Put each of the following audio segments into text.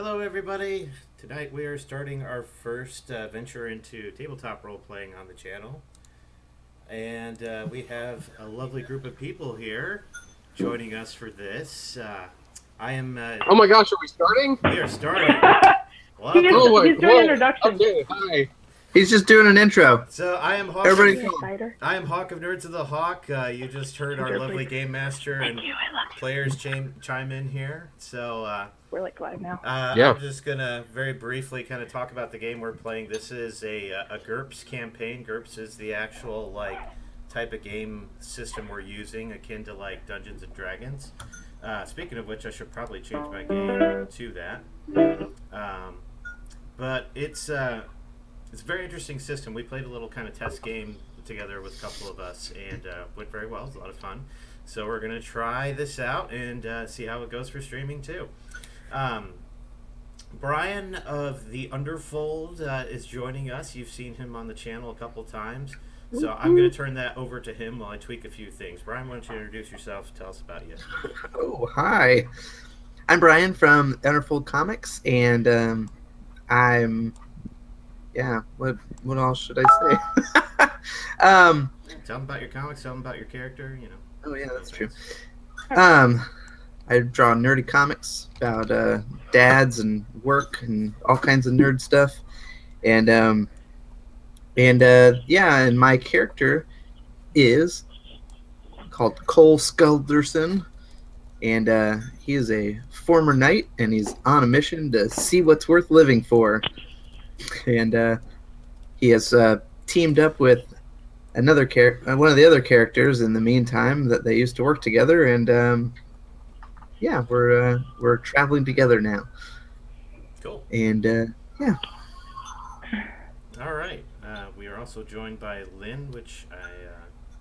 Hello, everybody. Tonight we are starting our first venture into tabletop role playing on the channel, and we have a lovely group of people here joining us for this. I am. Oh my gosh, are we starting? We are starting. He's doing whoa. introduction. Okay, hi. He's just doing an intro. So I am Hawk. Everybody, I am Hawk of Nerds of the Hawk. You just heard our lovely game master and players chime in here. So we're like live now. I'm just gonna very briefly kind of talk about the game we're playing. This is a GURPS campaign. GURPS is the actual type of game system we're using, akin to like Dungeons and Dragons. Speaking of which, I should probably change my game to that. But it's a very interesting system. We played a little kind of test game together with a couple of us, and went very well. It was a lot of fun. So we're going to try this out and see how it goes for streaming too. Brian of the Underfold is joining us. You've seen him on the channel a couple times. So I'm going to turn that over to him while I tweak a few things. Brian, why don't you introduce yourself? Tell us about you. Oh, hi. I'm Brian from Underfold Comics, and what else should I say? Tell them about your comics, tell them about your character, you know. Oh, yeah, that's true. I draw nerdy comics about dads and work and all kinds of nerd stuff. And my character is called Koll Skjaldulf, and he is a former knight, and he's on a mission to see what's worth living for. And he has teamed up with another one of the other characters in the meantime that they used to work together, and we're traveling together now. Cool. And yeah. All right. We are also joined by Lynn, which I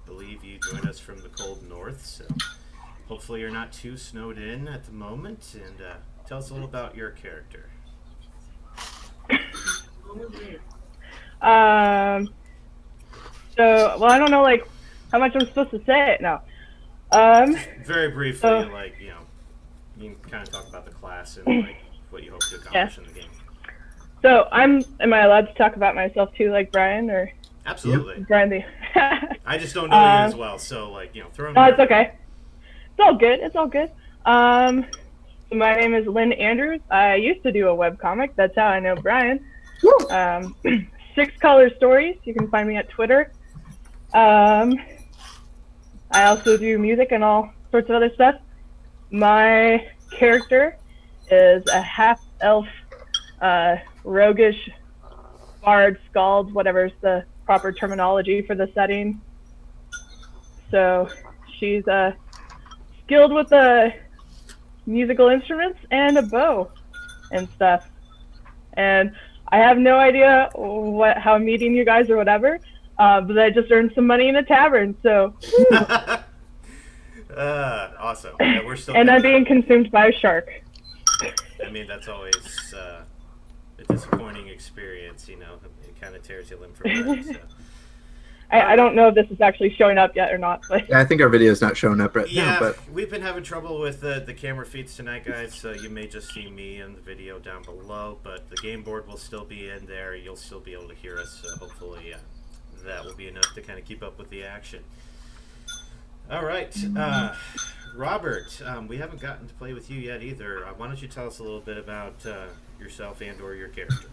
believe you joined us from the cold north. So hopefully you're not too snowed in at the moment. And tell us a little about your character. So I don't know how much I'm supposed to say it now. Very briefly, you can kind of talk about the class and what you hope to accomplish in the game. So am I allowed to talk about myself too, like Brian, or? Absolutely. Brian I just don't know you as well, so throw them. No, it's okay. It's all good. My name is Lynn Andrews. I used to do a webcomic. That's how I know Brian. 6 Color Stories. You can find me at Twitter. I also do music and all sorts of other stuff. My character is a half-elf, roguish, bard, skald, whatever's the proper terminology for the setting. So she's skilled with the musical instruments and a bow and stuff. And I have no idea how I'm meeting you guys or whatever, but I just earned some money in a tavern, so. Awesome. Yeah, we're still. And I'm being consumed by a shark. I mean, that's always a disappointing experience, It kind of tears you limb from limb. So. I don't know if this is actually showing up yet or not, but. Yeah, I think our video's not showing up right now. But we've been having trouble with the camera feeds tonight, guys, so you may just see me in the video down below, but the game board will still be in there. You'll still be able to hear us, so hopefully that will be enough to kind of keep up with the action. All right. Robert, we haven't gotten to play with you yet either. Why don't you tell us a little bit about yourself and or your character?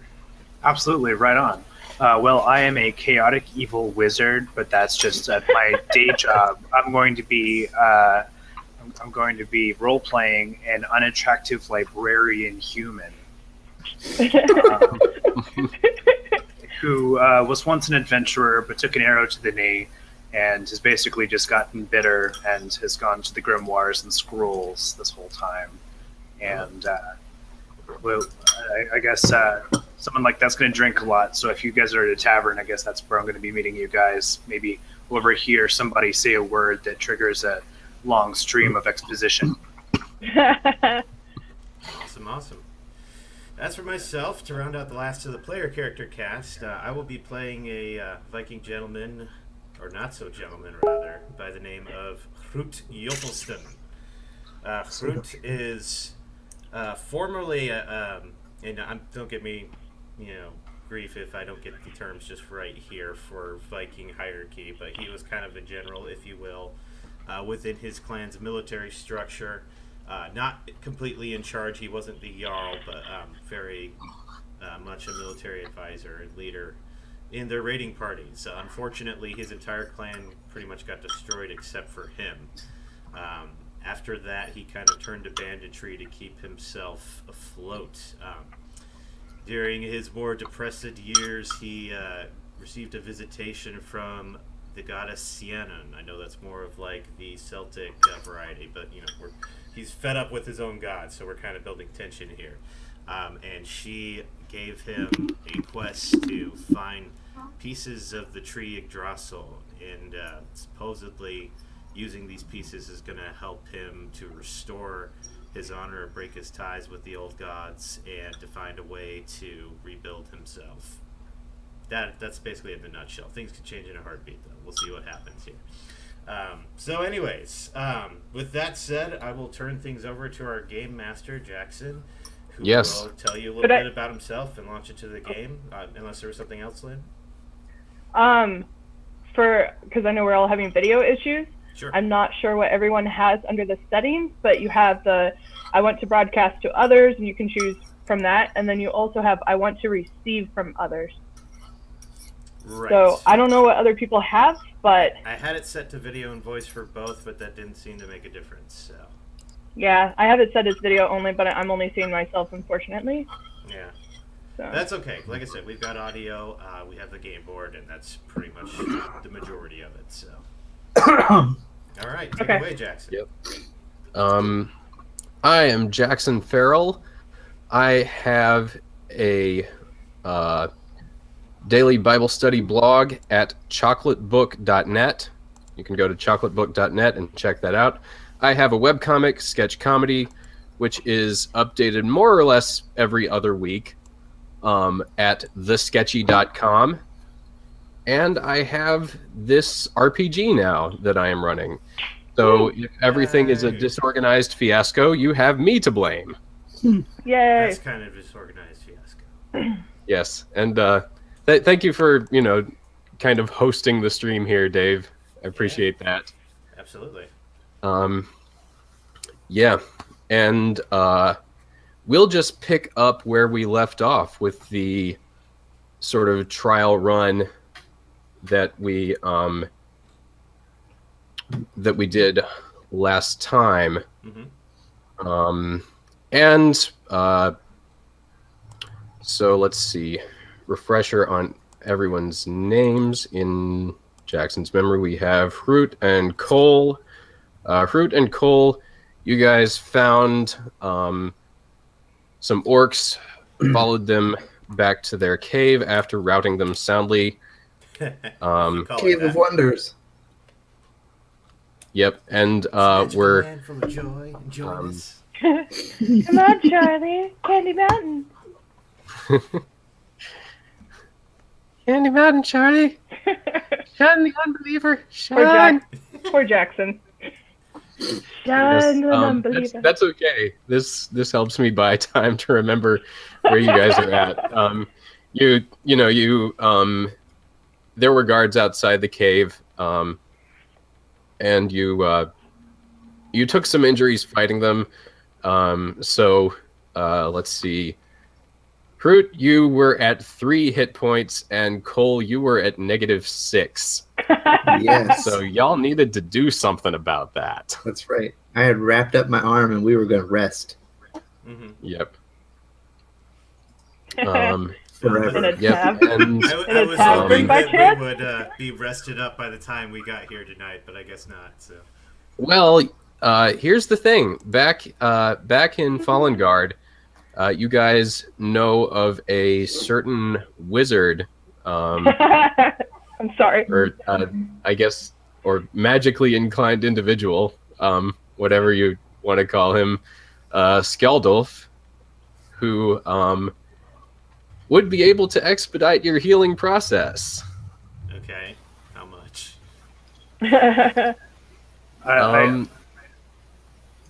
Absolutely, right on. Well, I am a chaotic evil wizard, but that's just my day job. I'm going to be role playing an unattractive librarian human who was once an adventurer, but took an arrow to the knee, and has basically just gotten bitter and has gone to the grimoires and scrolls this whole time. And I guess someone like that's going to drink a lot. So if you guys are at a tavern, I guess that's where I'm going to be meeting you guys. Maybe overhear somebody say a word that triggers a long stream of exposition. Awesome. As for myself, to round out the last of the player character cast, I will be playing a Viking gentleman, or not so gentleman rather, by the name of Hrut. Hrut is Formerly, and don't get me, grief if I don't get the terms just right here for Viking hierarchy, but he was kind of a general, if you will, within his clan's military structure. Not completely in charge. He wasn't the Jarl, but very much a military advisor and leader in their raiding parties. Unfortunately, his entire clan pretty much got destroyed except for him. After that, he kind of turned to banditry to keep himself afloat. During his more depressed years, he received a visitation from the goddess Sienon. I know that's more of like the Celtic variety, but he's fed up with his own god, so we're kind of building tension here. And she gave him a quest to find pieces of the tree Yggdrasil, and supposedly using these pieces is going to help him to restore his honor, break his ties with the old gods, and to find a way to rebuild himself. That's basically in a nutshell. Things could change in a heartbeat, though. We'll see what happens here. So anyways, with that said, I will turn things over to our game master, Jackson, who will tell you a little bit about himself and launch into the game, unless there was something else, Lynn? Because I know we're all having video issues, Sure. I'm not sure what everyone has under the settings, but you have the I want to broadcast to others, and you can choose from that, and then you also have I want to receive from others. Right. So I don't know what other people have, but I had it set to video and voice for both, but that didn't seem to make a difference. So yeah, I have it set as video only, but I'm only seeing myself, unfortunately. yeah, So that's okay. Like I said, we've got audio, we have the game board, and that's pretty much the majority of it. So all right, take it away, Jackson. Yep. I am Jackson Farrell. I have a daily Bible study blog at chocolatebook.net. You can go to chocolatebook.net and check that out. I have a webcomic, Sketch Comedy, which is updated more or less every other week at thesketchy.com. And I have this RPG now that I am running. So if everything is a disorganized fiasco, you have me to blame. Yay! That's kind of a disorganized fiasco. Yes, and thank you for, kind of hosting the stream here, Dave. I appreciate that. Absolutely. Yeah, and we'll just pick up where we left off with the sort of trial run that we did last time. Mm-hmm. And so let's see, refresher on everyone's names in Jackson's memory. We have Hrut and Koll. Hrut and Koll, you guys found some orcs, followed them back to their cave after routing them soundly. Cave of Wonders. Yep, and we're man full of joy. Enjoy this. Come on, Charlie, Candy Mountain. Candy Mountain, Charlie. Shine the unbeliever. Shine. Poor Jackson. Shine the unbeliever. That's okay. This helps me buy time to remember where you guys are at. There were guards outside the cave, and you took some injuries fighting them. So let's see. Hrut, you were at 3 hit points, and Koll, you were at -6. Yes. So y'all needed to do something about that. That's right. I had wrapped up my arm, and we were going to rest. Mm-hmm. Yep. Forever. Yep. And I was hoping that we would be rested up by the time we got here tonight, but I guess not. So. well, here's the thing. Back in Fallen Guard, you guys know of a certain wizard. I'm sorry. Or I guess, or magically inclined individual, whatever you want to call him, Skjaldulf, who would be able to expedite your healing process. Okay, how much?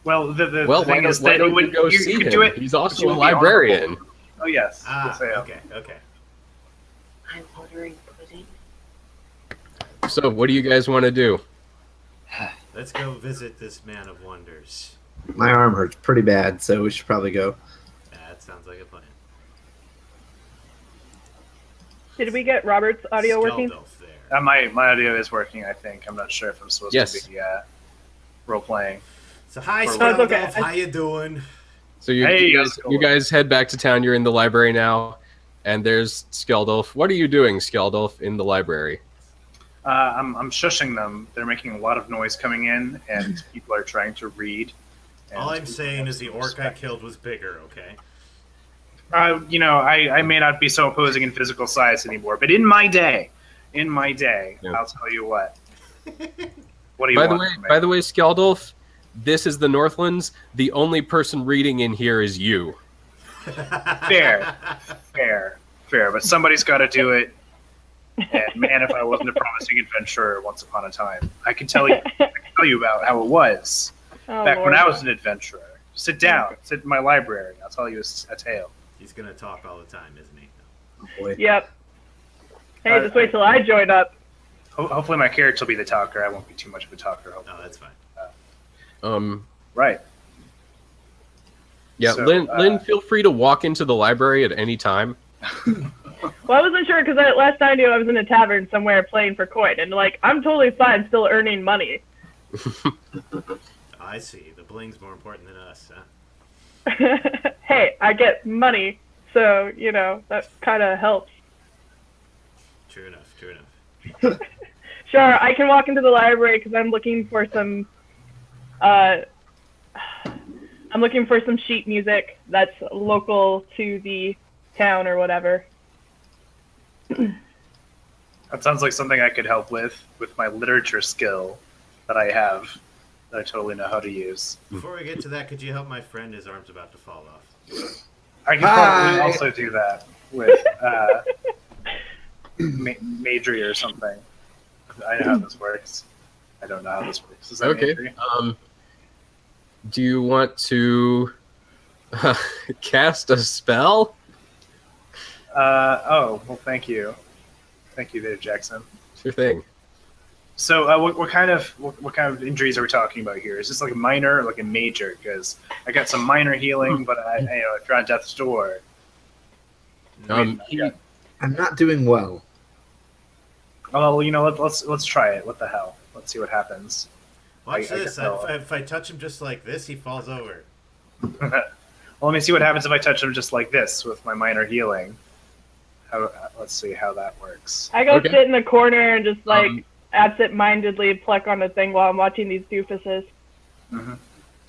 Well, the Well, thing is why that don't you go see could him? do it. He's but also you a would be on- librarian. Oh yes. Yes, I am. Okay. I'm ordering pudding. So, what do you guys want to do? Let's go visit this man of wonders. My arm hurts pretty bad, so we should probably go. That sounds like a plan. Did we get Robert's audio working? Skjaldulf there. My audio is working. I think. I'm not sure if I'm supposed Yes. to be role playing. So hi, Oh, it's Skjaldulf. okay. How you doing? So you, Hey, you, how's guys, it going? you guys head back to town. You're in the library now, and there's Skjaldulf. What are you doing, Skjaldulf, in the library? I'm shushing them. They're making a lot of noise coming in, and people are trying to read. and All I'm people saying have is the some orc I respect. killed was bigger. Okay. I may not be so opposing in physical size anymore, but in my day, Yeah. I'll tell you what. What do you want from me? By the way, Skjaldulf, this is the Northlands. The only person reading in here is you. Fair. But somebody's got to do it. And man, if I wasn't a promising adventurer once upon a time, I can tell you about how it was Oh, back when Lord. I was an adventurer. Sit down, sit in my library. I'll tell you a tale. He's gonna talk all the time, isn't he? Oh, boy. Yep. Hey, just wait till I join up. Hopefully, my character will be the talker. I won't be too much of a talker. Hopefully. No, that's fine. Right. Yeah, So, Lynn, feel free to walk into the library at any time. Well, I wasn't sure because last I knew I was in a tavern somewhere playing for coin, and I'm totally fine still earning money. I see. The bling's more important than us, huh? Hey, I get money, so that kind of helps. True enough. Sure, I can walk into the library because I'm looking for some. I'm looking for some sheet music that's local to the town or whatever. That sounds like something I could help with my literature skill that I have, that I totally know how to use. Before we get to that, could you help my friend? His arm's about to fall off. I could probably also do that with Madry or something. I know how this works. I don't know how this works. Is that Okay. Madry? Do you want to cast a spell? Well, thank you. Thank you there, Jackson. Sure thing. So, what kind of injuries are we talking about here? Is this like a minor or like a major? Because I got some minor healing, but I drawn death's door. I'm not doing well. Well, let's try it. What the hell? Let's see what happens. Watch I this. can tell. If I touch him just like this, he falls over. Well, let me see what happens if I touch him just like this with my minor healing. Let's see how that works. I go Okay. sit in the corner and just Um, absent-mindedly pluck on the thing while I'm watching these doofuses.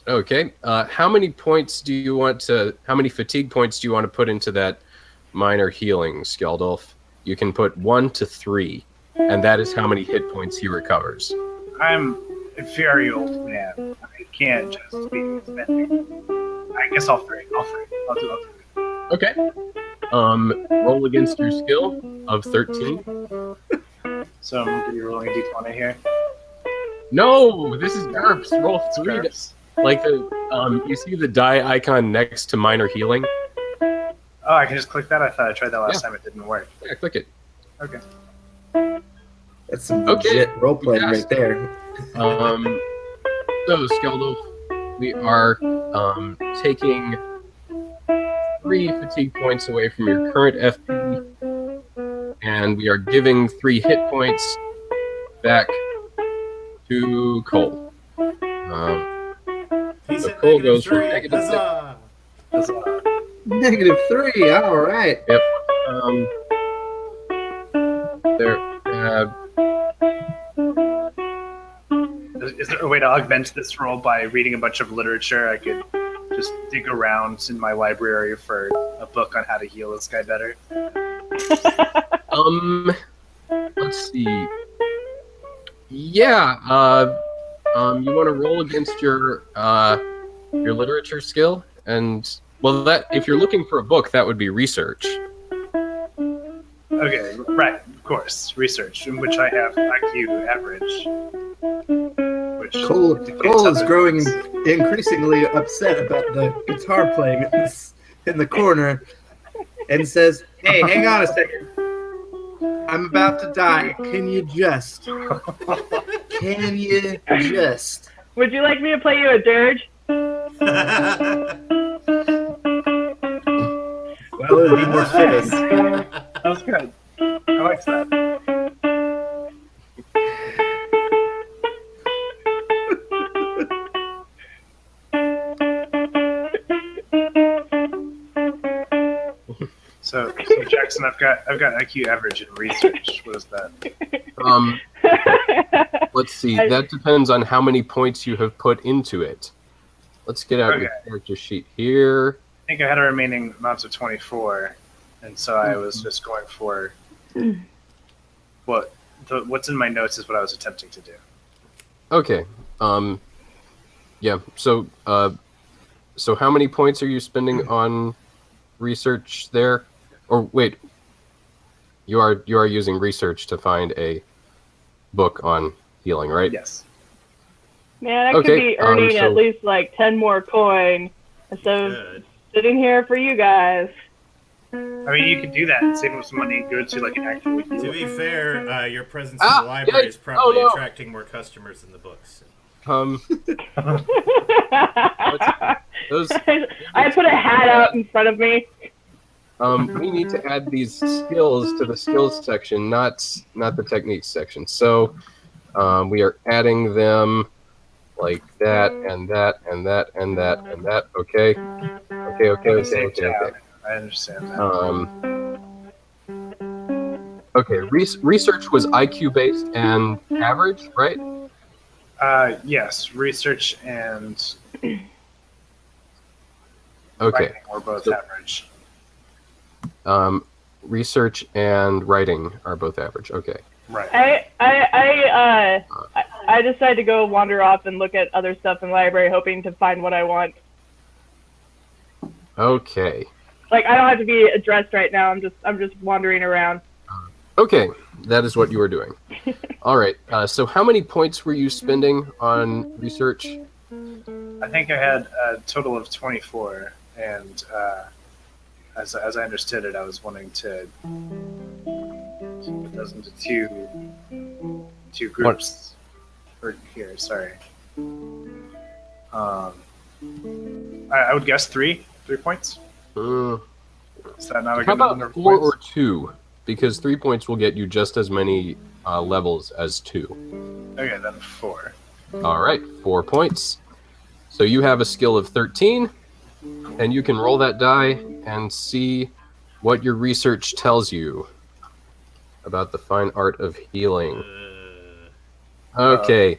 Okay. How many points do you want to? How many fatigue points do you want to put into that minor healing, Skjaldulf? You can put 1 to 3, and that is how many hit points he recovers. I'm a very old man. I can't just be spending. I guess I'll three. I'll do. Okay. Roll against your skill of 13. So I'm going to be rolling a d20 here. No, this is GURPS. Roll 3. GURPS. Like you see the die icon next to minor healing. Oh, I can just click that? I thought I tried that last Yeah. time. It didn't work. Yeah, click it. Okay. That's some Okay. legit role playing Yes. right there. So Skjaldulf, we are taking 3 fatigue points away from your current FP, and we are giving 3 hit points back to Koll. He's So at Koll -3. goes from -6. Huzzah! -3. All right. There. Is there a way to augment this roll by reading a bunch of literature? I could just dig around in my library for a book on how to heal this guy better. Let's see. Yeah. You want to roll against your literature skill, and well, that if you're looking for a book, that would be research. Okay, right, of course. Research, in which I have IQ average. Which Cole dictates is other growing things. increasingly upset about the guitar playing in the corner and says, "Hey, hang on a second. I'm about to die. Can you just? Would you like me to play you a dirge? Well, it would be more fitting." That was good. I like that. So Jackson, I've got IQ average in research. What is that? Let's see. That depends on how many points you have put into it. Let's get out your character sheet here. I think I had a remaining amount of 24, and so I was just going for what's in my notes is what I was attempting to do. Okay. Yeah. So how many points are you spending on research there? Or wait, you are using research to find a book on healing, right? Yes. Man, I could be earning at least like 10 more coin instead of sitting here for you guys. I mean, you could do that and save them some money and go to like an actual heal. To be fair, your presence in the library is probably attracting more customers than the books. I put a hat out in front of me. We need to add these skills to the skills section, not the techniques section. So we are adding them like that and that and that and that and that. Okay. I understand that. Okay. Research was IQ based and average, right? Yes, research and okay. Writing were both average. Research and writing are both average. Okay. Right. I decided to go wander off and look at other stuff in the library, hoping to find what I want. Okay. Like, I don't have to be addressed right now. I'm just wandering around. Okay, that is what you are doing. All right. So how many points were you spending on research? I think I had a total of 24, and as I understood it, I was wanting to put those into two groups. Or here, sorry. I would guess 3 points. Is that not a How good number about of 4 points? or 2? Because 3 points will get you just as many levels as 2. Okay, then 4. All right, 4 points. So you have a skill of 13, and you can roll that die and see what your research tells you about the fine art of healing. Okay.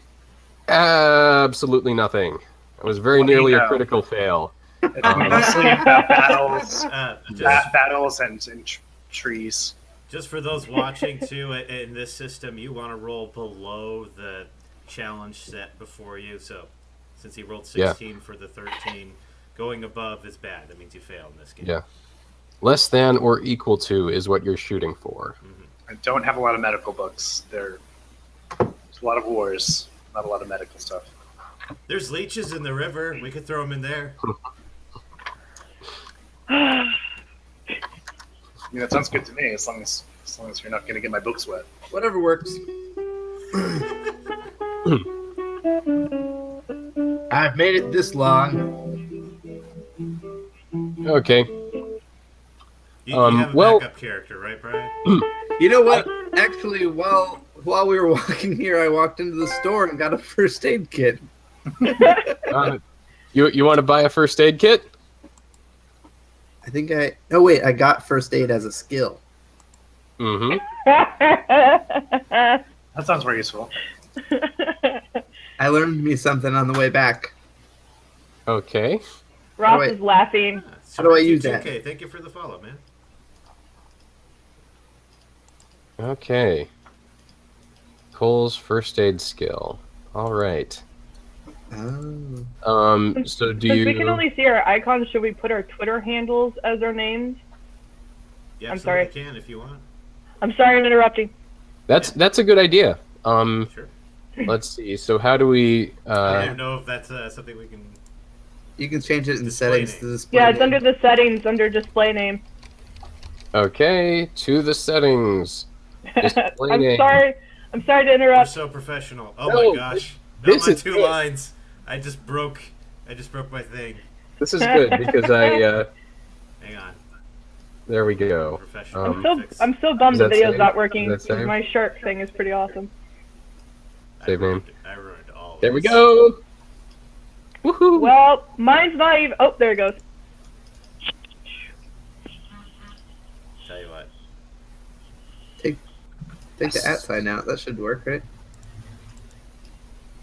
Absolutely nothing. It was very nearly a critical fail. It's mostly battles and trees. Just for those watching, too, in this system, you want to roll below the challenge set before you. So, since he rolled 16 for the 13, going above is bad. That means you fail in this game. Yeah. Less than or equal to is what you're shooting for. I don't have a lot of medical books. There's a lot of wars, not a lot of medical stuff. There's leeches in the river. We could throw them in there. I mean, that sounds good to me, as long as you're not going to get my books wet. Whatever works. I've made it this long. Okay. You have a backup character, right, Brian? You know what? Actually, while we were walking here, I walked into the store and got a first aid kit. You want to buy a first aid kit? I got first aid as a skill. Mm-hmm. That sounds very useful. I learned me something on the way back. Okay. Ross is laughing. How do I use that? Okay, thank you for the follow, man. Okay. Koll's first aid skill. All right. Oh. So do Since you? we can only see our icons, should we put our Twitter handles as our names? Yeah, I'm sorry. You can if you want. I'm sorry I'm interrupting. That's a good idea. Sure. Let's see. So how do we? I don't know if that's something we can. You can change it in Display settings name. to display. Yeah, it's name. under the settings, under display name. Okay, to the settings. Display I'm name. sorry. I'm sorry to We're interrupt. so professional. Oh No, my gosh! No, this my is 2 good. lines. I just broke my thing. This is good because I. Hang on. There we go. Professional. I'm so bummed Does the that video's save? not working. Does that save? My shark thing is pretty awesome. Save name. I ruined all of There we this. go. Woohoo! Well, mine's not even. Oh, there it goes. Tell you what. Take the @ sign out. That should work, right?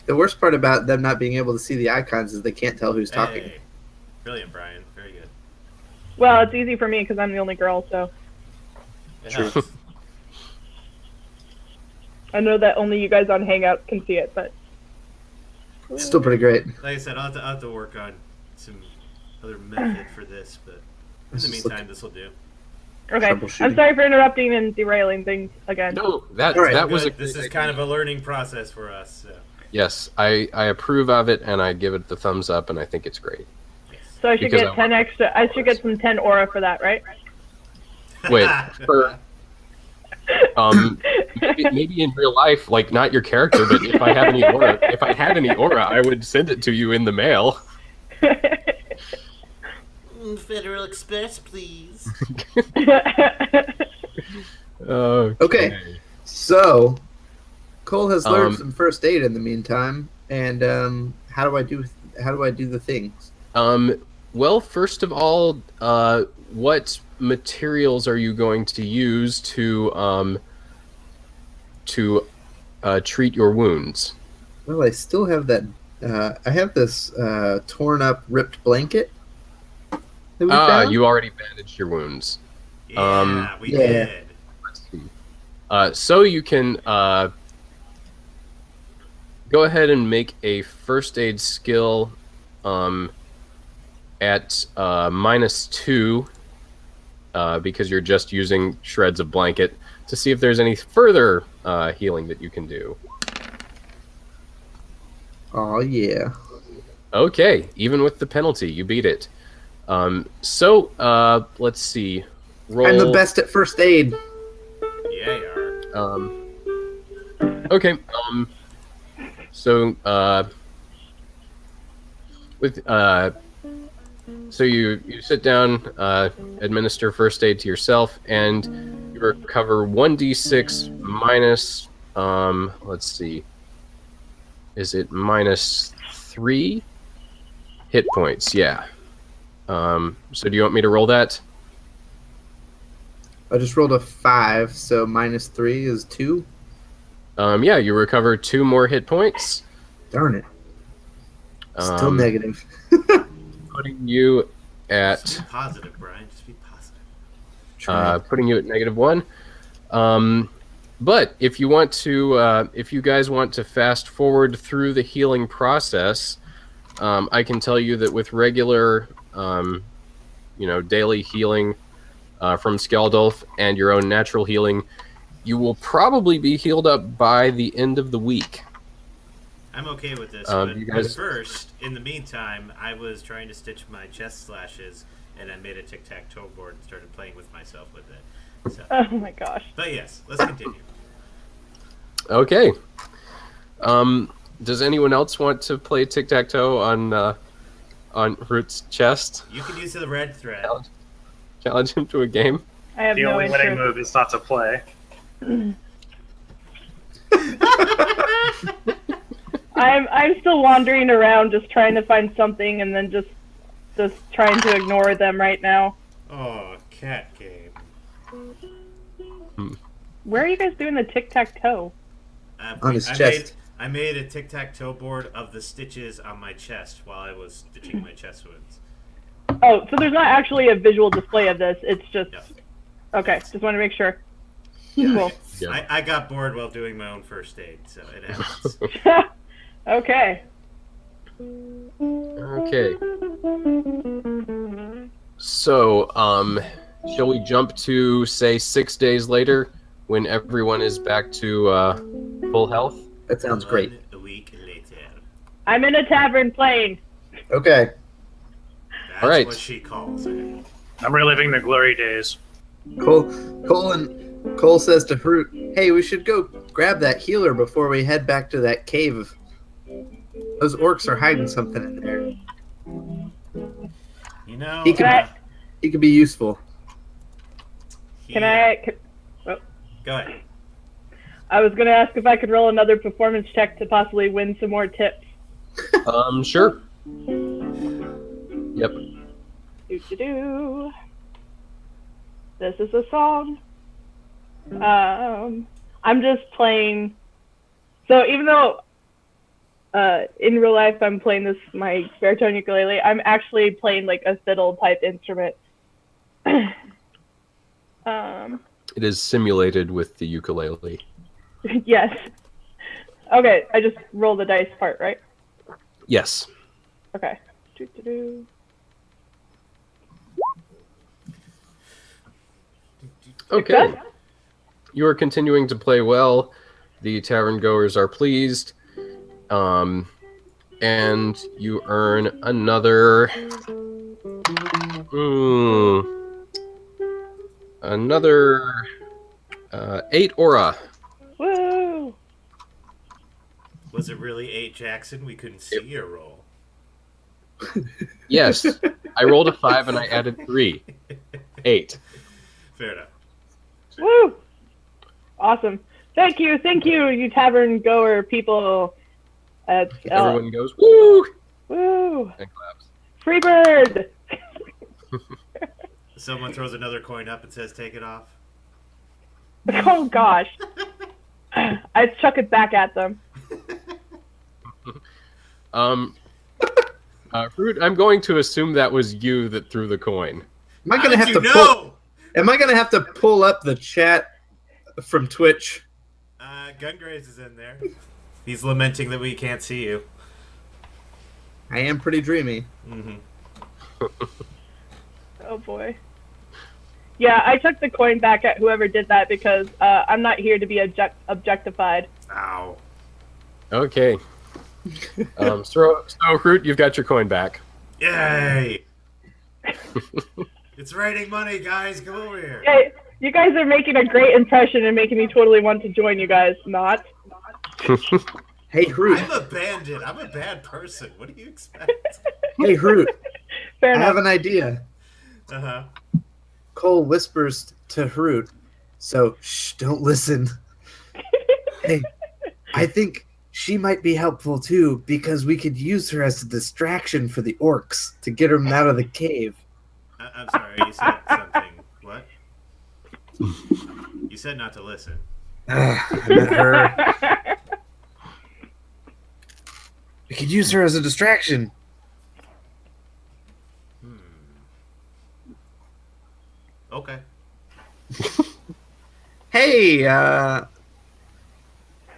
The worst part about them not being able to see the icons is they can't tell who's talking. Hey. Brilliant, Brian. Very good. Well, it's easy for me because I'm the only girl, so It True. helps. I know that only you guys on Hangout can see it, but. It's still pretty great. Like I said, I'll have to work on some other method for this, but in the Just meantime, this will do. Okay, Troubleshooting. I'm sorry for interrupting and derailing things again. No, that All right, that was a Good. This great is kind idea. of a learning process for us. So. Yes, I approve of it and I give it the thumbs up and I think it's great. Yes. So I should Because get I 10 want- extra. I should get some 10 aura for that, right? Wait, for maybe in real life, like not your character, but if I have any aura, if I had any aura, I would send it to you in the mail. Federal Express, please. Okay. So, Cole has learned Um, some first aid in the meantime, and how do I do the things? Well, first of all, what materials are you going to use to treat your wounds? Well, I still have that. I have this torn up, ripped blanket. That we found. You already bandaged your wounds. Yeah, we yeah. did. Let's see. So you can go ahead and make a first aid skill at -2 because you're just using shreds of blanket to see if there's any further healing that you can do. Oh yeah. Okay, even with the penalty, you beat it. So let's see. Roll. I'm the best at first aid. Yeah, you are. Okay. So with so you sit down, administer first aid to yourself, and you recover 1d6 minus. Let's see. Is it -3 hit points? Yeah. So do you want me to roll that? I just rolled a 5, so -3 is 2. Yeah, you recover 2 more hit points. Darn it. Still negative. Putting you at Just be positive, Brian. Just be positive. putting you at -1. But if you want to, if you guys want to fast forward through the healing process, I can tell you that with regular, daily healing from Skjaldulf and your own natural healing, you will probably be healed up by the end of the week. I'm okay with this, you but guys- first, in the meantime, I was trying to stitch my chest slashes, and I made a tic-tac-toe board and started playing with myself with it. So, Oh my gosh. but yes, let's continue. Okay. Does anyone else want to play tic-tac-toe on Hrut's chest? You can use the red thread. Challenge him to a game? I have The no only winning interest. move is not to play. I'm still wandering around, just trying to find something, and then just trying to ignore them right now. Oh, cat game. Where are you guys doing the tic tac toe? On his chest. I made a tic-tac-toe board of the stitches on my chest while I was stitching my chest wounds. Oh, so there's not actually a visual display of this. It's just Yes. okay. Just want to make sure. Yeah, Cool. Yeah. I got bored while doing my own first aid, so it happens. Okay. Okay. So, shall we jump to, say, 6 days later when everyone is back to full health? That sounds great. I'm in a tavern playing. Okay. That's All right. what she calls it. I'm reliving the glory days. Cole says to Hrut, "Hey, we should go grab that healer before we head back to that cave. Those orcs are hiding something in there. You know, He could be useful." Can I? Go ahead. I was gonna ask if I could roll another performance check to possibly win some more tips. Sure. Yep. Do. This is a song. I'm just playing. So even though in real life I'm playing my baritone ukulele, I'm actually playing like a fiddle type instrument. It is simulated with the ukulele. Yes. Okay, I just rolled the dice part, right? Yes. Okay. Okay. Success? You are continuing to play well. The tavern goers are pleased. And you earn another... another 8 aura. Woo! Was it really 8, Jackson? We couldn't see your roll. Yes. I rolled a 5 and I added 3. 8. Fair enough. Woo! Awesome. Thank you, you tavern goer people. Everyone goes, woo! Woo! And claps. Free bird! Someone throws another coin up and says, "Take it off." Oh gosh. I chuck it back at them. Hrut, I'm going to assume that was you that threw the coin. Am I gonna have to pull up the chat from Twitch? Gungraves is in there. He's lamenting that we can't see you. I am pretty dreamy. Mm-hmm. Oh boy. Yeah, I chucked the coin back at whoever did that because I'm not here to be objectified. Ow. Okay. So Hrut, you've got your coin back. Yay! It's raining money, guys. Come over here. Hey, you guys are making a great impression and making me totally want to join you guys. Not. Hey, Hrut. I'm a bandit. I'm a bad person. What do you expect? Hey, Hrut. Fair I enough. have an idea. Uh-huh. Cole whispers to Hrut, so shh, don't listen. Hey, I think she might be helpful too because we could use her as a distraction for the orcs to get them out of the cave. I'm sorry, you said something. What? You said not to listen. I meant her. We could use her as a distraction. Okay. Hey,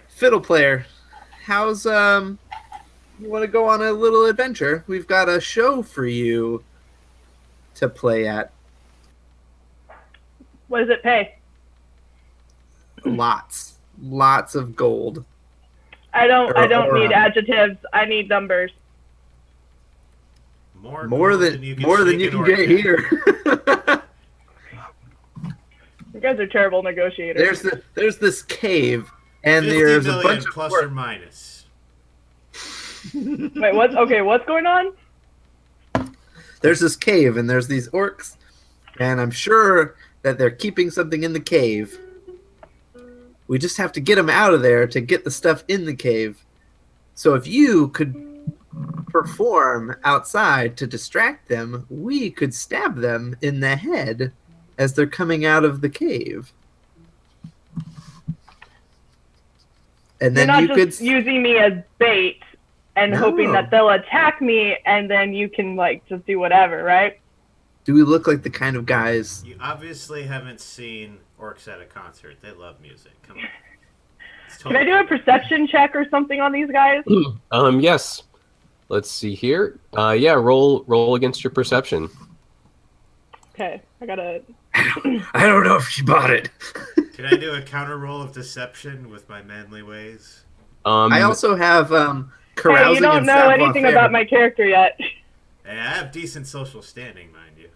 fiddle player, how's you want to go on a little adventure? We've got a show for you to play at. What does it pay? Lots of gold. I don't Or- need adjectives. I need numbers. More More than you can get here. You guys are terrible negotiators. There's this cave, and 50 there's a million bunch of plus orcs. or minus. Wait, what? Okay, what's going on? There's this cave, and there's these orcs, and I'm sure that they're keeping something in the cave. We just have to get them out of there to get the stuff in the cave. So if you could perform outside to distract them, we could stab them in the head as they're coming out of the cave. And You're then not you just could using me as bait and No. hoping that they'll attack me, and then you can like just do whatever, right? Do we look like the kind of guys? You obviously haven't seen Orcs at a concert. They love music. Come on. It's Can I do a perception check or something on these guys? Yes. Let's see here. Yeah, roll against your perception. Okay, I gotta. I don't know if she bought it. Can I do a counter roll of deception with my manly ways? I also have carousing Hey, you don't in know savoir anything faire. about my character yet. Hey, I have decent social standing, mind you.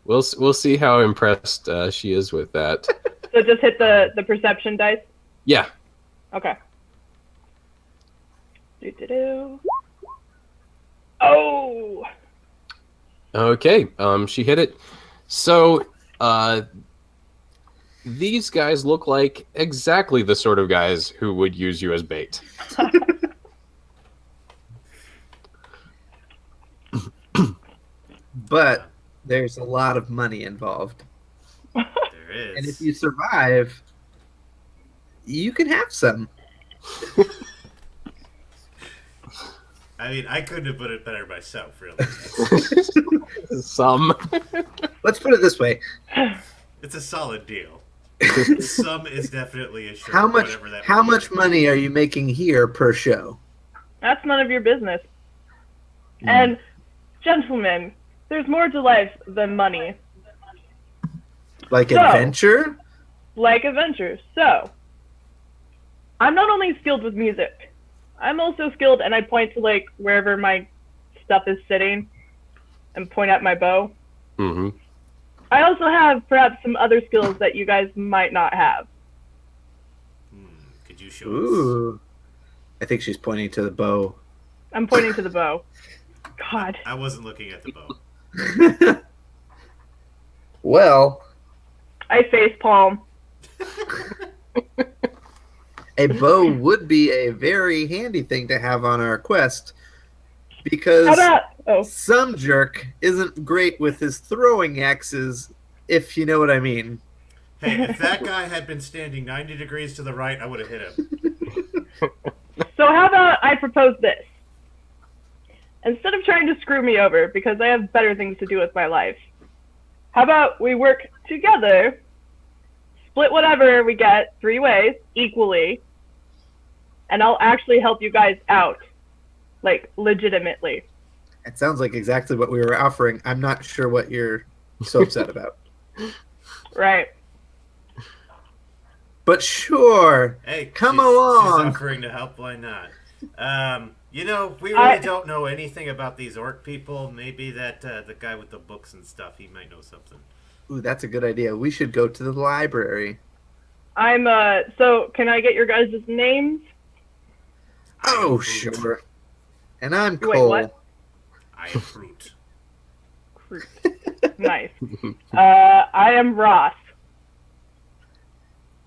We'll see how impressed she is with that. So just hit the perception dice. Yeah. Okay. Do. Oh. Okay. She hit it. So, these guys look like exactly the sort of guys who would use you as bait. But there's a lot of money involved. There is. And if you survive, you can have some. I mean, I couldn't have put it better myself, really. Some. Let's put it this way. It's a solid deal. Some is definitely a short. How much whatever that how would be. much money are you making here per show? That's none of your business. And, gentlemen, there's more to life than money. Like So- adventure? Like adventures. So, I'm not only skilled with music, I'm also skilled, and I point to, like, wherever my stuff is sitting and point at my bow. Mm-hmm. I also have perhaps some other skills that you guys might not have. Could you show us? Ooh. I think she's pointing to the bow. I'm pointing to the bow. God. I wasn't looking at the bow. Well, I face palm. a bow would be a very handy thing to have on our quest because How about... Oh, some jerk isn't great with his throwing axes, if you know what I mean. Hey, if that guy had been standing 90 degrees to the right, I would have hit him. so how about I propose this? Instead of trying to screw me over, because I have better things to do with my life, how about we work together, split whatever we get 3 ways, equally, and I'll actually help you guys out, like, legitimately. It sounds like exactly what we were offering. I'm not sure what you're so upset about. Right. But sure. Hey, Come she's along. offering to help. Why not? You know, we really don't know anything about these orc people. Maybe that the guy with the books and stuff, he might know something. Ooh, that's a good idea. We should go to the library. So can I get your guys' names? Oh, Hrut. sure. And I'm Wait, Koll. what? I am Hrut. Nice. I am Ross,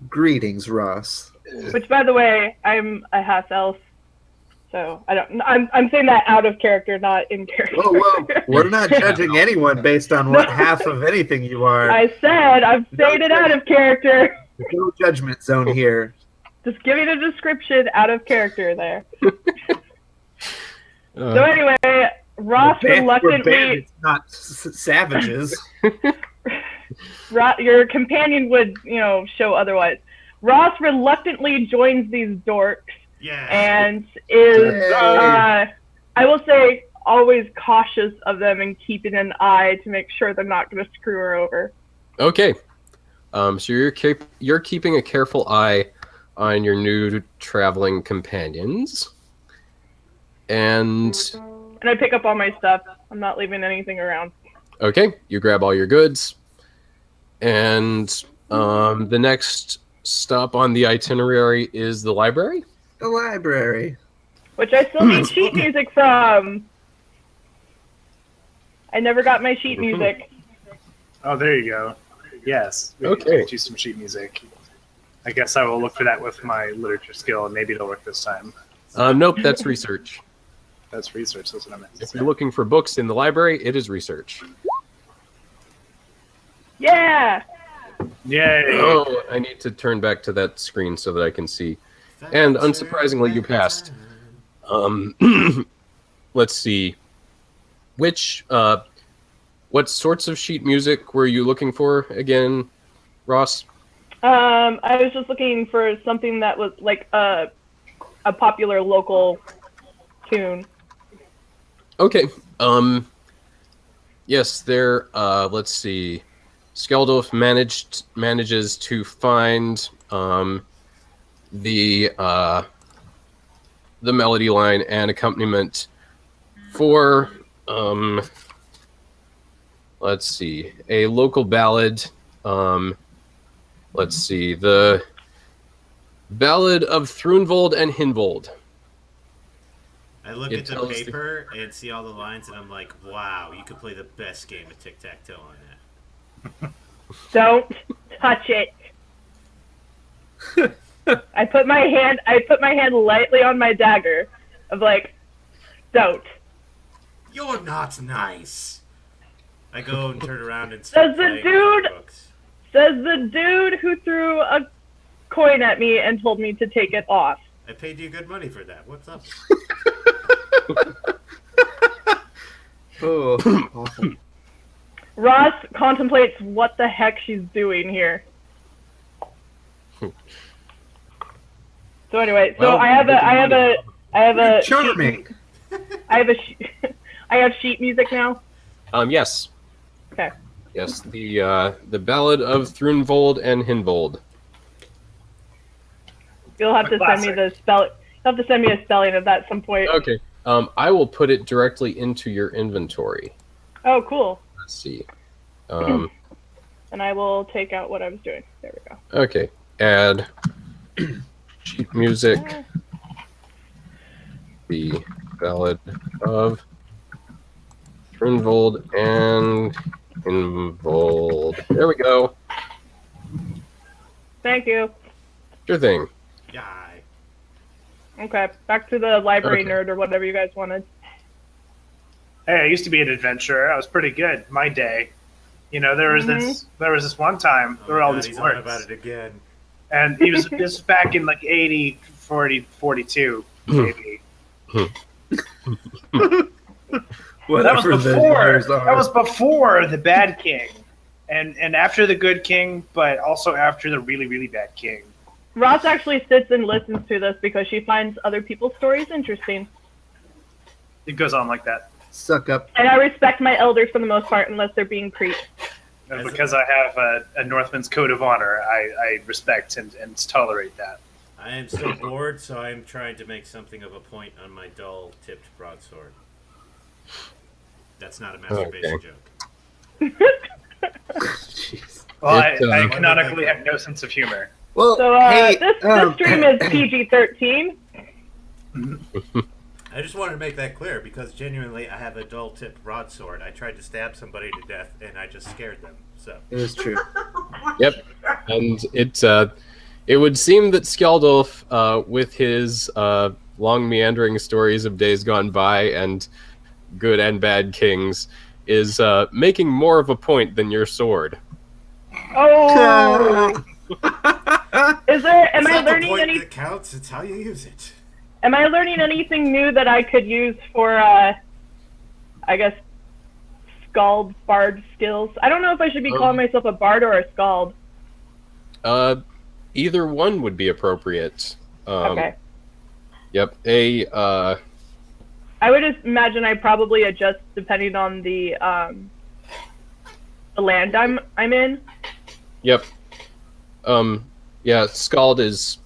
Greetings, Ross. which, by the way, I'm a half elf. So I'm saying that out of character, not in character. Whoa. We're not judging anyone based on what half of anything you are. I said I'm saying it out of character. There's no judgment zone here. Just giving a description out of character there. So anyway, Ross We're reluctantly, bandits, not savages. your companion would, show otherwise. Ross reluctantly joins these dorks Yeah. and is, Yay. I will say, always cautious of them and keeping an eye to make sure they're not going to screw her over. Okay. So you're keeping a careful eye on your new traveling companions. And I pick up all my stuff. I'm not leaving anything around. okay, you grab all your goods. And the next stop on the itinerary is the library. The library. Which I still need sheet music from. I never got my sheet music. Oh, there you go. Yes. We Okay. can get you some sheet music. I guess I will look for that with my literature skill, and maybe it'll work this time. Nope, that's research. That's research. That's what I meant to If say. you're looking for books in the library, it is research. Yeah! Yay! Oh, I need to turn back to that screen so that I can see. And unsurprisingly, you passed. Let's see. What sorts of sheet music were you looking for again, Ross? I was just looking for something that was like a popular local tune. Okay. Yes, there. Let's see. Skjaldulf manages to find the the melody line and accompaniment for, let's see, a local ballad. Let's see, the Ballad of Thrunvold and Hinvold. I look at the paper and see all the lines, and I'm like, wow, you could play the best game of tic-tac-toe on that. Don't touch it. I put my hand lightly on my dagger of like, don't. You're not nice. I go and turn around and start Says the dude who threw a coin at me and told me to take it off. I paid you good money for that. What's up? Oh, awful. Ross contemplates what the heck she's doing here. So anyway, Well, I have a Charming. I have sheet music now. Yes. Okay. Yes, the Ballad of Thrunvold and Hinvold. You'll have to send me the spell. You'll have to send me a spelling of that at some point. Okay. I will put it directly into your inventory. Oh, cool. Let's see. And I will take out what I was doing. There we go. Okay. Add sheet music. The Ballad of Thrunvold and Hinvold. There we go. Thank you. Sure thing. Yeah. Okay, back to the library Okay. nerd or whatever you guys wanted. Hey, I used to be an adventurer. I was pretty good. My day. You know, there was this one time there were all these He's on orcs. about it again. And he was this was back in like 80, 40, 42, maybe. That was before the bad king. And after the good king, but also after the really, really bad king. Ross actually sits and listens to this because she finds other people's stories interesting. It goes on like that. Suck up. And I respect my elders for the most part unless they're being creeps. And because I have a Northman's code of honor, I respect and tolerate that. I am so bored, so I'm trying to make something of a point on my dull-tipped broadsword. That's not a masturbation joke. Jeez. Well, It, I canonically have no sense of humor. Well, So hey, this stream is PG-13. I just wanted to make that clear because genuinely I have a dull-tipped broadsword. I tried to stab somebody to death and I just scared them. So it is true. Yep. And it would seem that Skjaldulf, with his long meandering stories of days gone by and good and bad kings, is making more of a point than your sword. Oh! Am I not the learning point any? that counts. It's how you use it. Am I learning anything new that I could use for, I guess, Skald bard skills? I don't know if I should be calling myself a bard or a Skald. Either one would be appropriate. Okay. Yep. I would just imagine I probably adjust depending on the land I'm in. Yep. Yeah, Skald is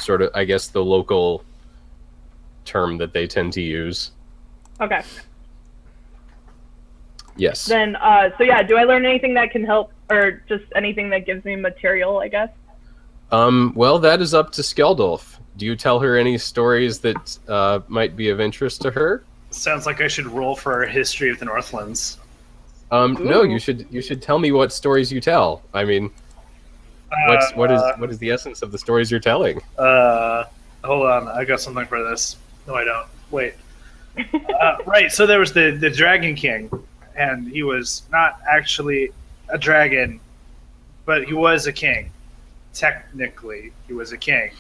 sort of, I guess, the local term that they tend to use. Okay. Yes. Then, so yeah, do I learn anything that can help, or just anything that gives me material, I guess? Well, that is up to Skjaldulf. Do you tell her any stories that might be of interest to her? Sounds like I should roll for a history of the Northlands. No, you should tell me what stories you tell. I mean, what is the essence of the stories you're telling? Hold on, I got something for this. No, I don't. Wait. Right, so there was the Dragon King, and he was not actually a dragon, but he was a king. Technically, he was a king.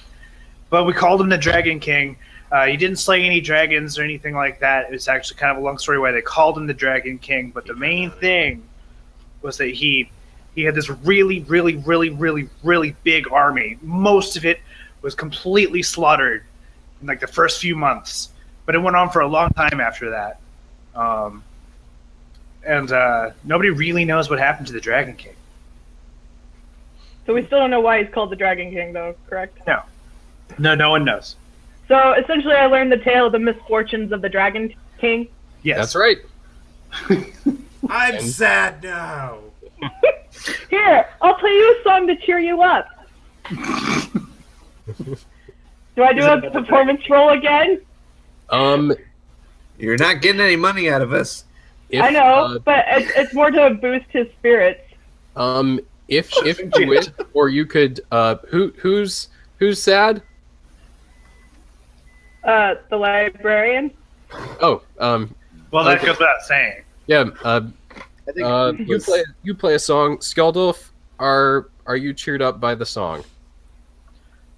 But we called him the Dragon King. He didn't slay any dragons or anything like that. It was actually kind of a long story why they called him the Dragon King. But the main thing was that he had this really, really, really, really, really big army. Most of it was completely slaughtered in like the first few months. But it went on for a long time after that. And nobody really knows what happened to the Dragon King. So we still don't know why he's called the Dragon King, though, correct? No, no one knows. So essentially, I learned the tale of the misfortunes of the Dragon King. Yes. That's right. I'm sad now. Here, I'll play you a song to cheer you up. Do I do Is it a about the performance roll again? You're not getting any money out of us. If, I know, but it's more to boost his spirits. If you wish, or you could. Who's sad? The librarian. Oh, Well, that Okay. goes without saying. yeah. I think You play a song. Skjaldulf, are you cheered up by the song?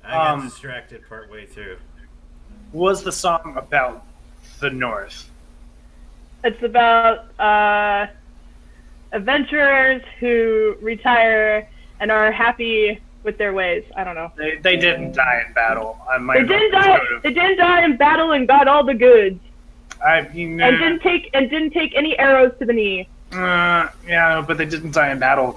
I got Um, distracted partway through. Was the song about the North? It's about adventurers who retire and are happy with their ways. I don't know. They didn't die in battle. I might They didn't die. They didn't die in battle and got all the goods, I mean, and didn't take any arrows to the knee, yeah, but they didn't die in battle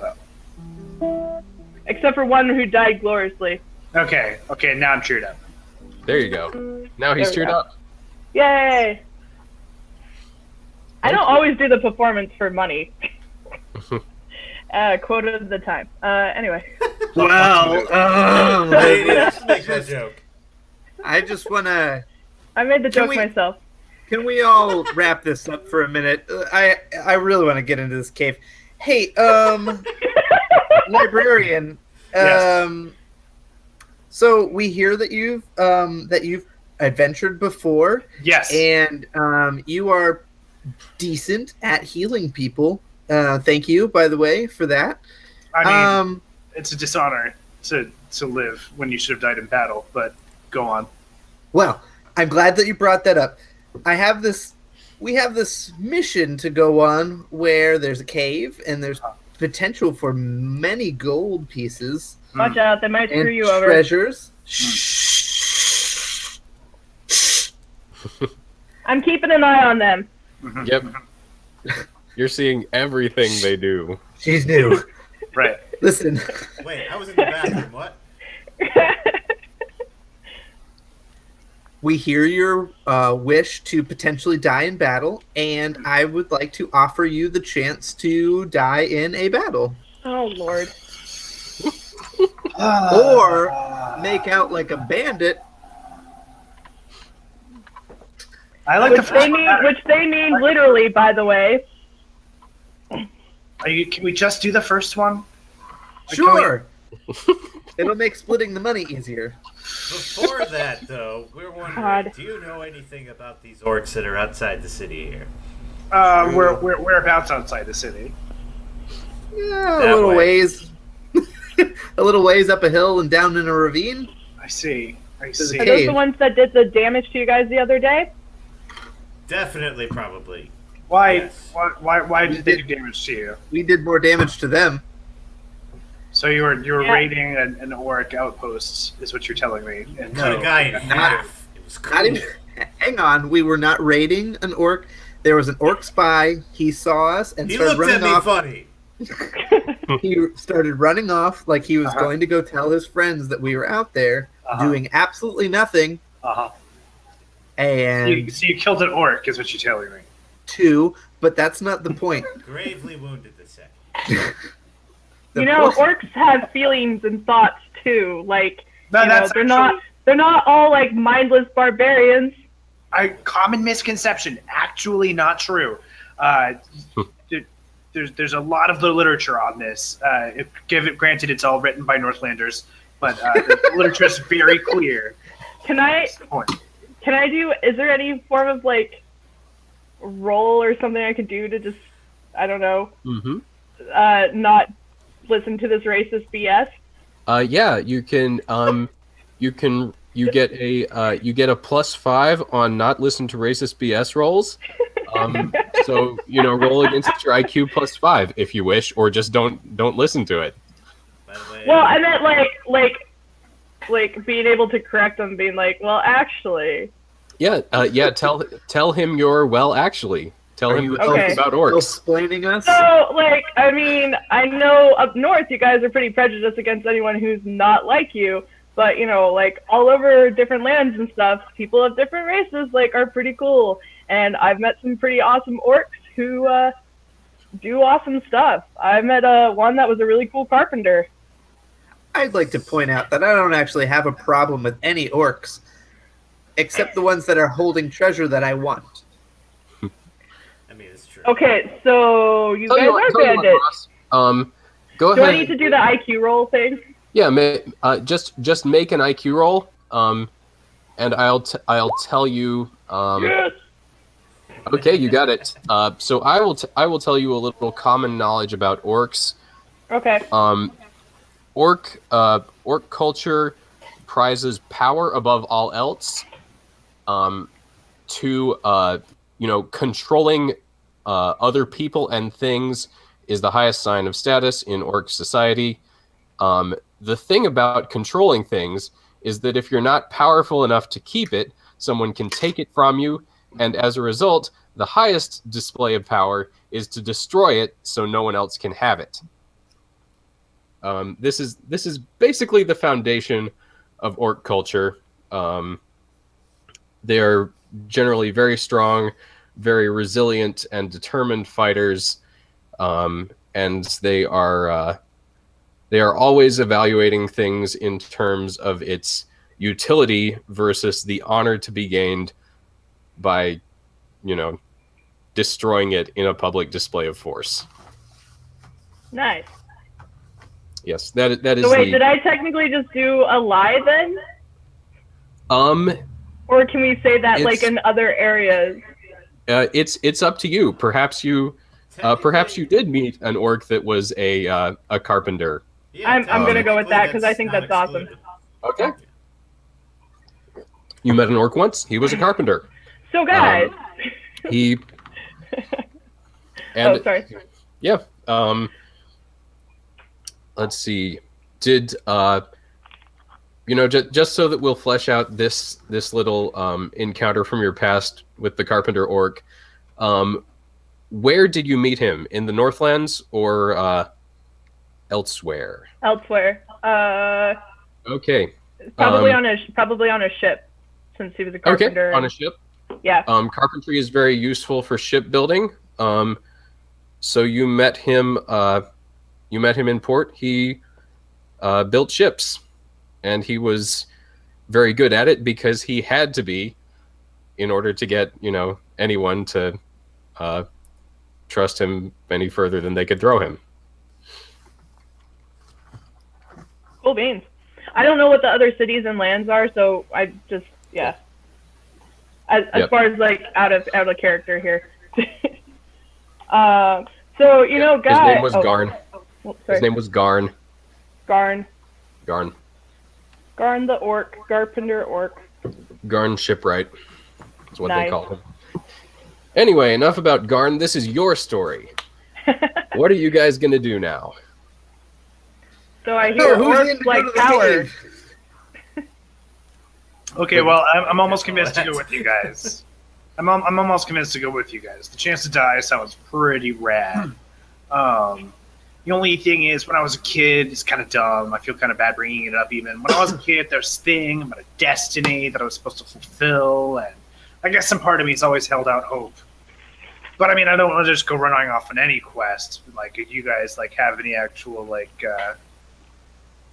though. except for one who died gloriously. Okay, now I'm cheered up. There you go. Now he's There we cheered go. up. Yay! I don't always do the performance for money. Quote of the time. Anyway. Well, Hey, let's make that joke. I just want to. I made the Can joke we- myself. Can we all wrap this up for a minute? I really want to get into this cave. Hey, librarian. Yes. So we hear that you've adventured before, Yes. and you are decent at healing people. Thank you, by the way, for that. I mean, it's a dishonor to live when you should have died in battle. But go on. Well, I'm glad that you brought that up. We have this mission to go on where there's a cave and there's potential for many gold pieces Watch out, they might and screw you over. treasures. I'm keeping an eye on them. Yep. You're seeing everything they do. She's new. Right. Listen, Wait, I was in the bathroom. What? we hear your wish to potentially die in battle, and I would like to offer you the chance to die in a battle. Oh Lord. Or make out like a bandit. I like Which they mean literally, by the way. Can we just do the first one? Sure. It'll make splitting the money easier. Before that, though, we're wondering, God. do you know anything about these orcs that are outside the city here? Whereabouts outside the city? Yeah, a That little way. ways. A little ways up a hill and down in a ravine. I see. Are Cave. those the ones that did the damage to you guys the other day? Definitely, probably. Why? Yes. Why did they do damage to you? We did more damage to them. So you were Yeah. raiding an orc outpost, is what you're telling me. And Cut a guy in half. It was cool. Not even, hang on, we were not raiding an orc. There was an orc spy. He saw us and He started looked at running me off. funny. He started running off like he was Uh-huh. going to go tell his friends that we were out there Uh-huh. doing absolutely nothing. Uh-huh. And So you killed an orc, is what you're telling me. two, but that's not the point. Gravely wounded the second. The You know, point- orcs have feelings and thoughts too. Like, No, you know, that's they're not all like mindless barbarians. Common misconception. Actually, not true. There's a lot of the literature on this. Granted, it's all written by Northlanders, but the literature is very clear. Can I That's the point. do? Is there any form of like roll or something I could do to just, I don't know, Mm-hmm. not listen to this racist BS? Yeah, you can. You get a +5 on not listen to racist BS rolls. So roll against your IQ +5 if you wish, or just don't listen to it. By the way, Well, I meant like being able to correct them, being like, well, actually. Yeah, Tell him you're actually. Tell Are him you the truth Okay. about orcs. explaining us? So, like, I mean, I know up north you guys are pretty prejudiced against anyone who's not like you, But like all over different lands and stuff, people of different races like are pretty cool. And I've met some pretty awesome orcs who do awesome stuff. I met one that was a really cool carpenter. I'd like to point out that I don't actually have a problem with any orcs, except the ones that are holding treasure that I want. I mean, it's true. Okay, so you guys are bandits. Go Do ahead. I need to do the IQ roll thing? Yeah, just make an IQ roll, and I'll tell you. Yes. Okay, you got it. So I will tell you a little common knowledge about orcs. Okay. Orc culture prizes power above all else. Controlling other people and things is the highest sign of status in orc society. The thing about controlling things is that if you're not powerful enough to keep it, someone can take it from you, and as a result, the highest display of power is to destroy it so no one else can have it. This is basically the foundation of orc culture. They are generally very strong, very resilient, and determined fighters, and they are always evaluating things in terms of its utility versus the honor to be gained by, destroying it in a public display of force. Nice. Yes, that is. So wait, did I technically just do a lie then? Or can we say that like in other areas? It's up to you. Perhaps you did meet an orc that was a carpenter. Yeah, I'm gonna go with that because I think not that's awesome. excluded. Okay. You met an orc once. He was a carpenter. So guys. He. And, sorry. Yeah. Let's see. Did just so that we'll flesh out this little encounter from your past with the carpenter orc, where did you meet him? In the Northlands or elsewhere? Elsewhere. Okay. Probably on a ship, since he was a carpenter. Okay, on a ship. Yeah. Carpentry is very useful for shipbuilding. So you met him. You met him in port. He built ships, and he was very good at it because he had to be, in order to get anyone to trust him any further than they could throw him. Cool beans. I don't know what the other cities and lands are, so I just As far as like out of character here. So guys. His name was Garn. Sorry. His name was Garn. Garn. Garn. Garn the orc, Carpenter orc. Garn Shipwright. That's what Nice. they called him. Anyway, enough about Garn. This is your story. What are you guys gonna do now? So I hear orcs like power. Okay, well, I'm almost convinced to go with you guys. I'm almost convinced to go with you guys. The chance to die sounds pretty rad. The only thing is, when I was a kid, it's kind of dumb. I feel kind of bad bringing it up even. When I was a kid, there's a thing about a destiny that I was supposed to fulfill, and I guess some part of me has always held out hope. But I mean, I don't want to just go running off on any quest. Like, if you guys have any actual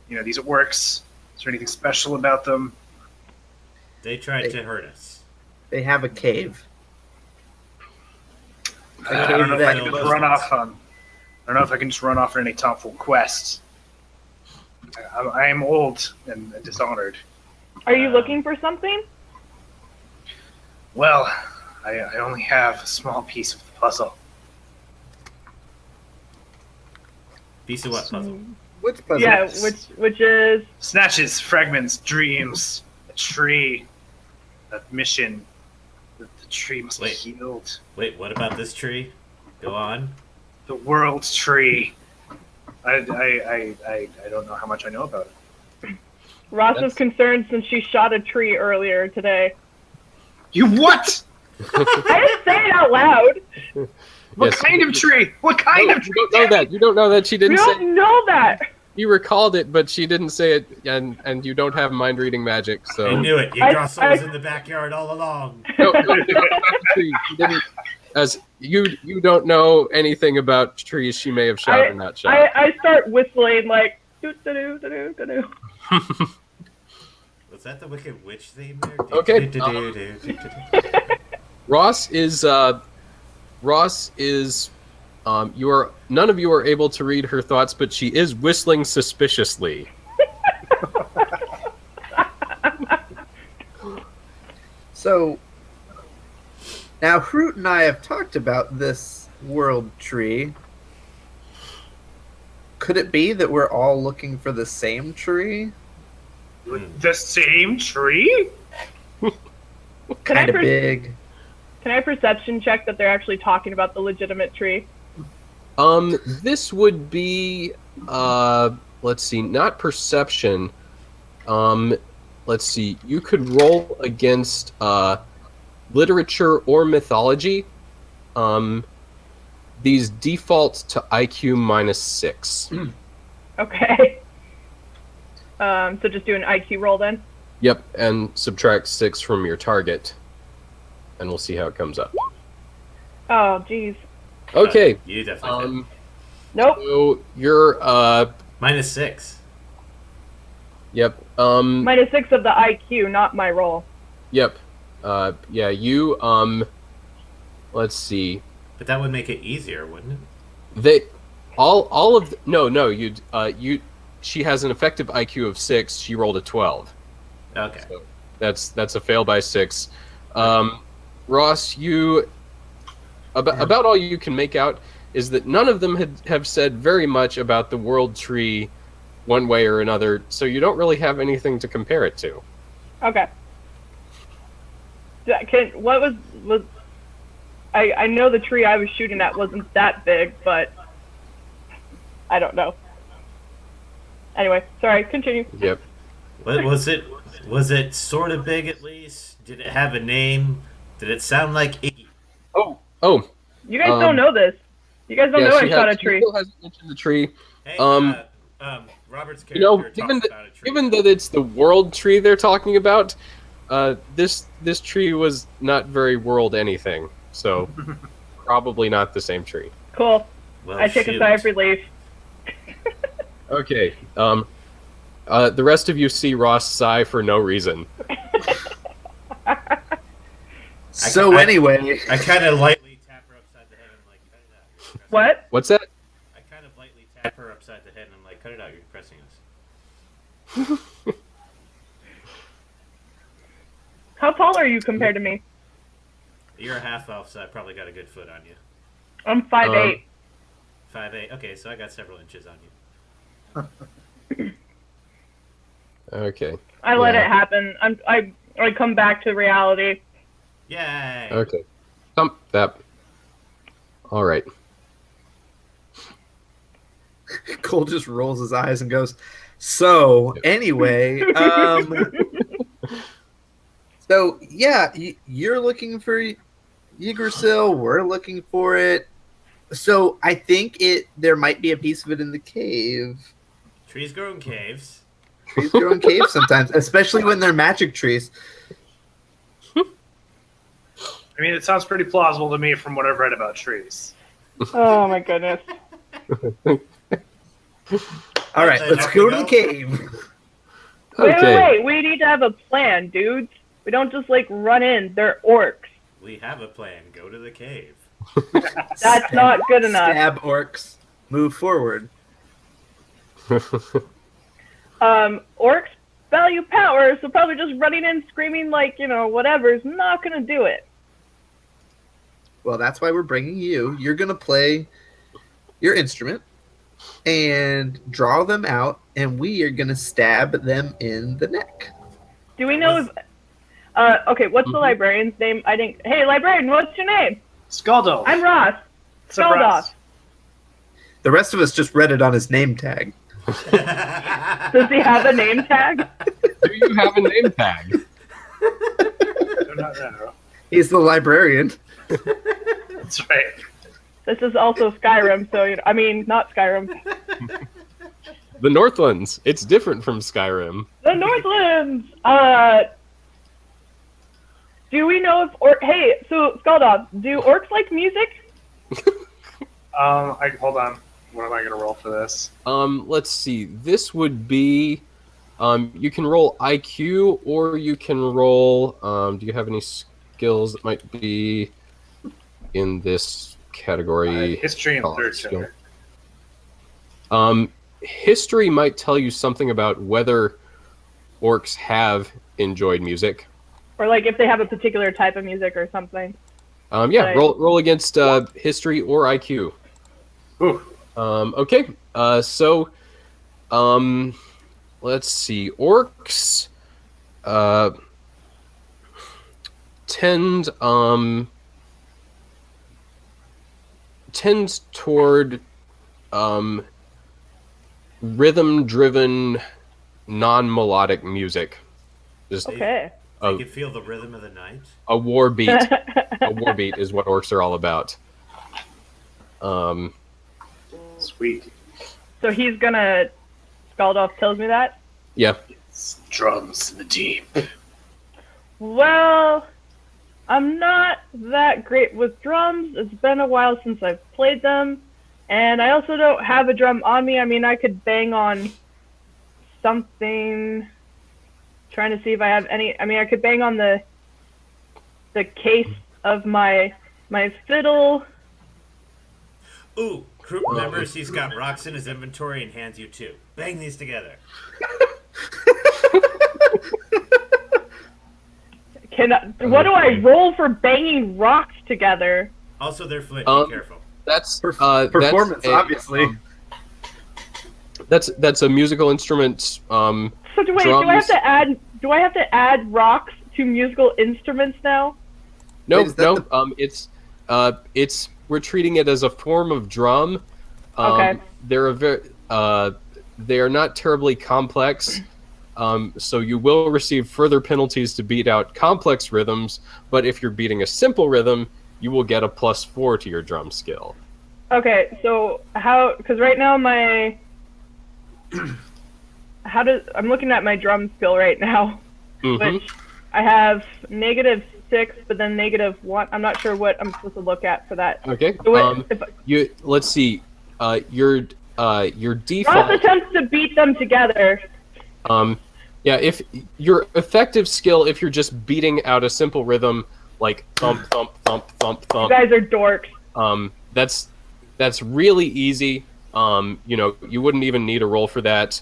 these orcs. Is there anything special about them? They tried to hurt us. They have a cave. I don't know if I can just run off on. I don't know if I can just run off on any thoughtful quests. I am old and dishonored. Are you looking for something? Well, I only have a small piece of the puzzle. Piece of what puzzle? Which puzzle? Yeah, which is Snatches, fragments, dreams, a tree, a mission. The tree must be healed. Wait, what about this tree? Go on. The world's tree. I don't know how much I know about it. Ross was concerned since she shot a tree earlier today. You what? I didn't say it out loud. What kind of tree? What kind of tree? You don't know that. You don't know that she didn't You say. don't know that. You recalled it, but she didn't say it, and you don't have mind reading magic, so. I knew it. Yggdrasil was in the backyard all along. No, you didn't. As you don't know anything about trees she may have shot or not shot. I start whistling like doo doo doo doo doo. Was that the Wicked Witch theme there? Okay. Ross is none of you are able to read her thoughts, but she is whistling suspiciously. So, now Hrut and I have talked about this world tree. Could it be that we're all looking for the same tree? The same tree? Kind of big. Can I perception check that they're actually talking about the legitimate tree? This would be, let's see, not perception. Let's see, you could roll against, literature or mythology. These default to IQ -6. Okay. So just do an IQ roll then? Yep, and subtract 6 from your target. And we'll see how it comes up. Oh, jeez. Okay. You definitely did. Nope. So you're -6. Yep. -6 of the IQ, not my roll. Yep. Yeah, you let's see. But that would make it easier, wouldn't it? She has an effective IQ of 6. She rolled a 12. Okay. So that's a fail by 6. Ross, about all you can make out is that none of them have said very much about the world tree one way or another, so you don't really have anything to compare it to. Okay. I know the tree I was shooting at wasn't that big, but I don't know. Anyway, sorry, continue. Yep. Was it sort of big at least? Did it have a name? Did it sound like Iggy? Oh. You guys don't know this. You guys don't know I shot a tree. She still hasn't mentioned the tree. Hey, Robert's character given talked about a tree. given that it's the world tree they're talking about, this tree was not very world anything, so probably not the same tree. Cool. Well, I take a sigh of relief. Okay. The rest of you see Ross sigh for no reason. Anyway, I kind of lightly tap her upside the head and I'm like, cut it out. What? What's that? I kind of lightly tap her upside the head and I'm like, cut it out, you're depressing us. How tall are you compared to me? You're a half elf, so I probably got a good foot on you. I'm 5'8". 5'8". Okay, so I got several inches on you. Okay. I let it happen. I come back to reality. Yay! Okay. That. All right. Koll just rolls his eyes and goes, so, anyway, so, yeah, you're looking for Yggdrasil, we're looking for it. So, I think there might be a piece of it in the cave. Trees grow in caves. Trees grow in caves sometimes, especially when they're magic trees. I mean, it sounds pretty plausible to me from what I've read about trees. Oh my goodness. All right, let's go to the cave. Wait. We need to have a plan, dudes. We don't just, run in. They're orcs. We have a plan. Go to the cave. That's not good enough. Stab orcs. Move forward. Orcs value power, so probably just running in screaming whatever is not going to do it. Well, that's why we're bringing you. You're going to play your instrument and draw them out, and we are going to stab them in the neck. Do we know if... okay, what's the librarian's name? Hey, librarian, what's your name? Skjaldulf. I'm Ross. Skjaldulf. The rest of us just read it on his name tag. Does he have a name tag? Do you have a name tag? Do not know. He's the librarian. That's right. This is also Skyrim, so, not Skyrim. The Northlands. It's different from Skyrim. The Northlands. Do we know if hey, so Skjaldulf, do orcs like music? Hold on. What am I gonna roll for this? Let's see. This would be, you can roll IQ or you can roll. Do you have any skills that might be in this category? History and literature. History might tell you something about whether orcs have enjoyed music. Or like if they have a particular type of music or something. Yeah, roll against history or IQ. Ooh. Okay. So, let's see. Orcs tends toward rhythm-driven, non-melodic music. Just Okay. I can feel the rhythm of the night. a war beat. A war beat is what orcs are all about. Sweet. So he's gonna. Skjaldulf tells me that. Yeah. It's drums in the deep. Well, I'm not that great with drums. It's been a while since I've played them, and I also don't have a drum on me. I mean, I could bang on something. Trying to see if I have any. I mean, I could bang on the case of my fiddle. Ooh, Hrut remembers he's got rocks in his inventory and hands you 2. Bang these together. What do I roll for banging rocks together? Also, they're flint. Be careful. That's Performance, that's obviously. That's a musical instrument. So wait, drums. do I have to add rocks to musical instruments now? No, Wait, is that no. It's we're treating it as a form of drum. Okay. They are not terribly complex. So you will receive further penalties to beat out complex rhythms. But if you're beating a simple rhythm, you will get a +4 to your drum skill. Okay, so how? Because right now I'm looking at my drum skill right now, which I have -6, but then -1. I'm not sure what I'm supposed to look at for that. Okay. So Let's see. Your default. Ross attempts to beat them together. Yeah. If your effective skill, if you're just beating out a simple rhythm like thump thump thump thump You thump, guys are dorks. that's really easy. You wouldn't even need a roll for that.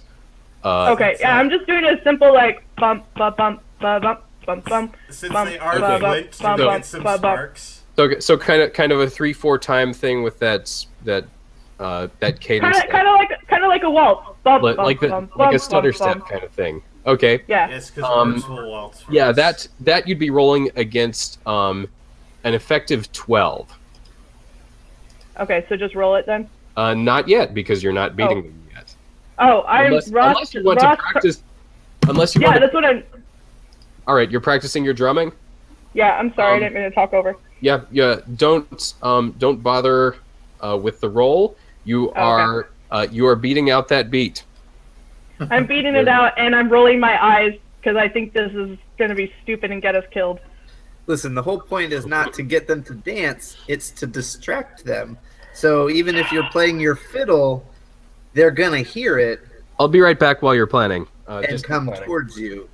Okay, yeah, I'm just doing a simple like bump bump bump bump bump bump bump. Since bump, they are bump, flint, bump, you'll bump, get some bump, bump. sparks. So kind of a 3-4 time thing with that cadence. Kind of like a waltz. Bump, like bump, a bump, like a bump, stutter bump, step bump. kind of thing. Okay. Yeah. Yes, because will waltz for Yeah, us. that you'd be rolling against an effective 12. Okay, so just roll it then. Not yet, because you're not beating them yet. Oh, Unless you want to practice. Unless you Yeah, want to. that's what I'm. All right, you're practicing your drumming. Yeah, I'm sorry, I didn't mean to talk over. Yeah. Don't bother with the roll. You are beating out that beat. I'm beating it out, and I'm rolling my eyes because I think this is going to be stupid and get us killed. Listen, the whole point is not to get them to dance, it's to distract them. So even if you're playing your fiddle, they're gonna hear it I'll be right back while you're planning. and Just come planning. towards you.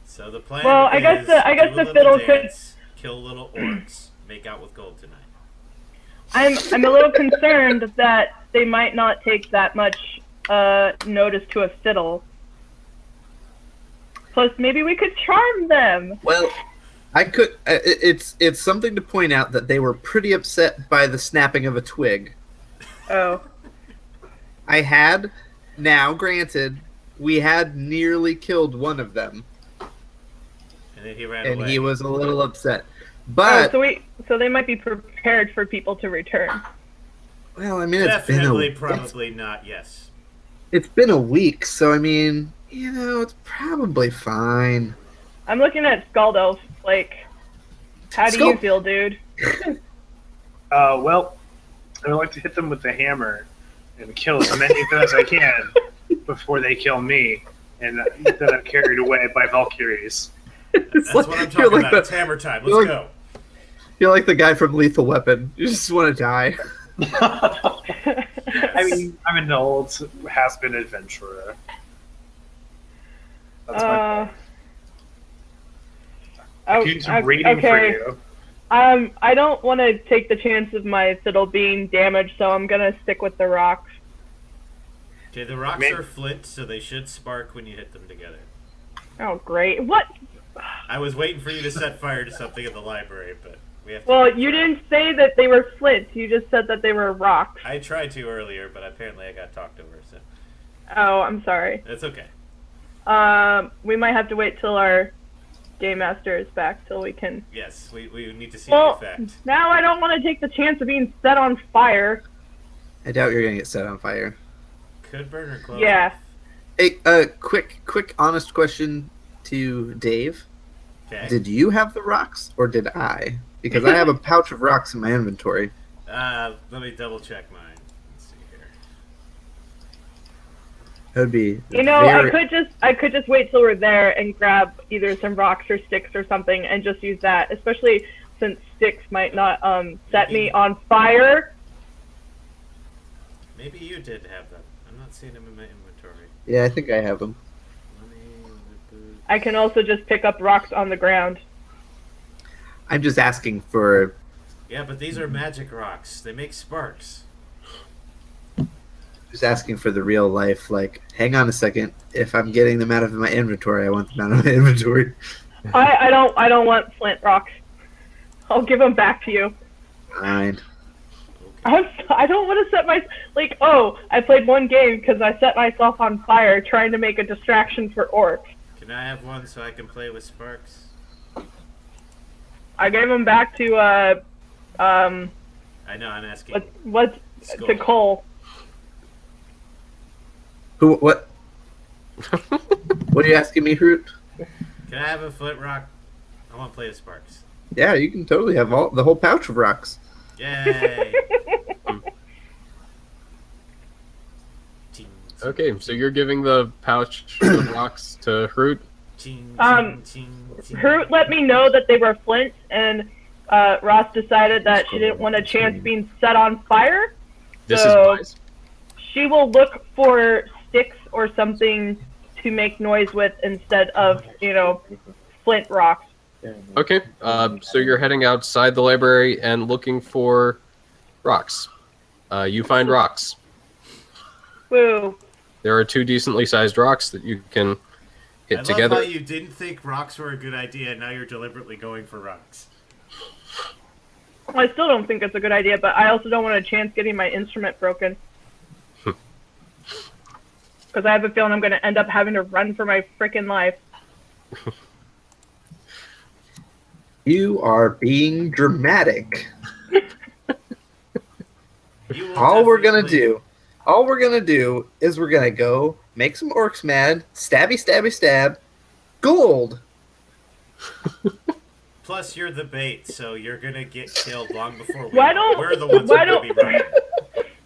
So the plan Well, I is guess do the a fiddle little could- dance, kill little orcs, make out with gold tonight. I'm a little concerned that they might not take that much notice to a fiddle. Plus, maybe we could charm them. Well, I could. It's something to point out that they were pretty upset by the snapping of a twig. Oh. I had, now granted, we had nearly killed one of them, And then he ran and away. he was a little upset. But So they might be prepared for people to return. well, I mean, it's Definitely, been probably not. Yes. it's been a week, so I mean, it's probably fine. I'm looking at Skjaldulf, like, how do you feel, dude? Well, I would like to hit them with the hammer and kill as many of them as I can. before they kill me, and then I'm carried away by Valkyries. That's what I'm talking about. It's hammer time. Let's go. You're like the guy from Lethal Weapon. You just want to die. I mean, I'm an old, has-been adventurer. That's my I can do some reading for you. I don't want to take the chance of my fiddle being damaged, so I'm gonna stick with the rocks. Okay, the rocks are flint, so they should spark when you hit them together. Oh, great! What? I was waiting for you to set fire to something in the library, but we have to. Well, you didn't say that they were flint. You just said that they were rocks. I tried to earlier, but apparently I got talked over. So. Oh, I'm sorry. That's okay. We might have to wait till our game master is back till we can. Yes, we need to see the effect. Now I don't want to take the chance of being set on fire. I doubt you're gonna get set on fire. Could burn or close. Yeah. Hey, quick, honest question to Dave. Okay. Did you have the rocks, or did I? Because I have a pouch of rocks in my inventory. Let me double check mine. Let's see here. That would be. I could just wait till we're there and grab either some rocks or sticks or something and just use that, especially since sticks might not set me on fire. Maybe you did have them. I'm not seeing them in my inventory. Yeah, I think I have them. I can also just pick up rocks on the ground. I'm just asking for. Yeah, but these are magic rocks. They make sparks. Just asking for the real life. Like, hang on a second. If I'm getting them out of my inventory, I want them out of my inventory. I don't want flint rocks. I'll give them back to you. Fine. I don't want to set I played one game because I set myself on fire trying to make a distraction for orcs. Can I have one so I can play with sparks? I gave them back to I know, I'm asking. What to Koll. Who? What? What are you asking me, Hrut? Can I have a flint rock? I want to play with sparks. Yeah, you can totally have the whole pouch of rocks. Yay! Okay, so you're giving the pouch of rocks to Hrut? Hrut let me know that they were flint, and Ross decided that she didn't want a chance being set on fire. This is so wise. She will look for sticks or something to make noise with instead of, flint rocks. Okay, so you're heading outside the library and looking for rocks. You find rocks. Woo. There are 2 decently sized rocks that you can hit together. I love how you didn't think rocks were a good idea, and now you're deliberately going for rocks. Well, I still don't think it's a good idea, but I also don't want a chance getting my instrument broken. Because I have a feeling I'm going to end up having to run for my freaking life. You are being dramatic. All we're gonna do is we're gonna go make some orcs mad, stabby, stabby, stab, gold. Plus, you're the bait, so you're gonna get killed long before we're the ones who are gonna be running.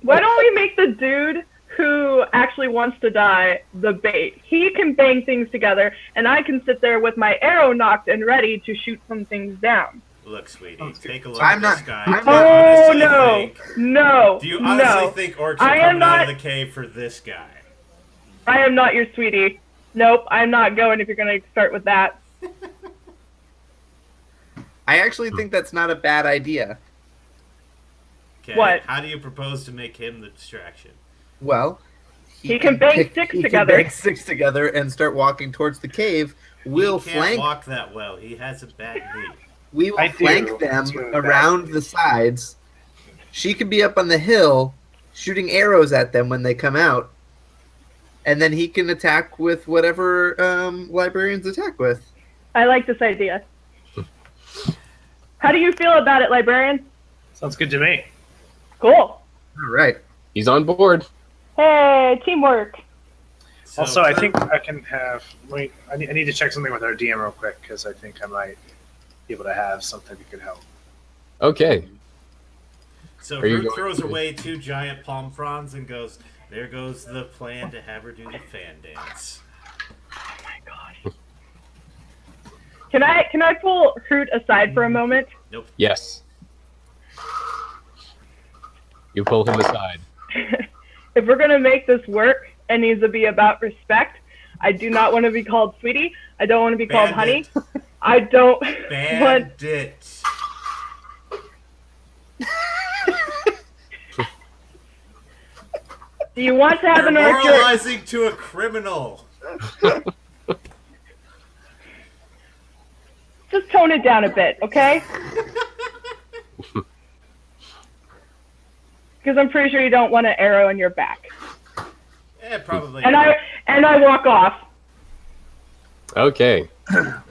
Why don't we make the dude who actually wants to die the bait? He can bang things together, and I can sit there with my arrow knocked and ready to shoot some things down. Look, sweetie, take a look at this guy. No. Do you honestly think orcs are coming out of the cave for this guy? I am not your sweetie. Nope, I'm not going if you're going to start with that. I actually think that's not a bad idea. Okay. What? How do you propose to make him the distraction? Well, he can bang sticks together. He can bang sticks together and start walking towards the cave. We'll he can't flank. walk that well. He has a bad knee. We will flank them around the sides. She could be up on the hill, shooting arrows at them when they come out, and then he can attack with whatever librarians attack with. I like this idea. How do you feel about it, librarian? Sounds good to me. Cool. All right. He's on board. Hey, teamwork. So, also, I think I can have. Wait, I need to check something with our DM real quick because I think I might be able to have something that could help. Okay. So Are you Hrut going throws to- away 2 giant palm fronds and goes, "There goes the plan to have her do the fan dance." Oh my gosh. Can I pull Hrut aside for a moment? Nope. Yes. You pull him aside. If we're gonna make this work, it needs to be about respect. I do not want to be called sweetie. I don't want to be called honey. Bandit. I don't want. Bandit. Do you want to have You're an orchard? moralizing to a criminal. Just tone it down a bit, okay? Because I'm pretty sure you don't want an arrow in your back. Probably. And not. I walk off. Okay.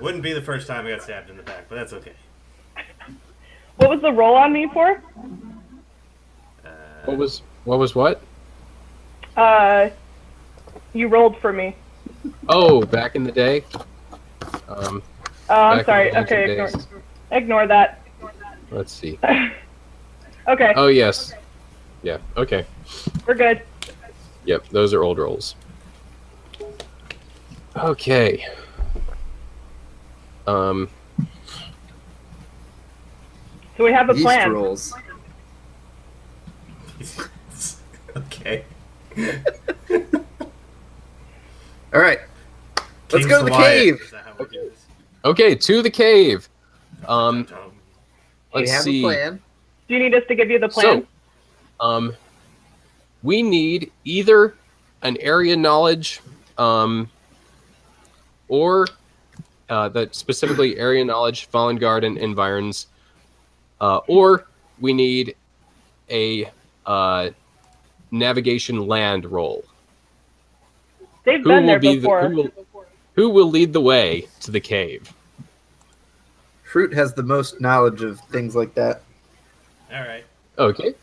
Wouldn't be the first time I got stabbed in the back, but that's okay. What was the roll on me for? What was what? You rolled for me. Oh, back in the day. Oh, I'm Back sorry. in the Okay, days. ignore that. Let's see. Okay, Oh yes. Yeah. Okay. we're good. Yep. Those are old rolls. Okay. So we have a Yeast plan. rolls. Okay. All right. Let's King's go to the Wyatt. cave. Is that how we do this? Okay. To the cave. Dum. We Let's have see. a plan. Do you need us to give you the plan? So, we need either an area knowledge, or that specifically area knowledge, Fallen Guard, and environs, or we need a navigation land roll. They've been there before. Who will lead the way to the cave? Hrut has the most knowledge of things like that. All right. Okay.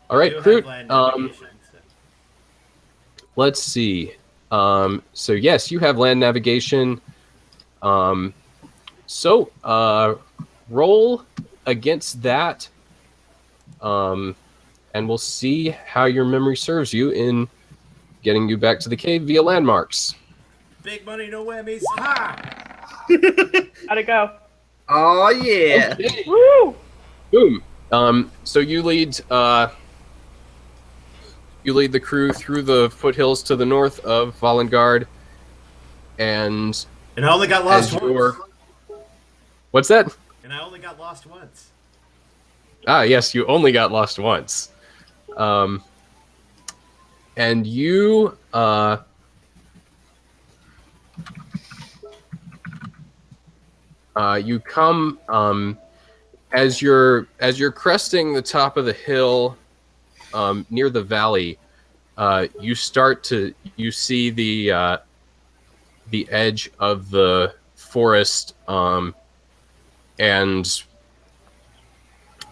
All right, Do have Hrut. land navigation, so- Let's see. So yes, you have land navigation. So roll against that, and we'll see how your memory serves you in getting you back to the cave via landmarks. Big money, no whammies. Ha! How'd it go? Oh yeah. Okay. Woo! Boom. So you lead the crew through the foothills to the north of Valengard, and And I only got lost as once. your what's that? And I only got lost once. Ah, yes, you only got lost once. And you you come as you're cresting the top of the hill near the valley. You see the edge of the forest, and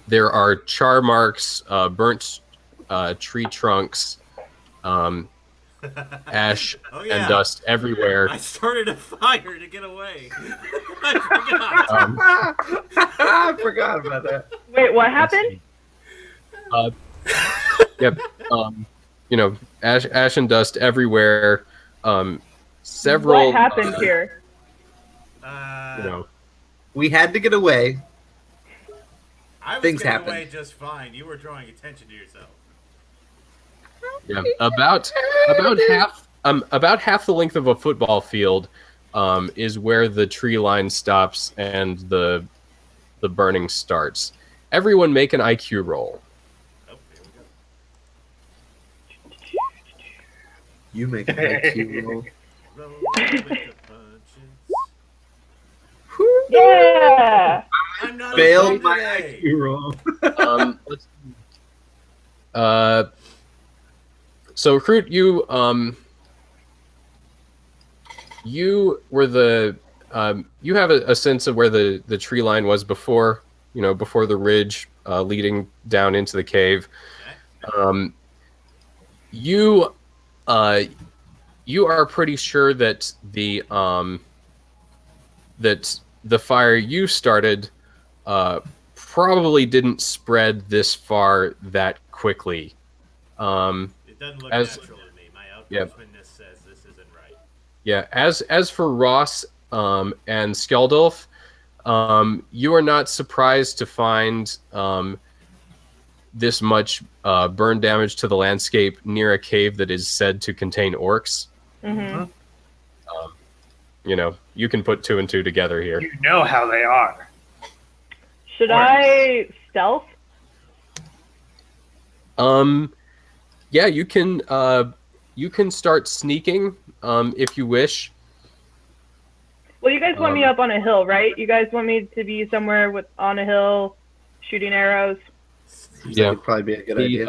there are char marks, burnt tree trunks, ash Oh, yeah. and dust everywhere. I started a fire to get away. I forgot. I forgot about that. Wait, what happened? Yep. Ash and dust everywhere. Several. What happened here? We had to get away. I was Things getting happen. away just fine. You were drawing attention to yourself. Yeah, about half the length of a football field is where the tree line stops and the burning starts. Everyone make an IQ roll. Oh, here we go. You make an IQ roll. Roll with the punches. Yeah! I'm not Failed afraid my today. IQ roll. Let's so Hrut, you were the you have a sense of where the tree line was before, before the ridge leading down into the cave. You are pretty sure that the fire you started probably didn't spread this far that quickly. It doesn't look natural to me. My outdoorsmanness says this isn't right. Yeah. As for Ross and Skjaldulf, you are not surprised to find this much burn damage to the landscape near a cave that is said to contain orcs. Mm-hmm. You know, you can put 2 and 2 together here. You know how they are. Should Orcs. I stealth? Yeah, you can start sneaking if you wish. Well, you guys want me up on a hill, right? You guys want me to be somewhere on a hill, shooting arrows. Yeah, That'd probably be a good idea.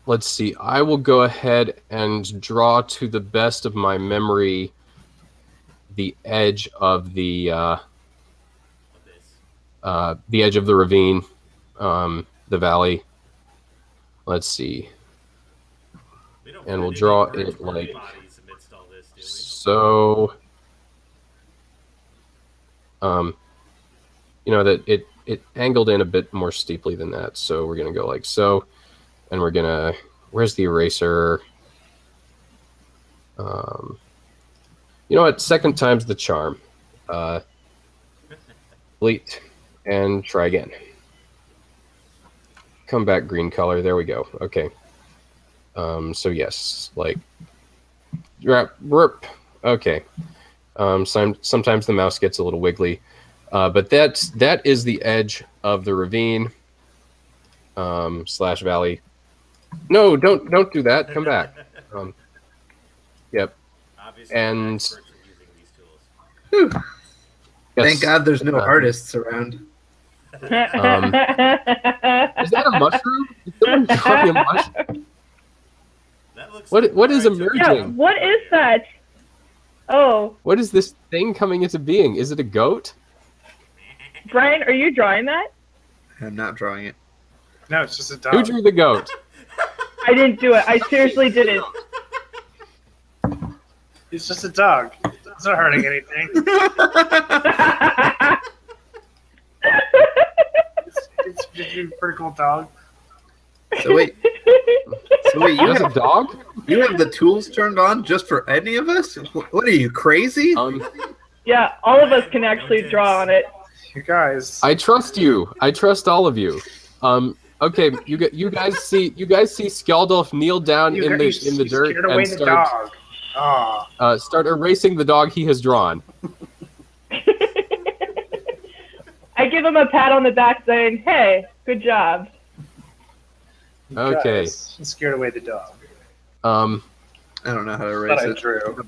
Let's see. I will go ahead and draw, to the best of my memory, the edge of the edge of the ravine, the valley. Let's see. And we'll draw it like so. You know that it angled in a bit more steeply than that, so we're gonna go like so. And we're gonna, where's the eraser? You know what? Second time's the charm. Delete and try again. Come back green color. There we go. Okay. So yes, like, okay. Sometimes the mouse gets a little wiggly, but that is the edge of the ravine / valley. No, don't do that. Come back. Yep. Obviously, and experts are using these tools. yes, Thank God there's no artists around. Is that a mushroom? Is someone drawing a mushroom? That looks What is right. emerging? Yeah, what is that? Oh, What is this thing coming into being? Is it a goat? Brian, are you drawing that? I'm not drawing it. No, it's just a Who dog. drew the goat? I didn't do it. I seriously didn't. It's just a dog. It's not hurting anything. It's a pretty cool dog. So wait, you That's a have, dog? you have the tools turned on just for any of us? What are you, crazy? Yeah, all of us can actually draw on it. You guys. I trust you. I trust all of you. Okay, you guys see Skjaldulf kneel down in the dirt scared away and the dog. Oh. start erasing the dog he has drawn. I give him a pat on the back saying, "Hey, good job." You Okay. guys scared away the dog. Um, I don't know how to But erase I it. drew.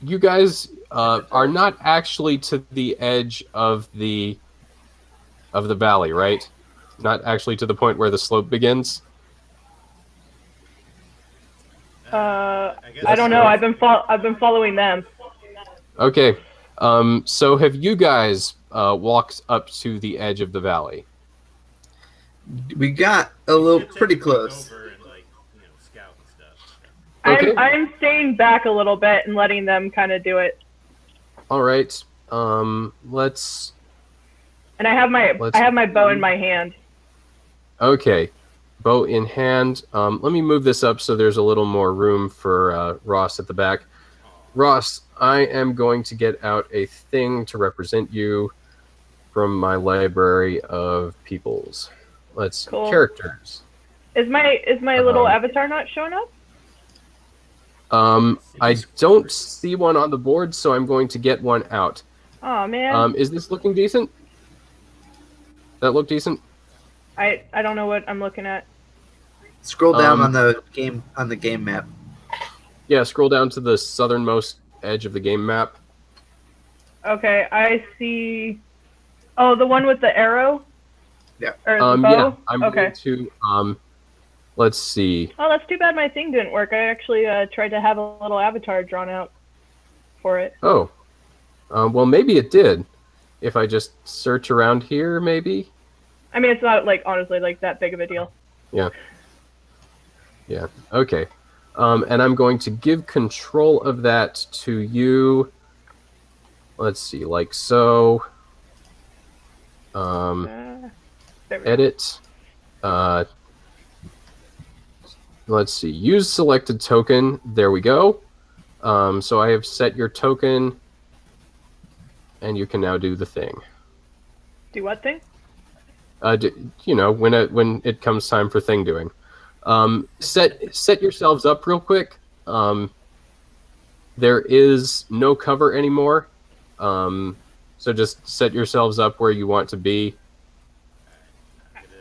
you guys are not actually to the edge of the valley, right? Not actually to the point where the slope begins. I don't know. I've been following them. Okay. So have you guys walked up to the edge of the valley? We got a little pretty close. Over and, like, scout and stuff. Okay. I'm staying back a little bit and letting them kind of do it. All right. Let's. And I have my bow in my hand. Okay. Bow in hand. Let me move this up so there's a little more room for Ross at the back. Ross, I am going to get out a thing to represent you from my library of peoples. Let's Cool. characters. Is my little avatar not showing up? I don't see one on the board, so I'm going to get one out. Oh man. Is this looking decent? That look decent? I don't know what I'm looking at. Scroll down on the game map. Yeah, scroll down to the southernmost edge of the game map. Okay, I see. Oh, the one with the arrow. Yeah. Or the bow. Yeah, I'm okay. going to let's see. Oh, that's too bad my thing didn't work. I actually tried to have a little avatar drawn out for it. Oh. Well, maybe it did. If I just search around here, maybe? I mean, it's not honestly that big of a deal. Yeah. Yeah. Okay. And I'm going to give control of that to you. Let's see, like so. There we go. Edit. Let's see. Use selected token. There we go. So I have set your token, and you can now do the thing. Do what thing? When it comes time for thing doing. Set yourselves up real quick. There is no cover anymore. So just set yourselves up where you want to be.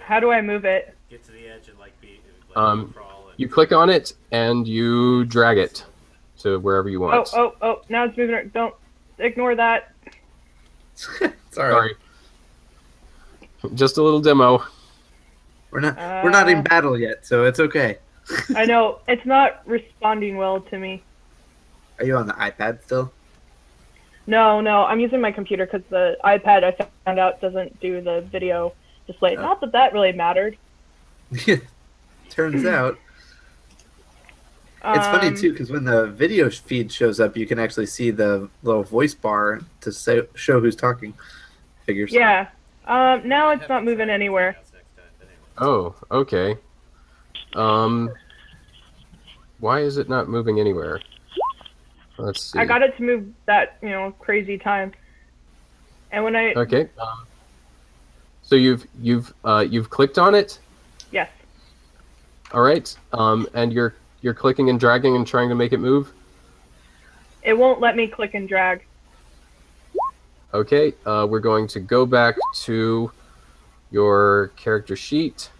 How do I move it? Get to the edge and crawl. You click on it and you drag it to wherever you want. Oh! Now it's moving. Don't ignore that. Sorry. Just a little demo. We're not in battle yet, so it's okay. I know it's not responding well to me. Are you on the iPad still? No, I'm using my computer because the iPad I found out doesn't do the video display. Oh. Not that really mattered. Turns out. It's funny too because when the video feed shows up, you can actually see the little voice bar to show who's talking. Figures. Yeah. Now it's not moving anywhere. Oh, okay. Why is it not moving anywhere? Let's see. I got it to move that crazy time. And when I Okay. So you've clicked on it. Yes. All right. And you're clicking and dragging and trying to make it move. It won't let me click and drag. Okay. We're going to go back to your character sheet.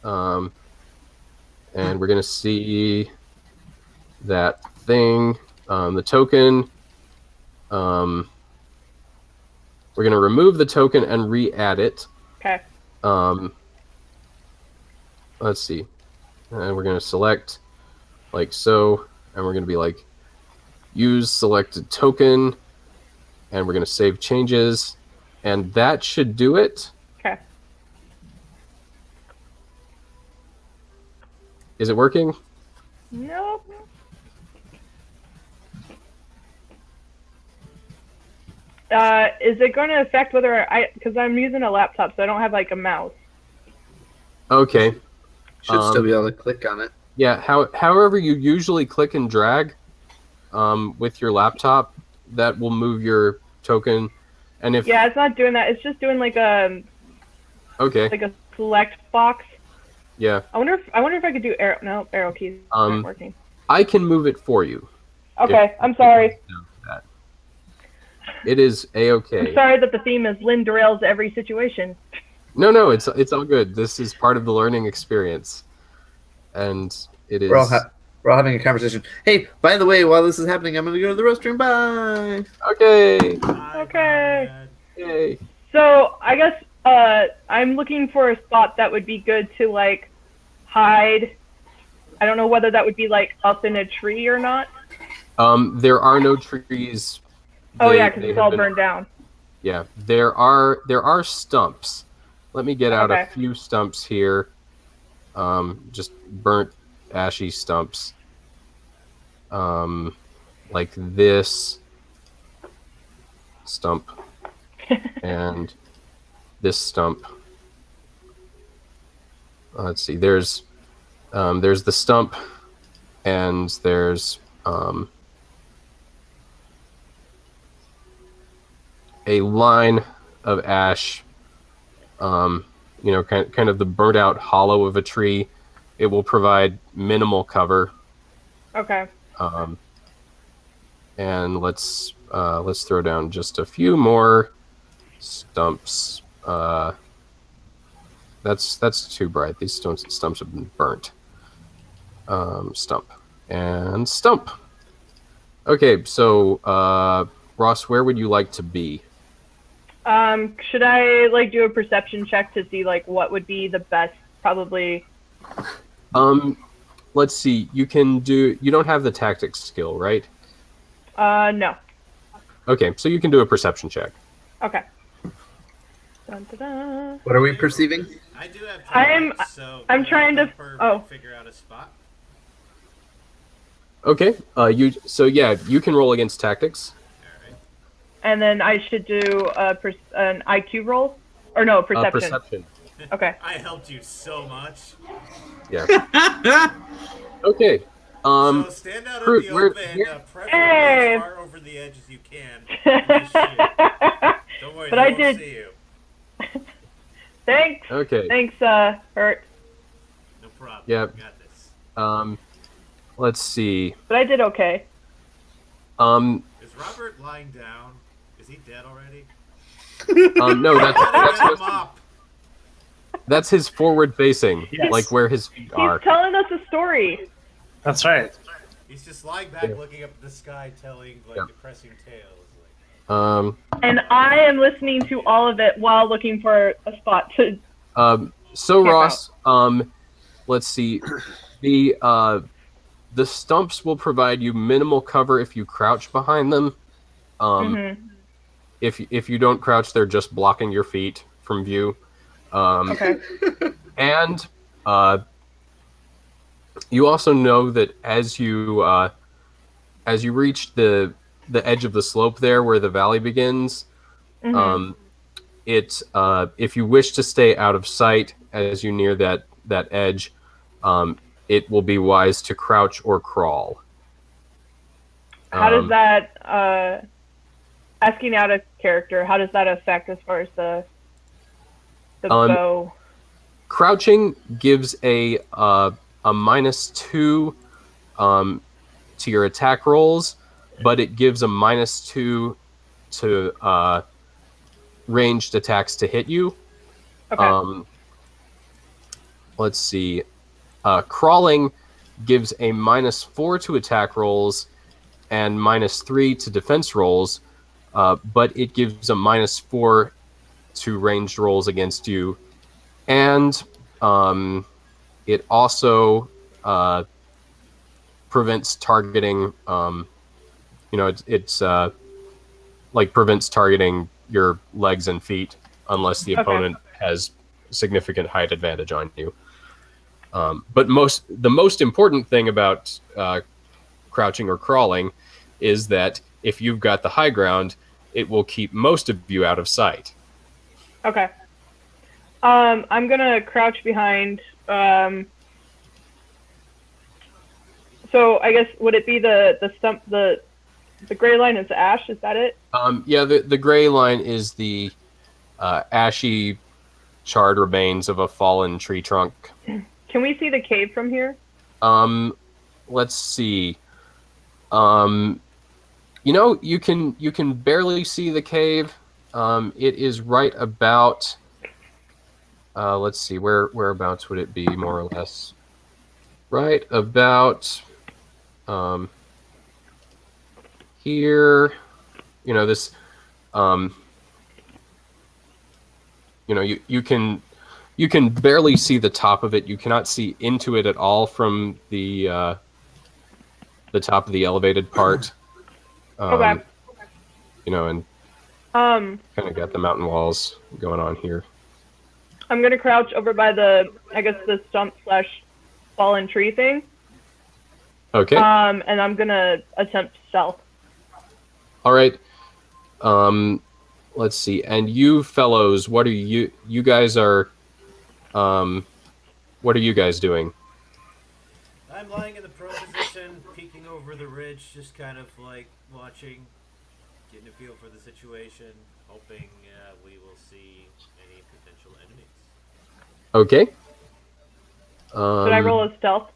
And we're going to see that thing, the token. We're going to remove the token and re-add it. Okay. Let's see. And we're going to select like so, and we're going to be like use selected token, and we're going to save changes, and that should do it. Okay. Is it working? Nope. Is it going to affect whether because I'm using a laptop, so I don't have like a mouse. Okay. Should still be able to click on it. Yeah. However you usually click and drag with your laptop, that will move your token. And if it's not doing that. It's just doing like a select box. Yeah. I wonder if I could do arrow. No, arrow keys aren't working. I can move it for you. Okay, I'm sorry. It is a-okay. I'm sorry that the theme is Lynn derails every situation. No, it's all good. This is part of the learning experience, and it is. We're all having a conversation. Hey, by the way, while this is happening, I'm gonna go to the restroom. Bye. Okay. Okay. Yay. So I guess I'm looking for a spot that would be good to like hide. I don't know whether that would be like up in a tree or not. There are no trees. Because it's all burned down. Yeah, there are stumps. Let me get out a few stumps here. Just burnt, ashy stumps. Like this stump and this stump. Let's see. There's the stump, and there's a line of ash, kind of the burnt out hollow of a tree. It will provide minimal cover. Okay. And let's throw down just a few more stumps. That's too bright. These stumps have been burnt. Stump and stump. Okay, so Ross, where would you like to be? Should I like do a perception check to see like what would be the best probably? Let's see. You don't have the tactics skill, right? No. Okay, so you can do a perception check. Okay. Dun, dun, dun. What are we perceiving? I do have time, I'm trying to figure out a spot. Okay. You can roll against tactics. And then I should do an IQ roll? Or no, perception. Perception. Okay. I helped you so much. Yeah. Okay. So stand out in Hrut, the we're open, here- preferably Hey! as far over the edge as you can. And just shoot. Don't worry, But they I won't did. see you. Thanks. Okay. Thanks, Hrut. No problem. Yep. I got this. Let's see. But I did okay. Is Robert lying down? Is he dead already? No, Gotta get him up. that's his forward facing, Yes. like where his feet are. He's telling us a story. That's right. He's just lying back, Yeah. looking up at the sky, telling like Yeah. depressing tales. And I am listening to all of it while looking for a spot to. So Camp Ross, let's see. The stumps will provide you minimal cover if you crouch behind them. If you don't crouch, they're just blocking your feet from view. Okay. And you also know that as you reach the edge of the slope there, where the valley begins, if you wish to stay out of sight as you near that edge, it will be wise to crouch or crawl. How does that, asking out a character, how does that affect as far as the bow? Crouching gives a -2 to your attack rolls, but it gives a -2 to ranged attacks to hit you. Okay. Let's see. Crawling gives a -4 to attack rolls and -3 to defense rolls, but it gives a -4 to ranged rolls against you, and it also prevents targeting. It's like prevents targeting your legs and feet unless the opponent has significant height advantage on you. But the most important thing about crouching or crawling is that if you've got the high ground, it will keep most of you out of sight. Okay. I'm gonna crouch behind. So I guess would it be the stump the gray line is ash? Is that it? Yeah, the gray line is the ashy, charred remains of a fallen tree trunk. Can we see the cave from here? Let's see. You can barely see the cave. It is right about. Let's see, whereabouts would it be, more or less? Right about here. This. You can barely see the top of it. You cannot see into it at all from the top of the elevated part. Okay. And kind of got the mountain walls going on here. I'm gonna crouch over by the stump / fallen tree thing. Okay. And I'm gonna attempt stealth. All right. Let's see. And you fellows, what are you guys are? What are you guys doing? I'm lying in the prone position, peeking over the ridge, just kind of like watching, getting a feel for the situation, hoping we will see any potential enemies. Okay. Should I roll a stealth?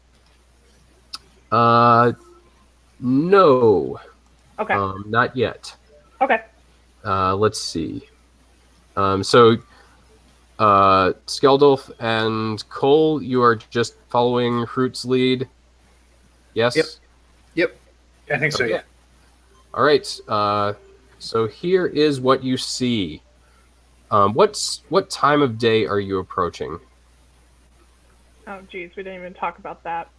No. Okay. Not yet. Okay. Let's see. Skjaldulf and Koll, you are just following Hrut's lead. Yes. Yep. I think so. Okay. Yeah. All right. So here is what you see. What time of day are you approaching? Oh, geez, we didn't even talk about that.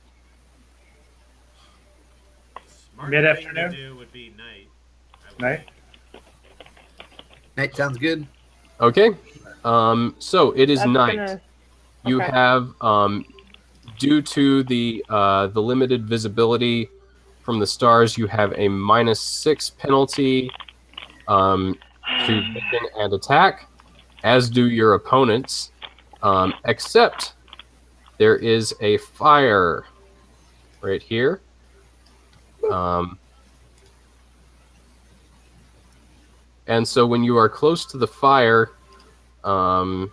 Smart Mid-afternoon? thing to do would be night. I would Night? think. Night sounds good. Okay. So it is That's night. gonna- You okay. have, due to the limited visibility from the stars, you have a -6 penalty to vision and attack. as do your opponents, except there is a fire right here. And so when you are close to the fire, and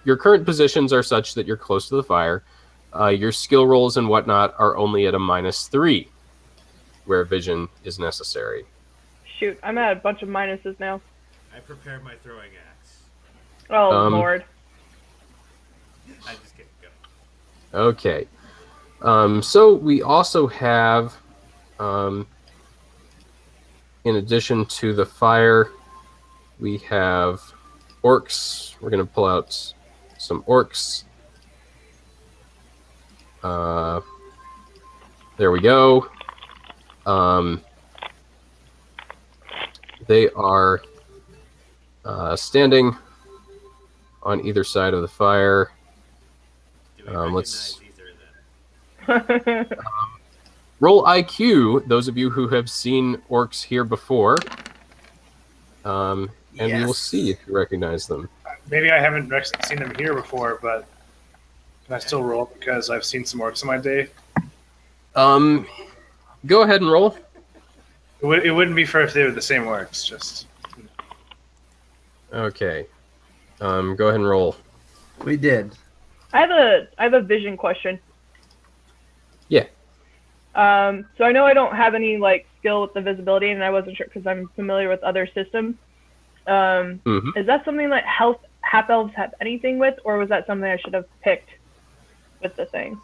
your current positions are such that you're close to the fire, your skill rolls and whatnot are only at a -3, where vision is necessary. Shoot, I'm at a bunch of minuses now. I prepared my throwing axe. Oh, Lord. I just can't go. Okay. So we also have, in addition to the fire, we have orcs. We're going to pull out some orcs. There we go. They are standing on either side of the fire. Do we recognize Let's either of them? roll IQ, those of you who have seen orcs here before, and we will see if you recognize them. Maybe I haven't seen them here before, but can I still roll because I've seen some orcs in my day? Go ahead and roll. It wouldn't be fair if they were the same orcs, just... Okay. Go ahead and roll. We did. I have a vision question. Yeah. So I know I don't have any like skill with the visibility, and I wasn't sure because I'm familiar with other systems. Is that something that half elves have anything with, or was that something I should have picked with the thing?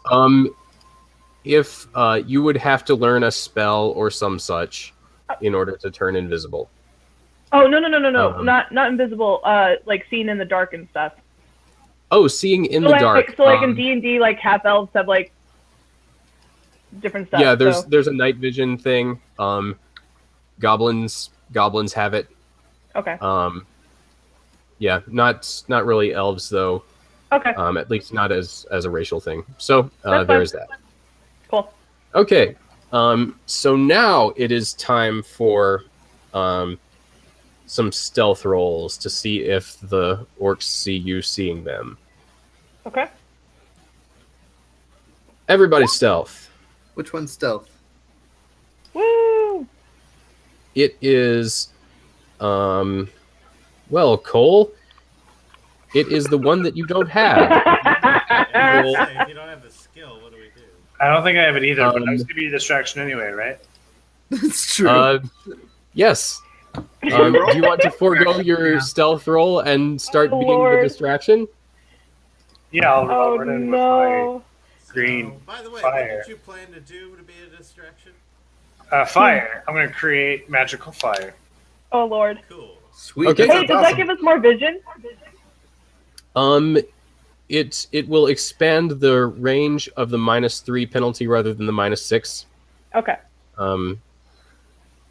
If you would have to learn a spell or some such in order to turn invisible. Oh no, not invisible. Like seeing in the dark and stuff. Oh, seeing in the like, dark. So like in D&D, like half elves have like different stuff. Yeah, there's a night vision thing. Goblins have it. Okay. Yeah, not really elves though. Okay. At least not as a racial thing. So That's there's fine. that. Cool. Okay. So now it is time for some stealth rolls to see if the orcs see you seeing them. Okay. Everybody stealth. Which one's stealth? Woo! It is, well, Koll, it is the one that you don't have. If you don't have the skill, what do we do? I don't think I have it either, but I was going to be a distraction anyway, right? That's true. Yes. Do you want to forego your stealth roll and start being Lord. the distraction? Yeah, I'll Oh run in no! with my green By the way, fire. what did you plan to do to be a distraction? Fire. I'm going to create magical fire. Oh Lord! Cool. Sweet. Okay. That Hey, sounds does awesome. that give us more vision? It will expand the range of the -3 penalty rather than the -6. Okay.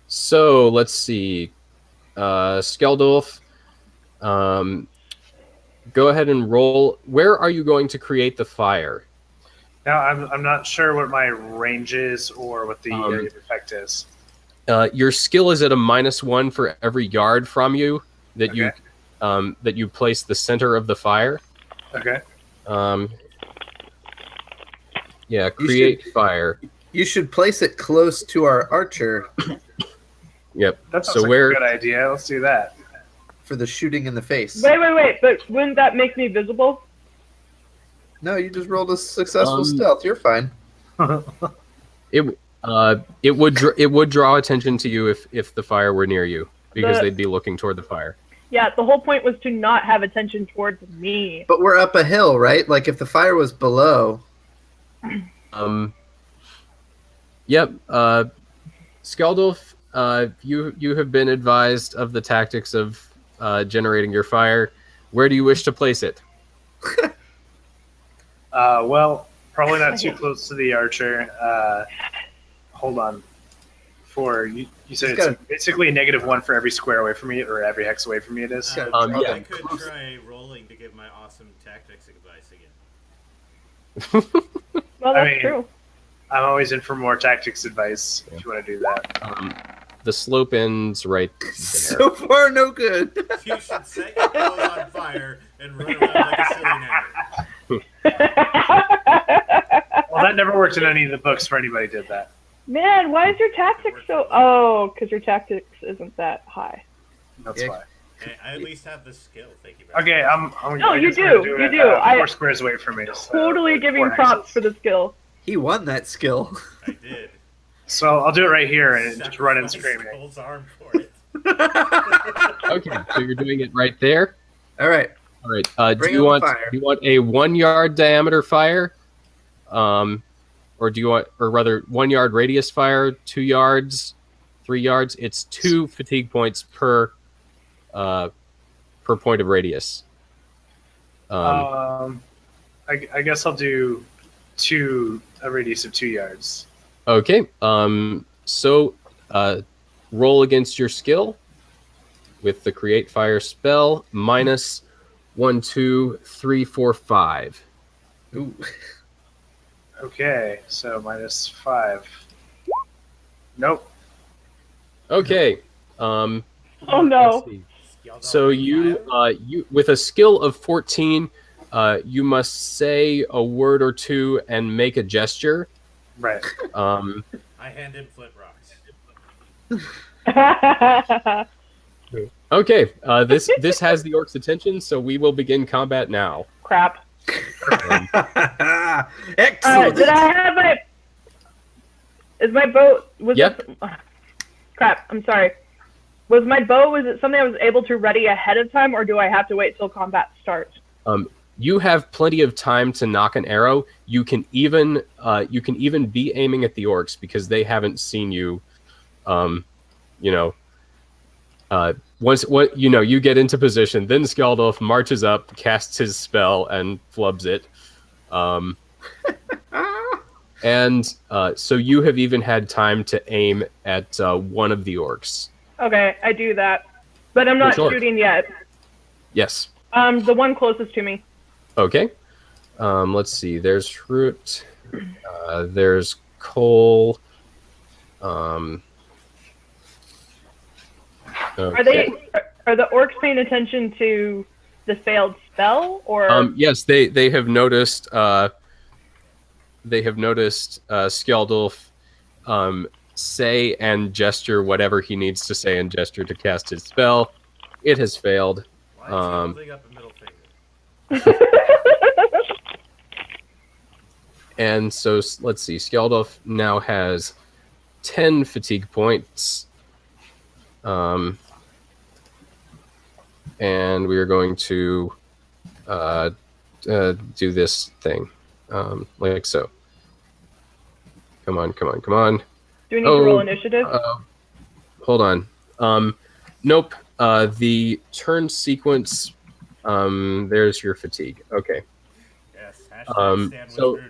So let's see. Skjaldulf, go ahead and roll. Where are you going to create the fire? Now, I'm not sure what my range is or what the effect is. Your skill is at a -1 for every yard from you that you place the center of the fire. Okay. Yeah, create fire. You should place it close to our archer Yep. That sounds So like where? a good idea. Let's do that. for the shooting in the face. Wait! But wouldn't that make me visible? No, you just rolled a successful stealth. You're fine. It would draw attention to you if the fire were near you because they'd be looking toward the fire. Yeah, the whole point was to not have attention towards me. But we're up a hill, right? Like if the fire was below. Yep. Skjaldulf, you have been advised of the tactics of generating your fire. Where do you wish to place it? Well, probably not too close to the archer. Hold on. You said it's basically a -1 for every square away from me, or every hex away from me it is? Yeah. I could try rolling to give my awesome tactics advice again. Well, that's true. I'm always in for more tactics advice if you want to do that. the slope ends right there. So far, no good. You should set your clothes on fire and run around like a silly nagger. Well, that never worked in any of the books where anybody did that. Man, why is your tactics so... Oh, because your tactics isn't that high. That's Yeah. why. Hey, I at least have the skill. Thank you very Okay, much. No, you do. You do. 4 squares away from me. So Totally giving 4 props hexes. for the skill. He won that skill. I did. So I'll do it right here and just run and scream it. Cole's arm for it. Okay, so you're doing it right there. All right. All right. Do Bring you on want the fire. do you want a 1 yard diameter fire, or do you want, or rather, 1 yard radius fire, 2 yards, 3 yards? It's 2 fatigue points per point of radius. I guess I'll do a radius of 2 yards. Okay. So roll against your skill with the create fire spell minus 1, 2, 3, 4, 5. Ooh. Okay, so -5. Nope. Okay. Oh no. Let's see. So you with a skill of 14, you must say a word or two and make a gesture. Right. I hand him flint rocks. Okay. This has the orc's attention, so we will begin combat now. Crap. Excellent. Did I have my... Is my bow... Yep. Crap, I'm sorry. Was my bow, was it something I was able to ready ahead of time, or do I have to wait till combat starts? You have plenty of time to knock an arrow. You can even be aiming at the orcs because they haven't seen you. Once you get into position, then Skjaldulf marches up, casts his spell, and flubs it. And so you have even had time to aim at one of the orcs. Okay, I do that. But I'm not Which orc? shooting yet. Yes. The one closest to me. Okay. Let's see. There's Hrut. There's Koll. Okay. Are the orcs paying attention to the failed spell, or? Yes, they have noticed. Skjaldulf say and gesture whatever he needs to say and gesture to cast his spell. It has failed. Why is he holding up a middle finger? And so let's see. Skjaldulf now has 10 fatigue points. And we are going to do this thing, like so. Come on. Do we need to roll initiative? Hold on. Nope. The turn sequence. There's your fatigue. Okay. Yes. Stand so- with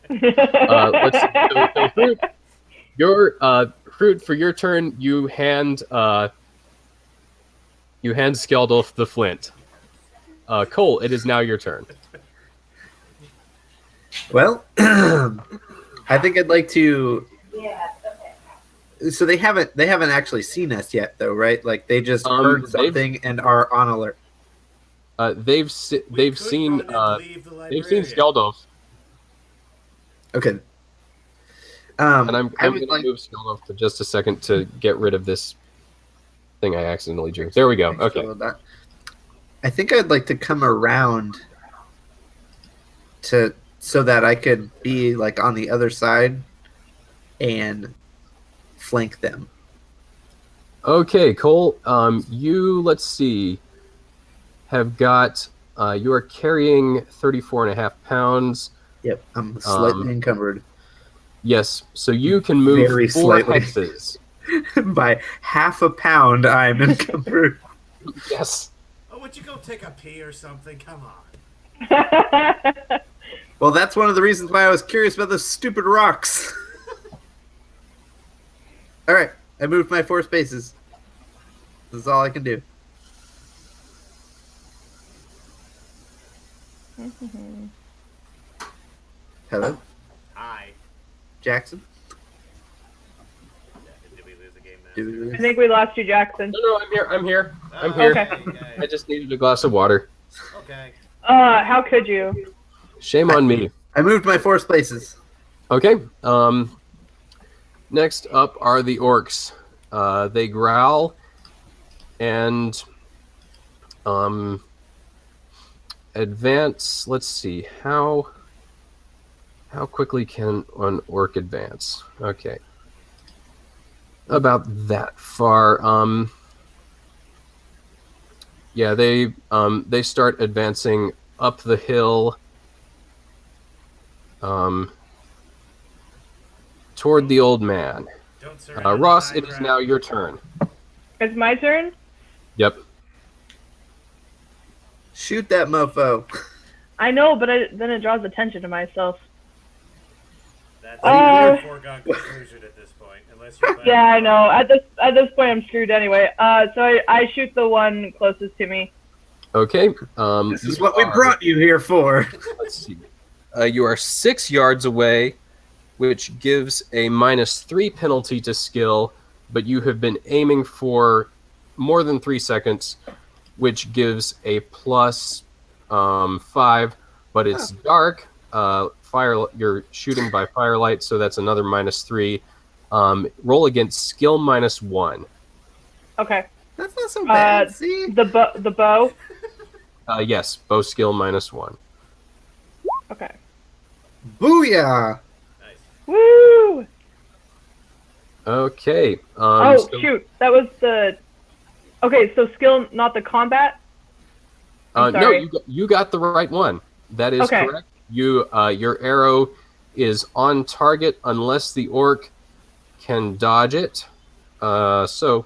Hrut. Let's see. So Hrut, Hrut, for your turn, you hand Skjaldulf the flint. Koll, it is now your turn. Well, I think I'd like to. Yeah, okay. So they haven't actually seen us yet, though, right? Like they just heard something and are on alert. They've seen Skjaldulf. Okay. And I'm I going would to like. move Skjaldulf for just a second to get rid of this thing I accidentally drew. There we go. Okay. I think I'd like to come around so that I could be like on the other side and flank them. Okay, Koll. Let's see, have got you are carrying 34.5 pounds. Yep, I'm slightly encumbered Yes, so you can move Very 4 slightly. hexes. by half a pound. I'm encumbered. Yes. Oh, would you go take a pee or something? Come on. Well, that's one of the reasons why I was curious about those stupid rocks. All right, I moved my 4 spaces. This is all I can do. Hello, Hi. Jackson. Did we lose a game now? do I this. think we lost you, Jackson. No, I'm here. I'm Oh, here. Okay. I just needed a glass of water. Okay. How could you? Shame on me. I moved my force places. Okay. Next up are the orcs. They growl and advance. Let's see how quickly can an orc advance? Okay. About that far. Yeah, they start advancing up the hill toward the old man. Don't surrender Ross, the it high is ground. now your turn. It's my turn? Yep. Shoot that mofo. I know, but then it draws attention to myself. That's Uh, a foregone conclusion at this point, unless you're Yeah, I know. At this point, I'm screwed anyway. So I shoot the one closest to me. Okay. This is what we brought you here for. Let's see. You are 6 yards away, which gives a -3 penalty to skill, but you have been aiming for more than 3 seconds, which gives a +5. But it's dark. You're shooting by firelight, so that's another -3. Roll against skill -1. Okay. That's not so bad. See? The bow. Yes, bow skill -1. Okay. Booyah! Nice. Woo! Okay. Oh shoot, that was the. Okay, so skill, not the combat. I'm No, sorry. you got the right one. That is Okay. correct. Your arrow is on target unless the orc can dodge it. So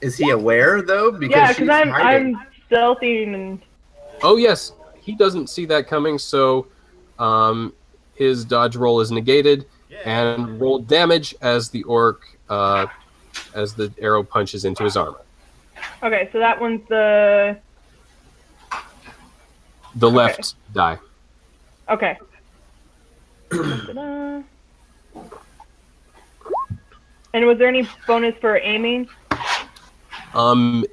Is he aware though? Because Yeah, she's because hiding. I'm stealthing and. oh yes, he doesn't see that coming. So his dodge roll is negated, Yeah. and roll damage as the orc as the arrow punches into his armor. Okay, so that one's the. The left die. Okay. Ta-da. And was there any bonus for aiming? To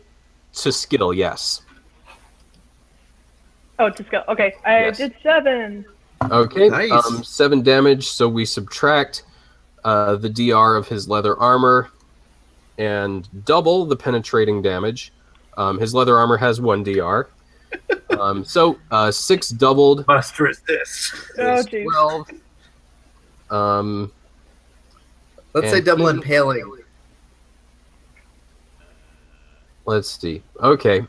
skill, yes. Oh, to skill. Okay, I Yes. did 7. Okay, Nice. 7 damage, so we subtract the DR of his leather armor and double the penetrating damage. His leather armor has 1 DR. So 6 doubled Must resist. Oh, is jeez. 12. Let's say And double he- impaling. Let's see. Okay,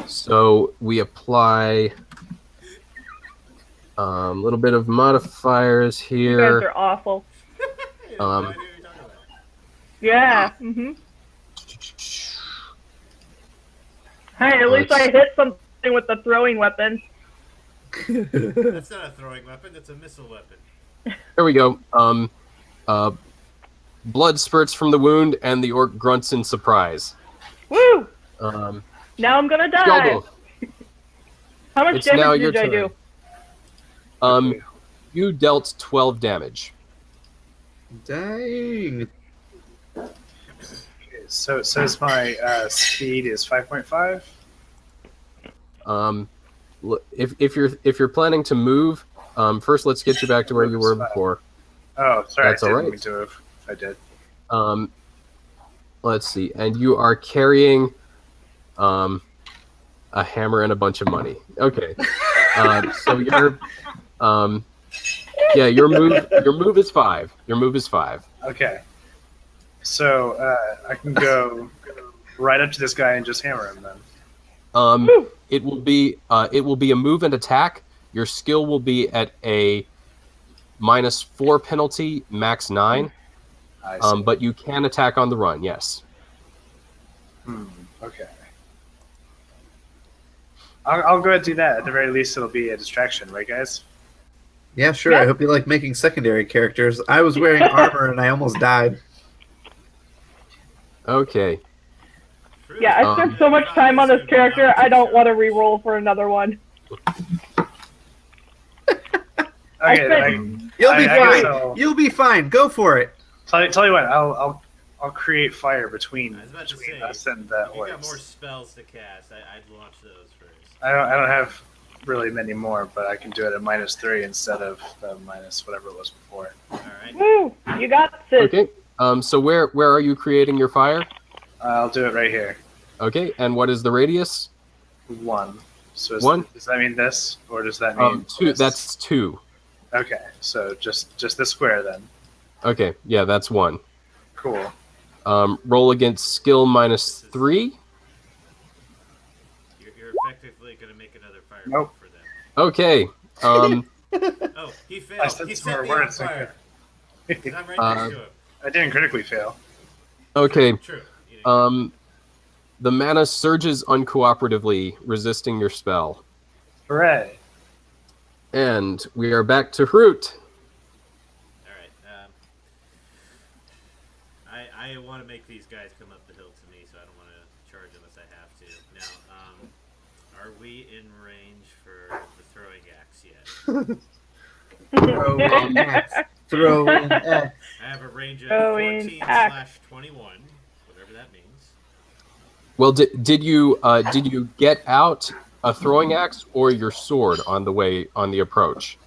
so we apply a little bit of modifiers You guys here. are awful. I Um, have no idea what you're talking about. Yeah. Hey, at least I hit something with the throwing weapon. That's not a throwing weapon, that's a missile weapon. There we go. Blood spurts from the wound, and the orc grunts in surprise. Woo! Um, Now I'm gonna die. Skjaldulf, How much it's now damage your did I turn. do? You dealt 12 damage. Dang. Okay, so it says my speed is 5.5. If you're planning to move, first let's get you back to where you were before. Oh, sorry, That's I didn't all right. mean to move. I did. Let's see, and you are carrying a hammer and a bunch of money. Okay, so your your move is 5. Your move is 5. Okay. So I can go right up to this guy and just hammer him then. It will be a move and attack. Your skill will be at a -4 penalty, max 9. I see. But you can attack on the run. Yes. Okay. I'll go ahead and do that. At the very least, it'll be a distraction, right, guys? Yeah, sure. Yeah. I hope you like making secondary characters. I was wearing armor and I almost died. Okay. Yeah, I spent so much time on this character, I don't want to re-roll for another one. Okay, spent- You'll be I guess fine. I'll- You'll be fine. Go for it. tell you what, I'll I'll create fire between I was about to between say, us and the if you got more orcs. spells to cast, I'd launch those first. I don't have really many more, but I can do it at -3 instead of the minus whatever it was before. All right. Woo! You got this. Okay. So where are you creating your fire? I'll do it right here. Okay. And what is the radius? 1. So One? does that mean this, or does that mean 2. this? That's 2. Okay. So just this square then. Okay. Yeah, that's 1. Cool. Roll against skill -3. You're effectively going to make another fire Nope. for them. Okay. Oh, he I failed. said He some more set me on words. fire. 'Cause I'm right next to him. I didn't critically fail. Okay. True. You know, The mana surges uncooperatively, resisting your spell. Hooray! And we are back to Hrut. all right. I want to make these guys come up the hill to me, so I don't want to charge unless I have to. Now, are we in range for the throwing axe yet? Throw in X. Throw in X. I have a range of Throwing 14/21, whatever that means. Well, did you get out a throwing axe or your sword on the approach?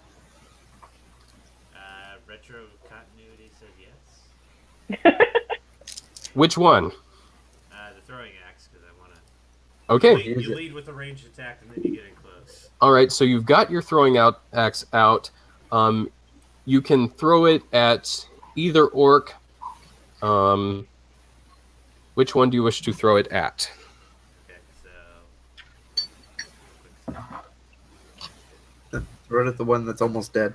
Retro continuity said yes. Which one? The throwing axe, because I want to. Okay. You lead with a ranged attack, and then you get in close. All right. So you've got your throwing axe out. You can throw it at either orc. Which one do you wish to throw it at? Okay, so. Throw it at the one that's almost dead.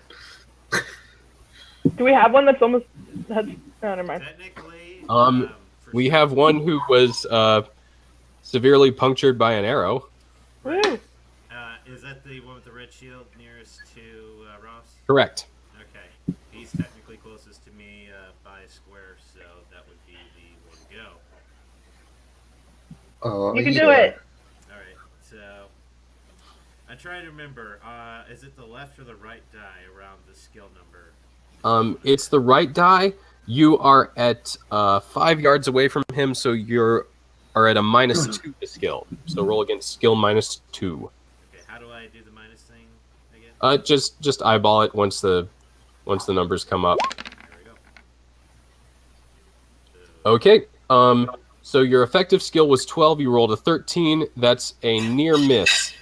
Do we have one that's almost? That's never mind. Technically, for We sure. have one who was severely punctured by an arrow. Woo! Is that the one with the red shield nearest to Ross? Correct. Okay, he's technically closest to me by a square, so that would be the way to go. Oh, You can do it. All right, so I'm trying to remember. Is it the left or the right die around the skill number? It's the right die. You are at 5 yards away from him, so you're at a -2 to skill. So roll against skill -2. Okay, how do I do the minus thing again? Just eyeball it once the numbers come up. There we go. So, Okay. So your effective skill was 12. You rolled a 13. That's a near miss.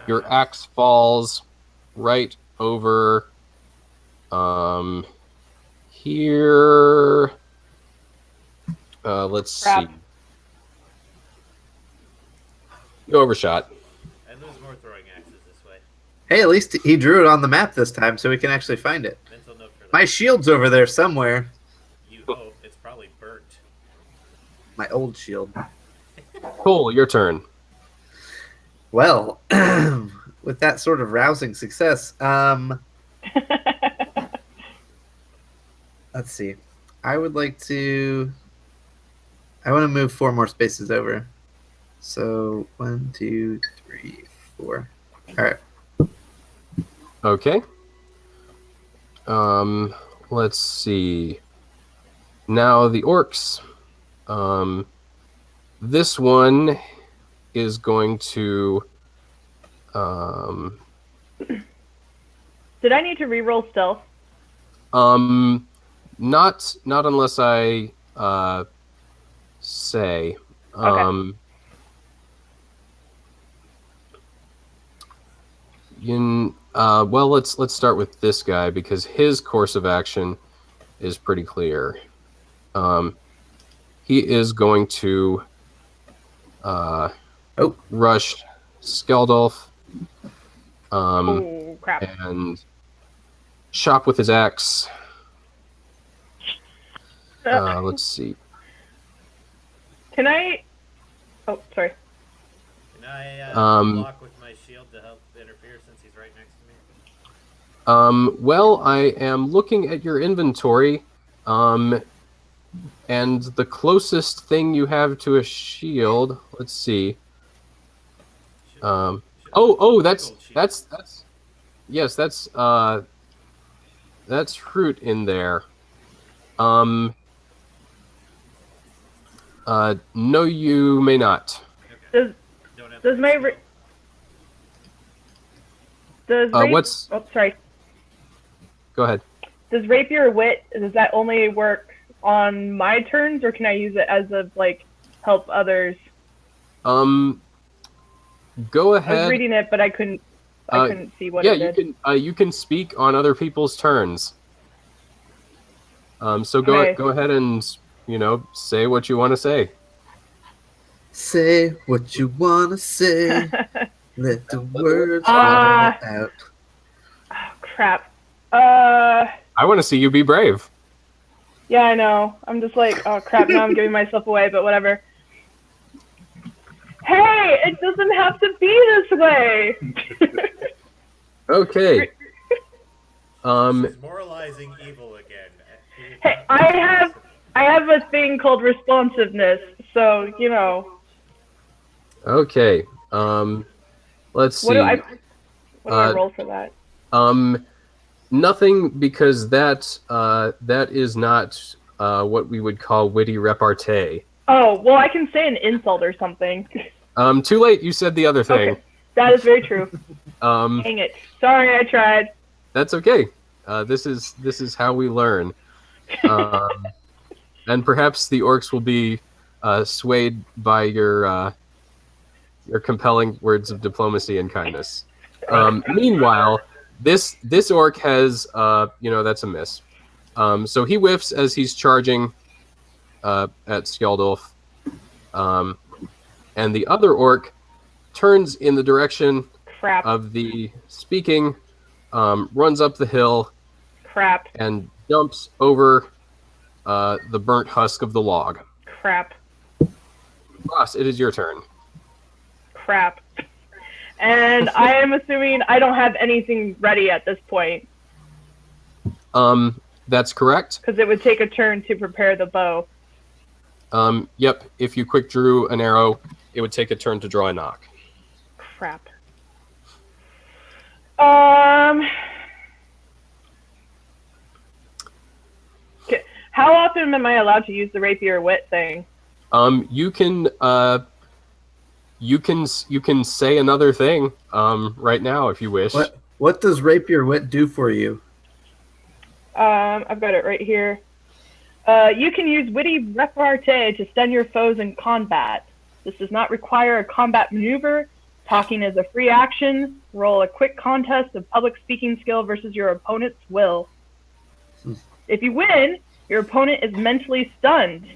Your axe falls right over here. Let's Crap. see. You overshot. I lose more throwing axes this way. Hey, at least he drew it on the map this time, so we can actually find it. Mental note for that. My shield's over there somewhere. You hope it's probably burnt. My old shield. Koll, your turn. Well, with that sort of rousing success, let's see. I want to move 4 more spaces over. So 1, 2, 3, 4. All right. Okay. Let's see. Now the orcs. This one is going to. Did I need to re-roll stealth? Not unless I say. Okay. Well, let's start with this guy because his course of action is pretty clear. He is going to rush Skjaldulf Oh crap! and chop with his axe. Let's see. Can I? Oh, sorry. Can I block with my shield to help interfere since he's right next to me? Well, I am looking at your inventory, and the closest thing you have to a shield. Let's see. That's Hrut in there. No, you may not. Does Don't have does that my skill. ra- does What's... oh sorry Go ahead. does rapier wit, does that only work on my turns, or can I use it as a like help others? Go I was ahead. reading it, but I couldn't see what Yeah, it did. you can speak on other people's turns. So Okay. go ahead and say what you want to say. Say what you wanna say. Let the words fall Ah. out. Oh, crap. I want to see you be brave. Yeah, I know. I'm just like, oh crap, now I'm giving myself away, but whatever. Hey, it doesn't have to be this way. Okay. She's moralizing evil again. Hey, I have a thing called responsiveness, so you know. Okay. Let's see. What do I roll for that? Nothing, because that is not what we would call witty repartee. Oh, well, I can say an insult or something. Too late. You said the other thing. Okay, that is very true. Um, Dang it. Sorry, I tried. That's okay. This is how we learn. And perhaps the orcs will be swayed by your compelling words of diplomacy and kindness. Meanwhile, this orc has that's a miss. So he whiffs as he's charging at Skjaldulf. And the other orc turns in the direction Crap. of the speaking, runs up the hill, Crap. and jumps over the burnt husk of the log. Crap. Ross, it is your turn. Crap. And I am assuming I don't have anything ready at this point, That's correct. because it would take a turn to prepare the bow. Yep, if you quick drew an arrow, it would take a turn to draw a knock. Crap. Okay. How often am I allowed to use the rapier wit thing? You can say another thing right now if you wish. What does rapier wit do for you? I've got it right here. You can use witty repartee to stun your foes in combat. This does not require a combat maneuver. Talking is a free action. Roll a quick contest of public speaking skill versus your opponent's will. If you win, your opponent is mentally stunned.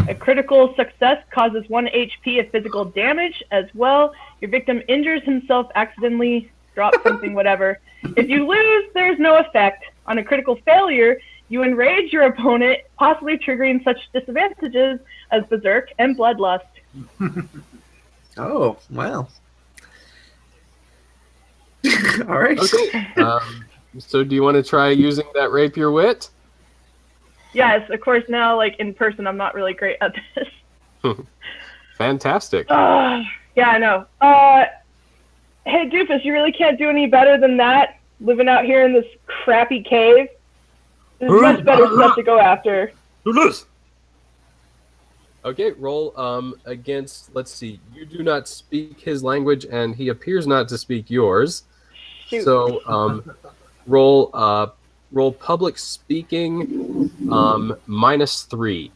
A critical success causes 1 HP of physical damage as well. Your victim injures himself accidentally, drops something, whatever. If you lose, there's no effect. On a critical failure, you enrage your opponent, possibly triggering such disadvantages as berserk and bloodlust. Oh, wow. All right. Okay. So do you want to try using that rapier wit? Yes, of course, now, like, in person, I'm not really great at this. Fantastic. Yeah, I know. Hey, Doofus, you really can't do any better than that? Living out here in this crappy cave? There's much better stuff to go after. Okay, roll against, let's see, you do not speak his language, and he appears not to speak yours. Shoot. So roll public speaking -3.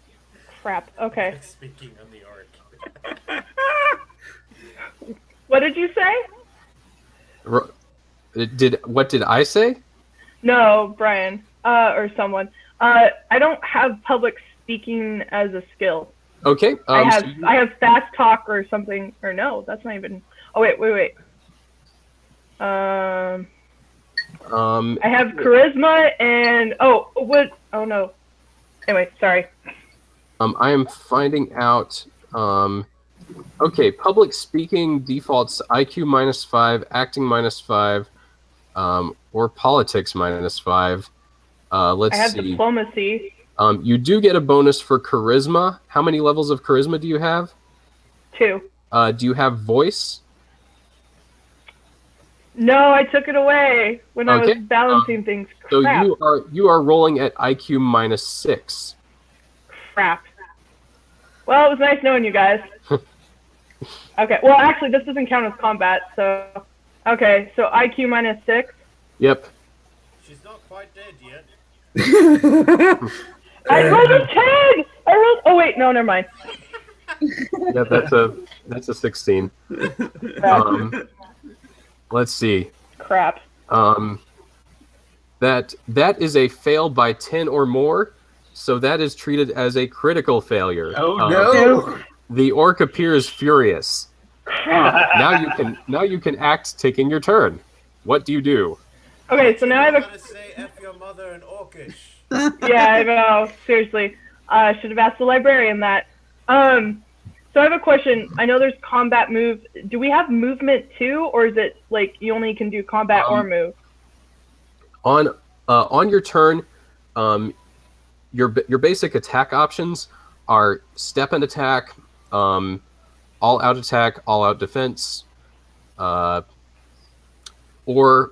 Crap, okay. Speaking of the orc. What did you say? What did I say? No, Brian, or someone. I don't have public speaking as a skill. Okay. I have fast talk or something, or no, that's not even. Oh wait. I have charisma and oh no. Anyway, sorry. I am finding out. Okay, public speaking defaults IQ -5, acting -5, or politics -5. Let's I have see. diplomacy. You do get a bonus for charisma. How many levels of charisma do you have? 2. Do you have voice? No, I took it away when I was Okay, balancing things. So Crap. you are rolling at IQ -6. Crap. Well, it was nice knowing you guys. Okay. Well, actually, this doesn't count as combat, so. Okay, so IQ -6. Yep. She's not quite dead yet. I rolled a 10. Oh wait, no, never mind. Yeah, that's a 16. Let's see. Crap. That is a fail by 10 or more, so that is treated as a critical failure. Oh no! The orc appears furious. Now you can act taking your turn. What do you do? Okay, so now I have a. gotta say F your mother in Orcish. Yeah, I know. Seriously, I should have asked the librarian that. So I have a question. I know there's combat moves. Do we have movement too, or is it like you only can do combat or move? On your turn, your basic attack options are step and attack, all out attack, all out defense, or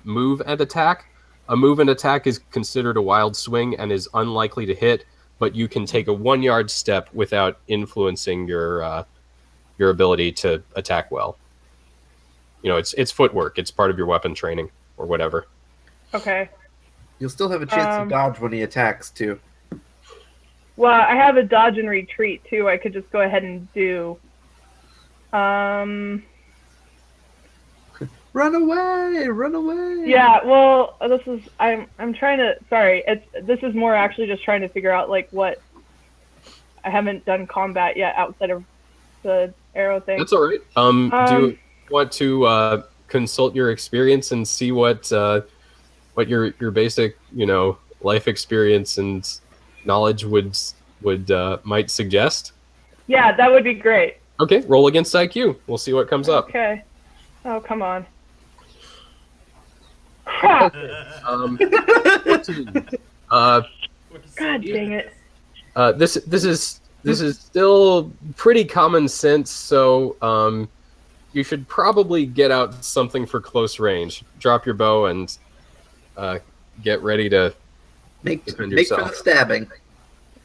move and attack. A move and attack is considered a wild swing and is unlikely to hit, but you can take a 1 yard step without influencing your ability to attack well. You know, it's footwork. It's part of your weapon training or whatever. Okay. You'll still have a chance to dodge when he attacks too. Well, I have a dodge and retreat too. I could just go ahead and do. Run away! Run away! Yeah. Well, this is. I'm trying to. Sorry. This is more actually just trying to figure out like what. I haven't done combat yet outside of the arrow thing. That's all right. Do you want to consult your experience and see what your basic, life experience and knowledge would might suggest? Yeah, that would be great. Okay, roll against IQ. We'll see what comes up. Okay. Oh, come on. Crap! 14. God dang it. This is still pretty common sense, so you should probably get out something for close range. Drop your bow and get ready to Make defend for yourself. the stabbing.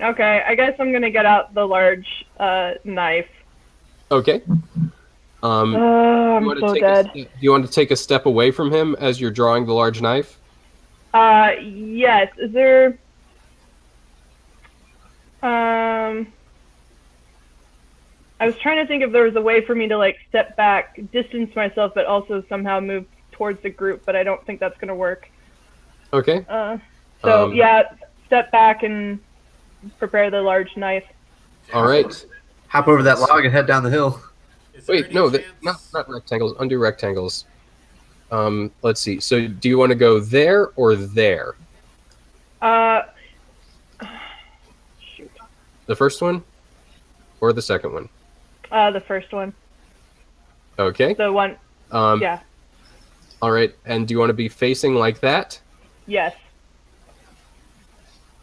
Okay, I guess I'm gonna get out the large knife. Okay. I'm Do so dead. you want to take a step away from him as you're drawing the large knife? Yes. Is there? I was trying to think if there was a way for me to like step back, distance myself, but also somehow move towards the group. But I don't think that's gonna work. Okay. Yeah, step back and prepare the large knife. All right. Hop over that log and head down the hill. Is there Wait, any no, chance- not rectangles. Undo rectangles. Let's see. So, do you want to go there or there? Shoot. The first one, or the second one? The first one. Okay. The one. Yeah. All right. And do you want to be facing like that? Yes.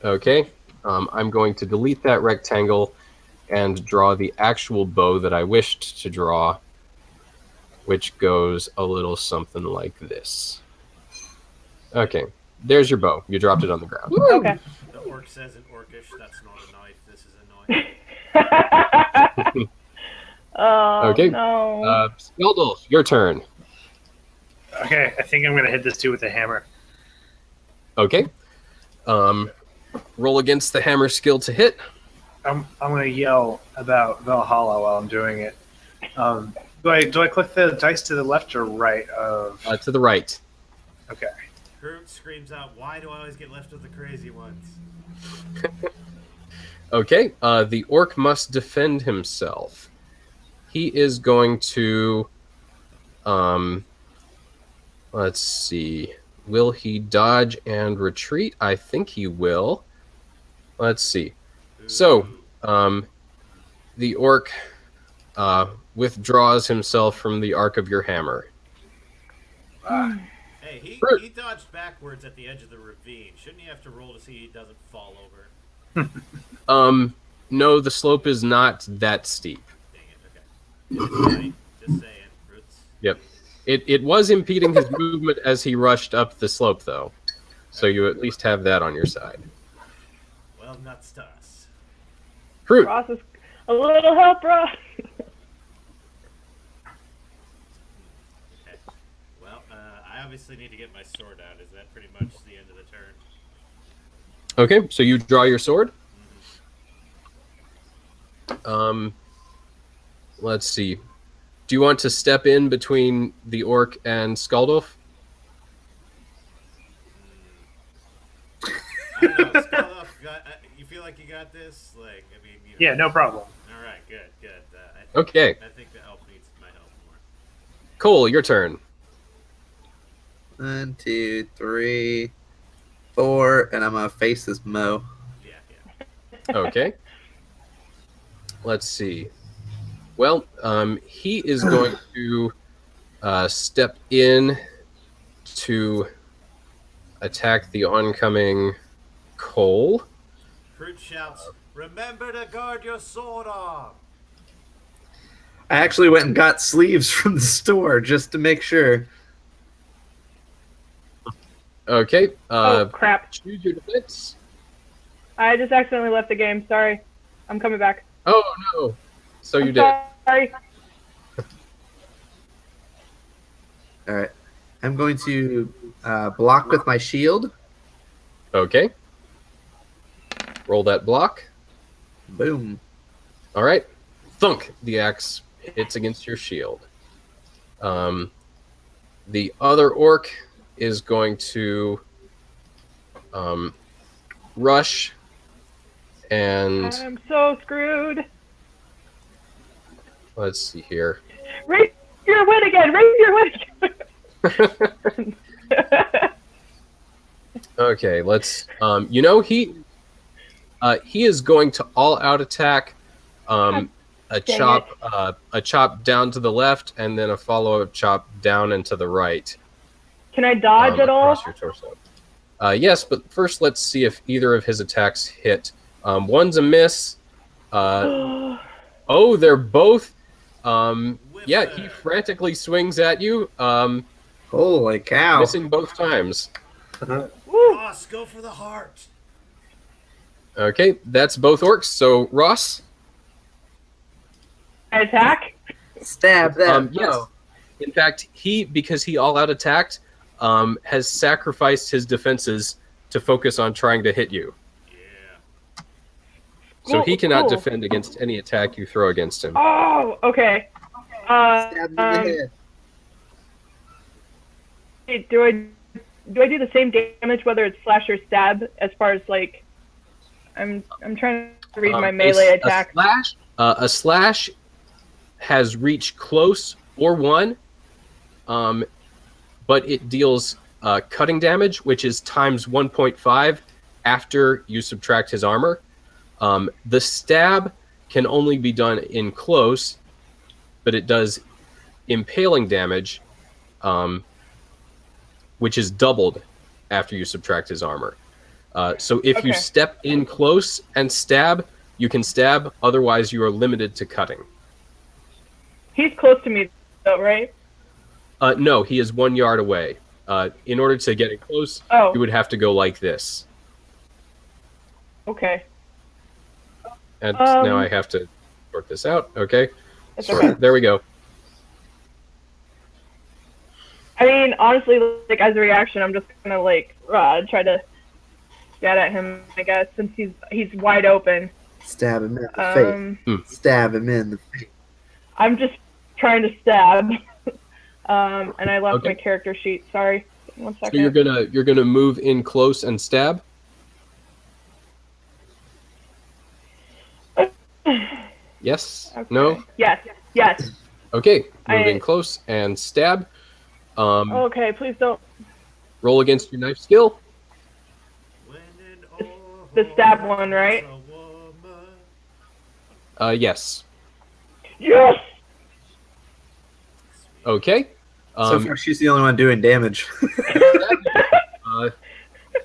Okay. I'm going to delete that rectangle and draw the actual bow that I wished to draw, which goes a little something like this. Okay. There's your bow. You dropped it on the ground. Okay. The orc says in Orcish, that's not a knife, this is a knife. Oh, Okay. no. Skjaldulf, your turn. Okay, I think I'm gonna hit this dude with a hammer. Okay. Roll against the hammer skill to hit. I'm gonna yell about Valhalla while I'm doing it. Do I click the dice to the left or right of? To the right. Okay. Hrut screams out, why do I always get left with the crazy ones? Okay. The orc must defend himself. He is going to. Let's see. Will he dodge and retreat? I think he will. Let's see. So, the orc withdraws himself from the arc of your hammer. Hey, he dodged backwards at the edge of the ravine. Shouldn't he have to roll to see he doesn't fall over? No, the slope is not that steep. Dang it, okay. Just saying, Roots. Yep. It was impeding his movement as he rushed up the slope, though. So you at least have that on your side. Well, nuts to us. Hrut. Process. A little help, bro. Okay. Well, I obviously need to get my sword out. Is that pretty much the end of the turn? Okay, so you draw your sword. Let's see. Do you want to step in between the orc and Skjaldulf? I don't know. Skjaldulf, you feel like you got this? Like, I mean, you know. Yeah, no problem. All right, good. Okay. I think the elf needs my help more. Koll, your turn. 1, 2, 3, 4, and I'm gonna face this Mo. Yeah. Okay. Let's see. Well, he is going to step in to attack the oncoming Koll. Hrut shouts, "Remember to guard your sword arm." I actually went and got sleeves from the store just to make sure. Okay. Oh, crap. Choose your defense. I just accidentally left the game. Sorry. I'm coming back. Oh, no. So you I'm did. sorry. All right. I'm going to block with my shield. Okay. Roll that block. Boom. All right. Thunk. The axe hits against your shield. The other orc is going to rush and I'm so screwed. let's see here. Raise your win again. Raise your win again. Okay, let's he is going to all out attack a Dang chop down to the left and then a follow-up chop down and to the right. Can I dodge at all? across your torso. Yes, but first let's see if either of his attacks hit. One's a miss. Oh, they're both. Yeah, he frantically swings at you, Holy cow. missing both times. Ross, go for the heart. Okay, that's both orcs. So Ross, I attack? Stab that. yes. Mo. In fact, because he all out attacked, has sacrificed his defenses to focus on trying to hit you. Yeah. So he cannot Cool. defend against any attack you throw against him. Oh, okay. Stab him in the head. Wait, do I do the same damage whether it's slash or stab? As far as like, I'm trying to read my melee attack. A slash has reached close or one, but it deals cutting damage, which is times 1.5 after you subtract his armor. The stab can only be done in close, but it does impaling damage, which is doubled after you subtract his armor. So if you Okay. step in close and stab, you can stab. Otherwise, you are limited to cutting. He's close to me, though, right? No, he is 1 yard away. In order to get it close, Oh. you would have to go like this. Okay. And now I have to sort this out. Okay. That's Sort. okay. There we go. I mean, honestly, like as a reaction, I'm just gonna like try to get at him, I guess, since he's wide open. Stab him in the face. Stab him in the face. I'm just trying to stab. And I left Okay. my character sheet. Sorry. 1 So second. you're gonna move in close and stab. Yes. Okay. No. Yes. Yes. Okay. Moving I- close and stab. Okay. Please don't. Roll against your knife skill. When an The stab one, right? a woman. Yes. Yes. Okay. So far, she's the only one doing damage.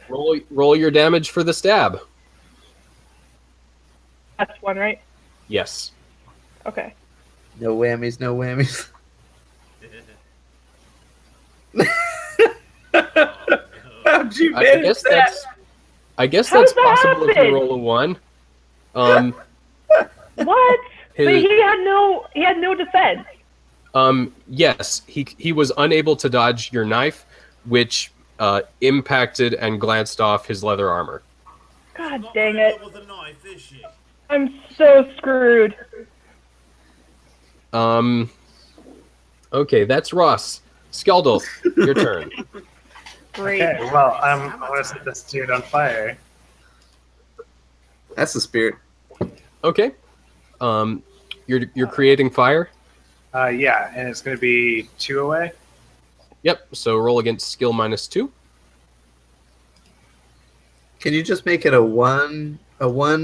Roll your damage for the stab. That's one, right? Yes. Okay. No whammies, no whammies. How'd you I manage guess that? I guess How that's does that possible if happen? you roll a 1. What? His, But he had no defense. yes, he was unable to dodge your knife, which impacted and glanced off his leather armor. God Not dang very it. good with a knife, is she? I'm so screwed. Okay, that's Ross. Skjaldulf, your turn. Great. Okay, well, I'm going to set this dude on fire. That's the spirit. Okay. You're creating fire? Yeah, and it's going to be 2 away. Yep, so roll against skill -2. Can you just make it a one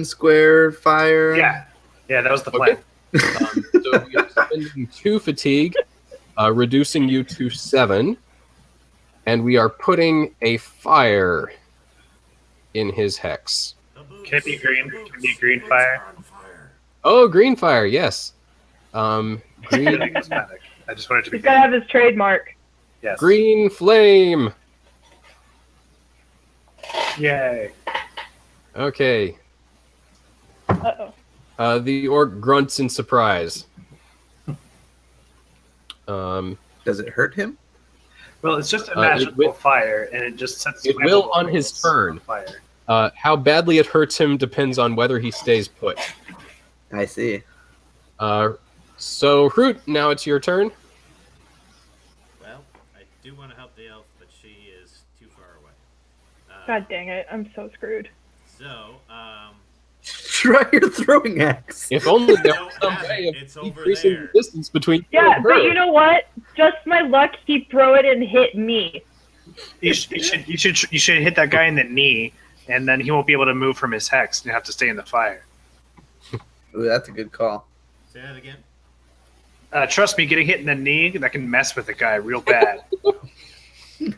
square fire? Yeah, that was the Okay. plan. So you're spending 2 fatigue, reducing you to 7, and we are putting a fire in his hex. Can it be green? Can it be green fire? Oh, green fire, yes. Green, Cosmetic. I just wanted to be He's gotta have his trademark. Yes. green flame. Yay. Okay. Uh-oh. The orc grunts in surprise. Does it hurt him? Well, it's just a It magical will- fire, and it just sets. It will on his flammable turn. on fire. How badly it hurts him depends on whether he stays put. I see. So, Hrut, now it's your turn. Well, I do want to help the elf, but she is too far away. God dang it. I'm so screwed. So, Try your throwing axe. If only there No, was some have way it. of It's over decreasing there. the distance between you Yeah, and but her. you know what? Just my luck, he'd throw it and hit me. You should hit that guy in the knee, and then he won't be able to move from his hex, and you have to stay in the fire. Ooh, that's a good call. say that again. Trust me, getting hit in the knee that can mess with a guy real bad.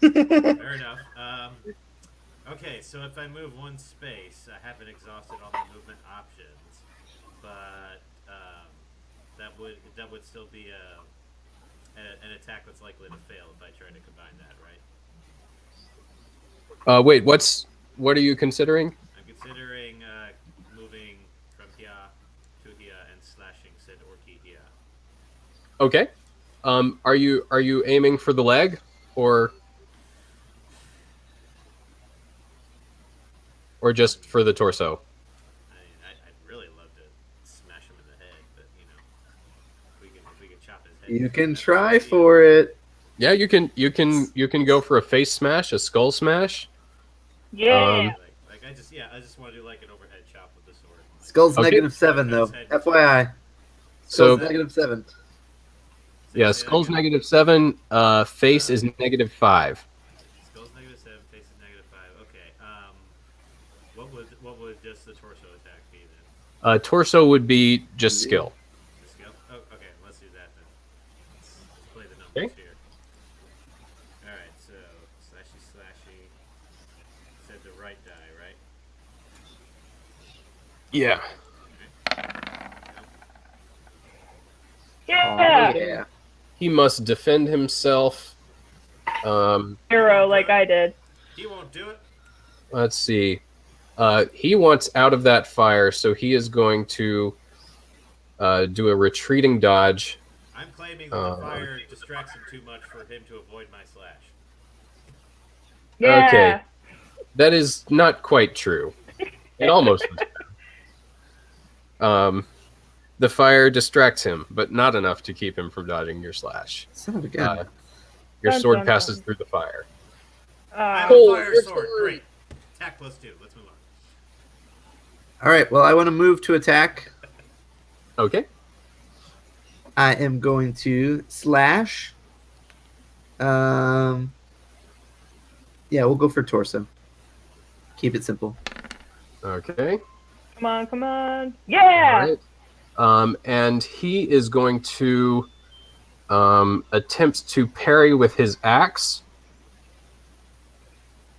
Fair enough. Okay, so if I move 1 space, I haven't exhausted all my movement options, but that would still be an attack that's likely to fail if I try to combine that, right? Wait, what are you considering? I'm considering moving from here to here and slashing said orky here. Okay. Are you aiming for the leg or just for the torso? I mean, I'd really love to smash him in the head, but you know, if we can chop his head. You can try for it. Yeah, you can go for a face smash, a skull smash. Yeah. Like I just want to do like an overhead chop with the sword. Skull's Okay. -7 though. FYI. So Skull's -7. yeah, skull's -7. Face is -5. Skull's -7, face is -5. Okay. What would just the torso attack be then? Torso would be just skill. The skill? Oh, okay. Let's do that then. Let's play the numbers Okay. here. All right. So slashy. Said the right die, right? Yeah. Yeah. Oh, yeah. He must defend himself. Hero like I did. He won't do it. Let's see. He wants out of that fire, so he is going to do a retreating dodge. I'm claiming that the fire distracts him too much for him to avoid my slash. Yeah. Okay. That is not quite true. It almost was true. The fire distracts him, but not enough to keep him from dodging your slash. Son of a gun. Your Dun, sword dun, passes dun. through the fire. I have Koll, a fire your sword. turn. Great. Attack +2. Let's move on. All right. Well, I want to move to attack. Okay. I am going to slash. Yeah, we'll go for torso. Keep it simple. Okay. Come on. Yeah. All right. And he is going to attempt to parry with his axe.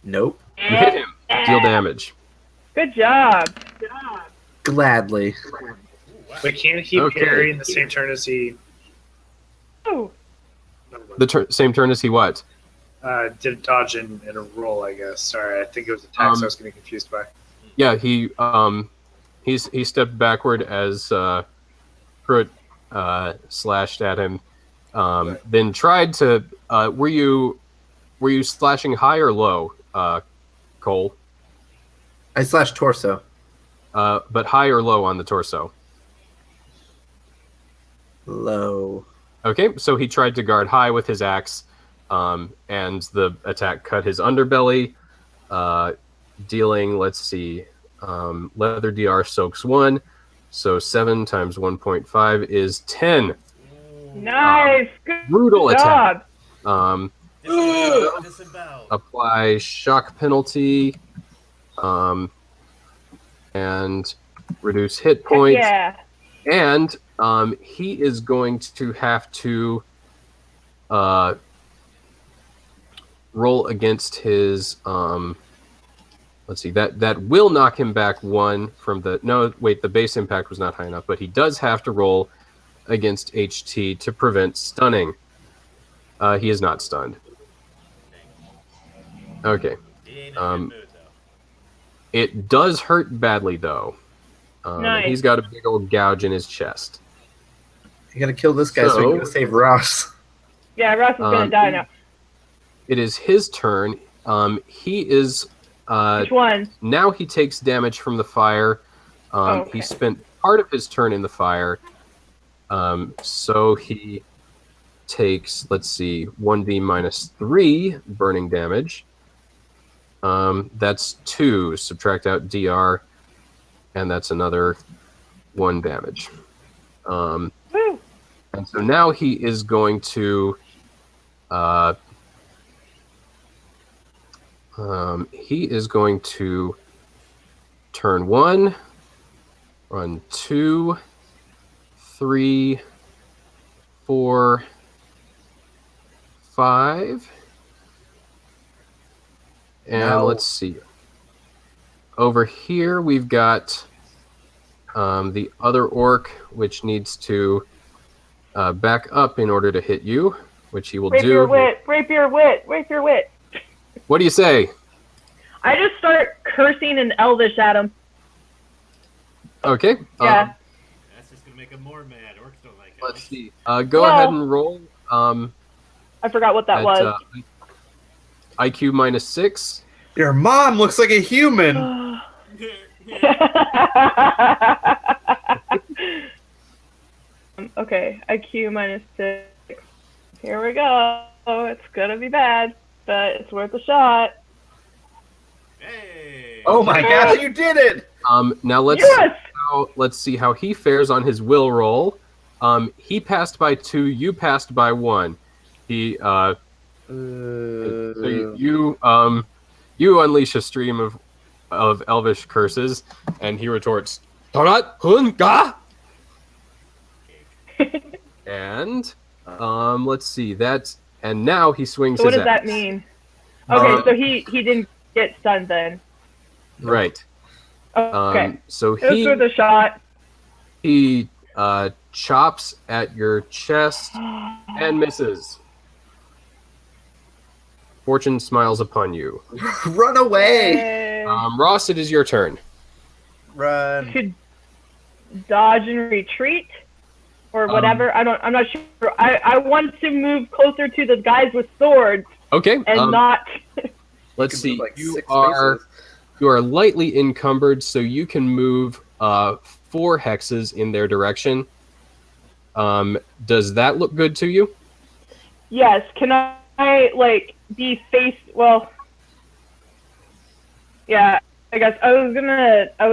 Nope. You hit him. Deal damage. Good job. Gladly. But can't he Okay. parry in the same turn as he Ooh. The same turn as he what? did dodge in a roll, I guess. Sorry, I think it was attacks I was getting confused by. Yeah, he stepped backward as Hrut Hrut slashed at him. Then tried to. Were you slashing high or low, Koll? I slashed torso. But high or low on the torso? Low. Okay, so he tried to guard high with his axe, and the attack cut his underbelly, dealing, let's see, leather DR soaks 1, so 7 times 1.5 is 10. Nice. Good Brutal job. attack. Disembowel. Apply shock penalty, and reduce hit points. Yeah. And he is going to have to roll against his. Let's see. That will knock him back 1 from the. No, wait. The base impact was not high enough, but he does have to roll against HT to prevent stunning. He is not stunned. Okay. He ain't in a good mood, though. It does hurt badly, though. Nice. He's got a big old gouge in his chest. You gotta kill this guy so we can go save Ross. Yeah, Ross is gonna die now. It is his turn. He is. Which one? Now he takes damage from the fire. Okay. He spent part of his turn in the fire. So he takes, let's see, 1d minus 3 burning damage. That's 2. Subtract out DR, and that's another 1 damage. Woo. And so now he is going to turn 1, run 2, 3, 4, 5. And let's see. Over here we've got the other orc, which needs to back up in order to hit you, which he will Rape do. your wit. Rape your wit. Rape your wit. What do you say? I just start cursing in Elvish at him. Okay. Yeah. That's just gonna make him more mad. Orcs don't like it. Let's see. Go ahead and roll. I forgot what that was. IQ minus 6. Your mom looks like a human. Okay, IQ minus 6. Here we go. It's gonna be bad, but it's worth a shot. Hey! Oh my gosh, you did it! Now let's Yes! let's see how he fares on his will roll. He passed by 2. You passed by 1. He so you unleash a stream of Elvish curses, and he retorts, "Torat hun ga." And let's see and now he swings So what his does that axe. mean? Okay, so he didn't get stunned then. Right. Okay. So It was worth a shot. he chops at your chest and misses. Fortune smiles upon you. Run away! Yay. Ross, it is your turn. Run. Could dodge and retreat or whatever. I'm not sure. I want to move closer to the guys with swords Okay. and not. Let's You can see. move, like, You 6 are spaces. you are lightly encumbered, so you can move 4 hexes in their direction. Does that look good to you? Yes. Can I like be face? Well. Yeah. I guess I was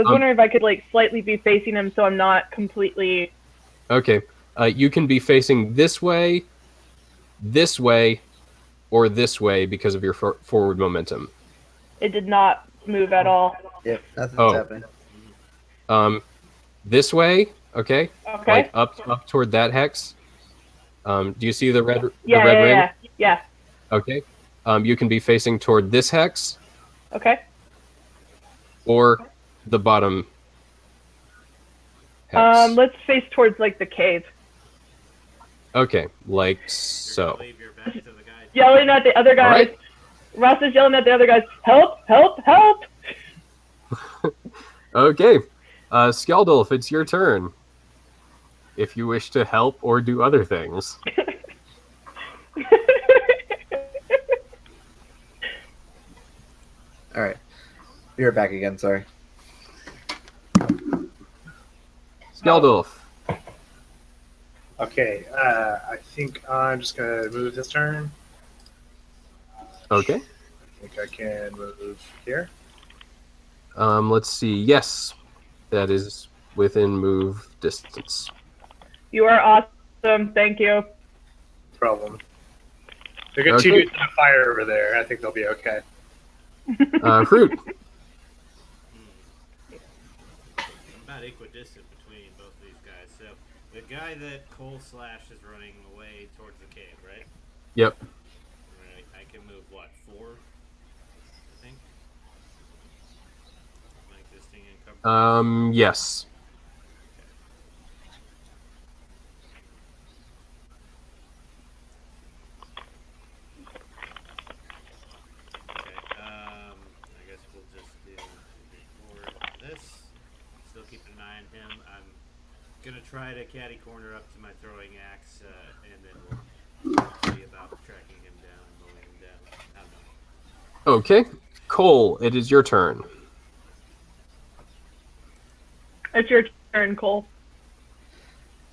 wondering if I could like slightly be facing him so I'm not completely. Okay. You can be facing this way, or this way because of your forward momentum. It did not move at all. Yep, nothing's Oh. happening. This way, okay? Okay. Like up toward that hex. Do you see the red Yeah. the red ring? Yeah. Okay. You can be facing toward this hex Okay. or the bottom hex. Let's face towards like the cave. Okay, like You're so. gonna leave your back to the guys. Yelling at the other guys. Alright. Ross is yelling at the other guys. Help! Help! Help! Okay. Skjaldulf, it's your turn. if you wish to help or do other things. All right. You're back again. Sorry. Skjaldulf. Okay, I think I'm just gonna move this turn. Okay. I think I can move here. Let's see. Yes, that is within move distance. You are awesome. Thank you. Problem. They got two Okay. dudes on fire over there. I think they'll be okay. Hrut. About equidistant between both of these guys. So the guy that Koll slash is running away towards the cave, right? Yep. Right. I can move what, 4? I think. My existing income. Yes. Okay. I guess we'll just do this. Still keeping an eye on him. I'm gonna try to catty corner up to my throwing axe, and then we'll see about tracking him down and mowing him down. I don't know. Okay. Koll, it is your turn. It's your turn, Cole.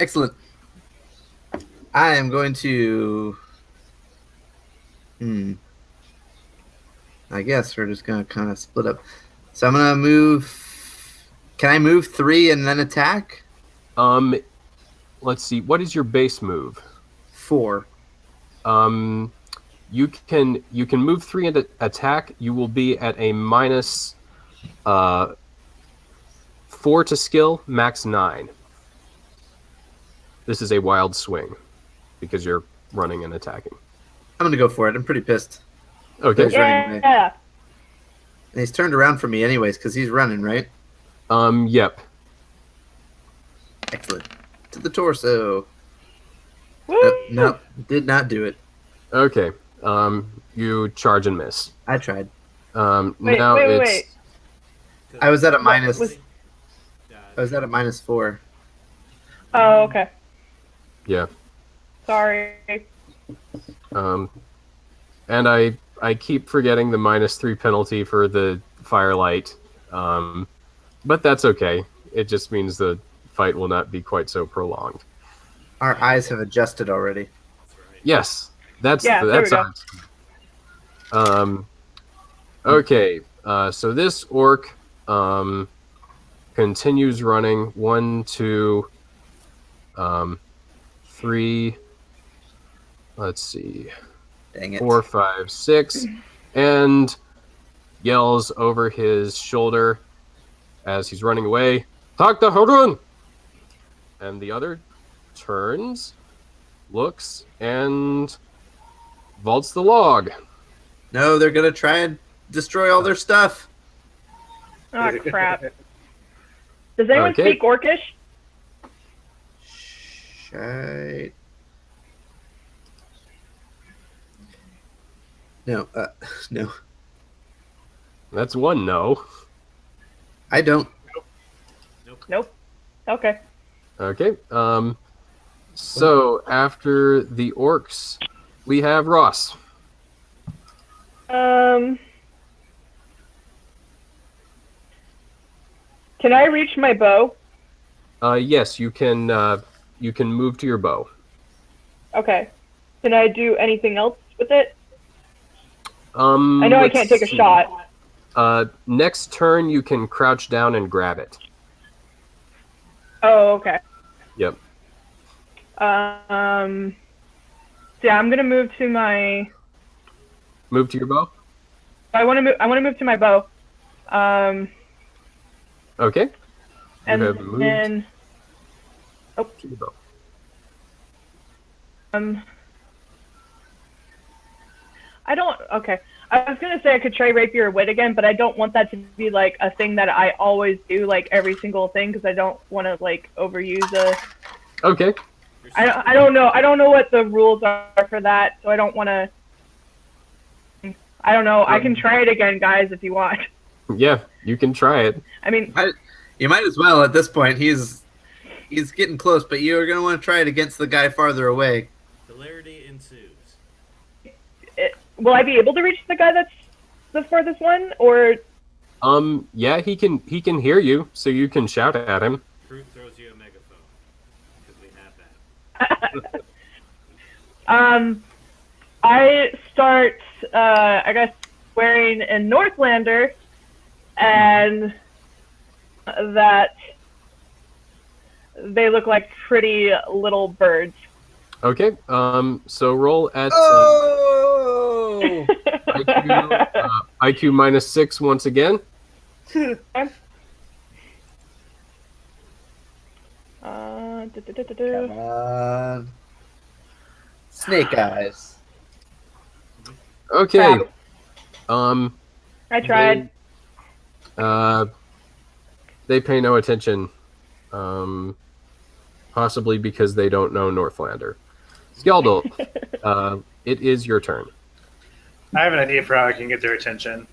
Excellent. I am going to. I guess we're just gonna kind of split up. So I'm gonna move. Can I move 3 and then attack? Let's see. What is your base move? 4. You can move 3 and attack. You will be at a minus 4 to skill, max 9. This is a wild swing because you're running and attacking. I'm gonna go for it. I'm pretty pissed. Okay. He's running away. Yeah. And he's turned around for me anyways because he's running, right? Yep. Excellent. To the torso. Woo! Nope, did not do it. Okay. You charge and miss. I tried. Wait, Now wait, it's wait. I was at a minus. was- I was at a -4. Oh, okay. yeah. Sorry. And I keep forgetting the -3 penalty for the firelight. But that's okay. It just means the fight will not be quite so prolonged. Our eyes have adjusted already. Yes, that's Yeah, there we go. Okay. So this orc continues running 1, 2, 3. Let's see, Dang it. 4, 5, 6, and yells over his shoulder as he's running away, "Tak the Hrut!" And the other turns, looks, and vaults the log. No, they're gonna try and destroy all their stuff. Oh, crap. Does anyone Okay. speak Orcish? Shite. No, no. That's one no. I don't. Nope. Okay. Okay. So after the orcs, we have Ross. Can I reach my bow? Yes, you can move to your bow. Okay. Can I do anything else with it? I I know I can't take a shot. Next turn, you can crouch down and grab it. Oh, okay. Yep. So yeah, I'm gonna move to my. Move to your bow. I want to move. I want to move to my bow. Okay. And have moved. then. To your bow. I don't. Okay. I was gonna say I could try rapier or wit again, but I don't want that to be like a thing that I always do, like every single thing, because I don't want to like overuse a. Okay. I don't know. I don't know what the rules are for that, so I don't want to. I don't know. I can try it again, guys, if you want. Yeah, you can try it. I mean, You might as well at this point. He's He's getting close, but you're going to want to try it against the guy farther away. Hilarity ensues. Will I be able to reach the guy that's the furthest one, or? Yeah, he can hear you, so you can shout at him. Hrut throws you a megaphone because we have that. I start, I guess, wearing a Northlander, and that they look like pretty little birds. Okay. So roll at Oh! IQ -6 once again. Okay. Come on. Snake eyes. Okay. I tried. They pay no attention. Possibly because they don't know Northlander. Skjaldulf, it is your turn. I have an idea for how I can get their attention.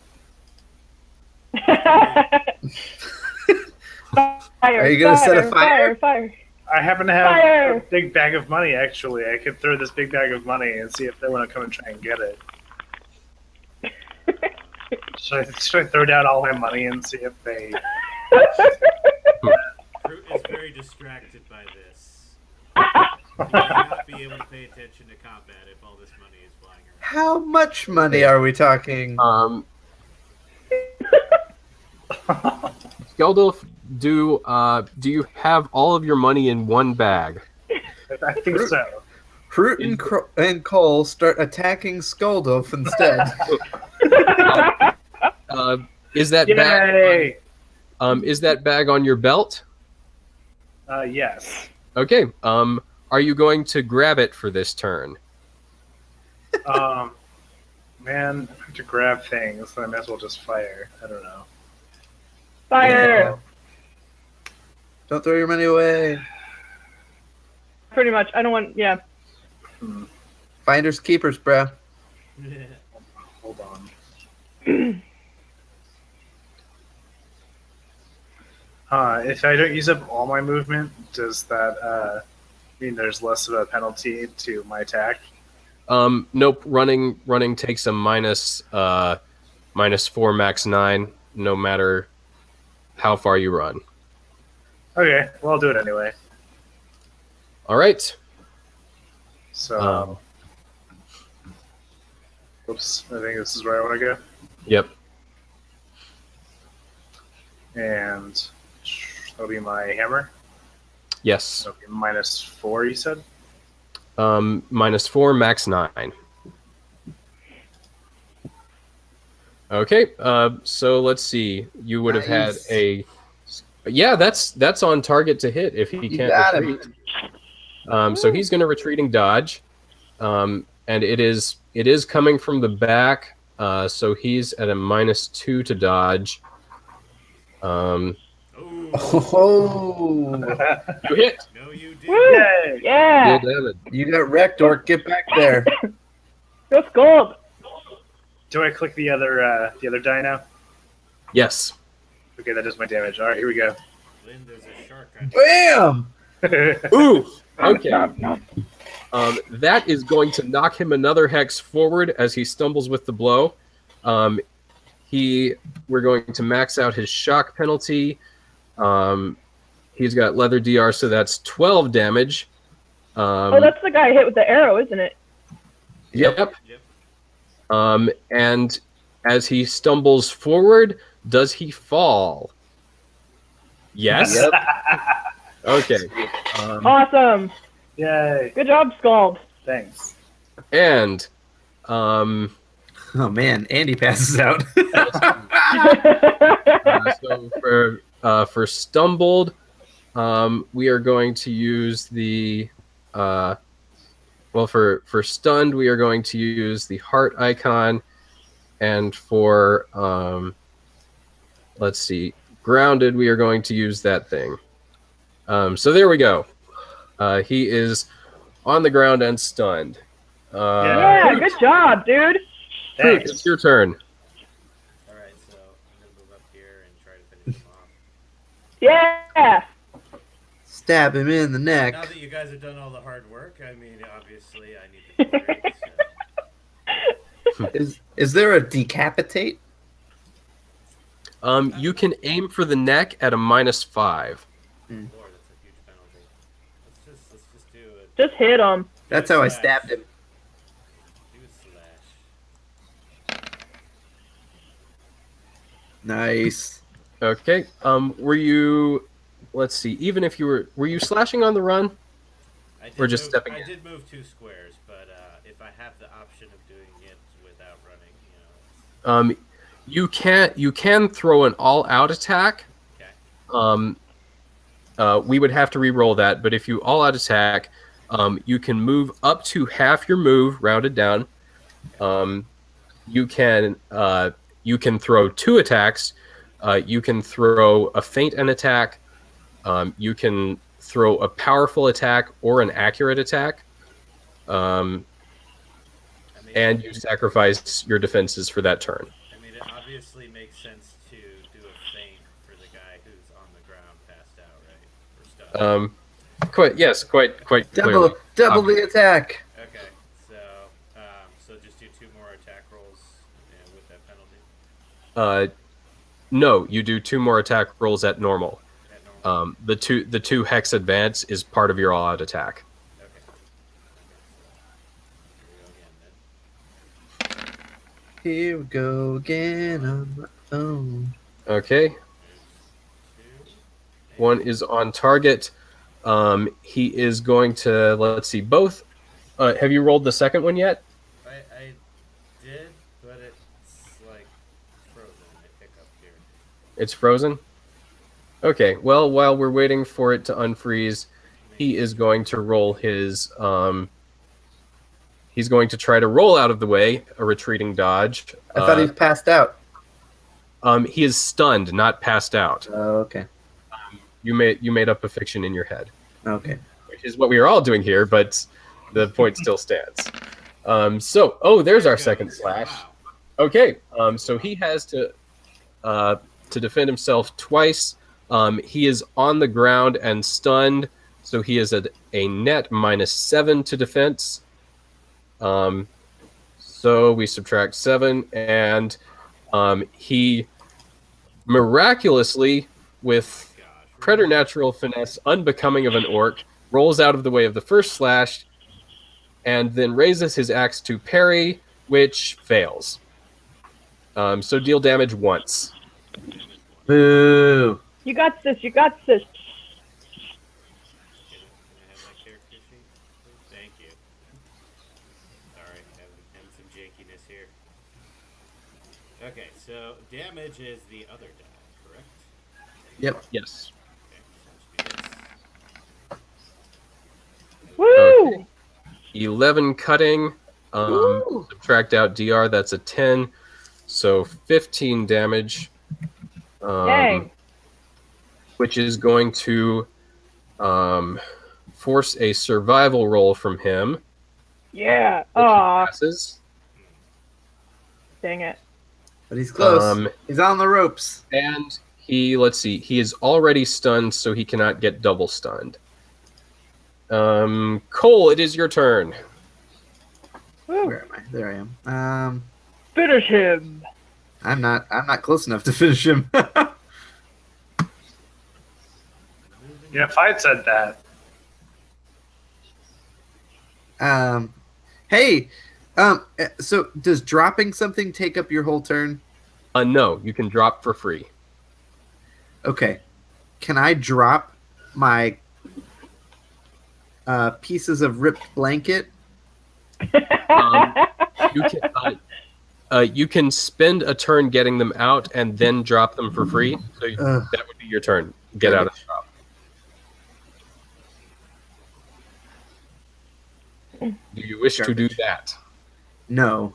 Are you gonna set a fire? Fire. I happen to have Fire! a big bag of money, actually. I could throw this big bag of money and see if they want to come and try and get it. Should I throw down all my money and see if they... Hrut is very distracted by this. He will not be able to pay attention to combat if all this money is flying around. How much money are we talking? Skjaldulf, do you have all of your money in one bag? I think so. Hrut and Koll start attacking Skjaldulf instead. Is that Yay! bag? Is that bag on your belt? Yes. Okay. Are you going to grab it for this turn? Man, I have to grab things, so I might as well just fire. I don't know. Fire! Don't throw your money away. Pretty much. I don't want. Yeah. Finders keepers, bruh. Hold on. If I don't use up all my movement, does that mean there's less of a penalty to my attack? Nope. Running takes a -4 max 9, no matter how far you run. Okay, well, I'll do it anyway. All right. So, oops, I think this is where I want to go. Yep. And that'll be my hammer. Yes. That'll be -4, you said? -4 max 9. Okay. So let's see. You would have had Nice. a. Yeah, that's on target to hit if he You can't got him. retreat. So he's going to retreating dodge, and it is coming from the back. So he's at a -2 to dodge. Oh, Oh, You hit. no, you did. Woo! Yay! Yeah. Deal damage. you got wrecked, Orc. Get back there. Go Gold. Do I click the other die now? Yes. Okay, that does my damage. All right, here we go. Lynn, there's a shark on Bam! Ooh. Okay. That is going to knock him another hex forward as he stumbles with the blow. We're going to max out his shock penalty. He's got leather DR, so that's 12 damage. Oh, that's the guy I hit with the arrow, isn't it? Yep. Yep. And as he stumbles forward, does he fall? Yes. Yep. Okay. Awesome. Yay! Good job, Scald. Thanks. And Oh man, Andy passes out. so for stumbled, we are going to use the for stunned, we are going to use the heart icon, and for let's see, grounded, we are going to use that thing. So there we go. He is on the ground and stunned. Yeah, good job, dude. Hrut, Thanks. it's your turn. Alright, so I'm going to move up here and try to finish him off. Yeah. stab him in the neck. Now that you guys have done all the hard work, I mean, obviously, I need the glory. Is there a decapitate? You can aim for the neck at a -5. Lord, that's a huge penalty. Let's just do it. Just hit him. That's how I stabbed him. Do a slash. Nice. Okay. Were you? Let's see. Even if you were you slashing on the run? I did Or just move, stepping I in. did move 2 squares, but if I have the option of doing it without running, You can throw an all-out attack. Okay. We would have to re-roll that, but if you all-out attack, you can move up to half your move, rounded down. You can throw 2 attacks. You can throw a feint and attack. You can throw a powerful attack or an accurate attack. And you sacrifice your defenses for that turn. I mean, it obviously makes sense to do a feint for the guy who's on the ground, passed out, right? Or stunned. Quite Double clearly. the attack. Okay, so just do 2 more attack rolls with that penalty. No, you do 2 more attack rolls at normal. At normal. The two hex advance is part of your all-out attack. Okay. Here we go again on my phone. Okay, There's 2. 1 is on target. He is going to, let's see, both. Have you rolled the second one yet? I did, but it's like frozen. I pick up here. It's frozen? Okay, well, while we're waiting for it to unfreeze, he is going to roll his, he's going to try to roll out of the way, a retreating dodge. I thought he was passed out. He is stunned, not passed out. Oh, okay. You made up a fiction in your head, Okay. which is what we are all doing here, but the point still stands. There's our second slash. Wow. Okay, so he has to defend himself twice. He is on the ground and stunned, so he is at a net -7 to defense. So we subtract 7, and he miraculously, with preternatural finesse unbecoming of an orc, rolls out of the way of the first slash, and then raises his axe to parry, which fails. So deal damage once. Boo. You got this. You got this. Can I have my character sheet, please? Thank you. Sorry, having some jankiness here. Okay, so damage is the other die, correct? Yep. Yes. Okay, so it should be this. Woo! Okay. 11 cutting. Woo. Subtract out DR, that's a 10. So 15 damage. Dang. Which is going to force a survival roll from him. Yeah. Which he Aw. passes. Dang it. But he's close. Um, He's on the ropes. And he is already stunned, so he cannot get double stunned. Koll, it is your turn. Woo. Where am I? There I am. Finish him. I'm not close enough to finish him. Yeah, if I had said that, Hey, so does dropping something take up your whole turn? No, you can drop for free. Okay. Can I drop my pieces of ripped blanket? You can spend a turn getting them out and then drop them for free. So that would be your turn. Get out of the shop. Do you wish to do that? No.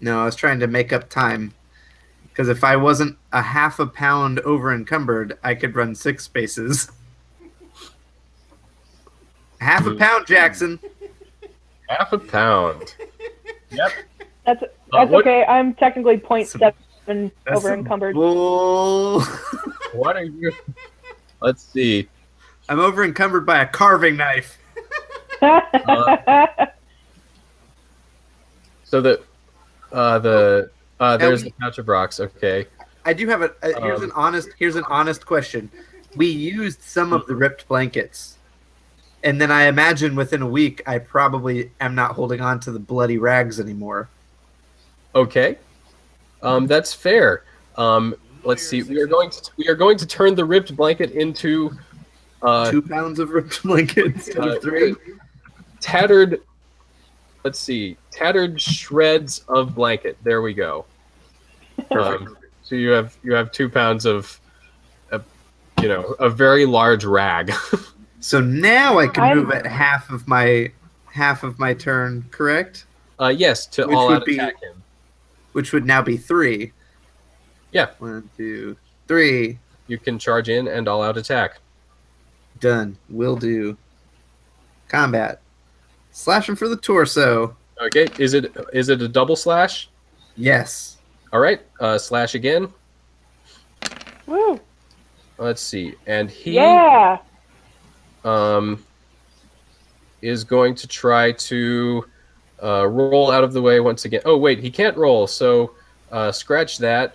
No, I was trying to make up time. Because if I wasn't a half a pound over encumbered, I could run 6 spaces. Half a pound, Jackson. Half a pound. Yep. That's what- okay. I'm technically 0.7 over some encumbered. Bull. What are you? Let's see. I'm over encumbered by a carving knife. So there's the pouch of rocks. Okay. I do have here's an honest question. We used some of the ripped blankets, and then I imagine within a week I probably am not holding on to the bloody rags anymore. Okay. That's fair. Let's see. We are going to turn the ripped blanket into 2 pounds of ripped blankets instead of 3. Tattered. Let's see. Tattered shreds of blanket. There we go. So you have 2 pounds of a very large rag. So now I can move at half of my turn, correct? Yes, to all out attack him. Which would now be 3. Yeah. 1, 2, 3. You can charge in and all out attack. Done. Will do. Combat. Slash him for the torso. Okay. Is it a double slash? Yes. All right. Slash again. Woo. Let's see. And he is going to try to roll out of the way once again. Oh wait, he can't roll. So scratch that.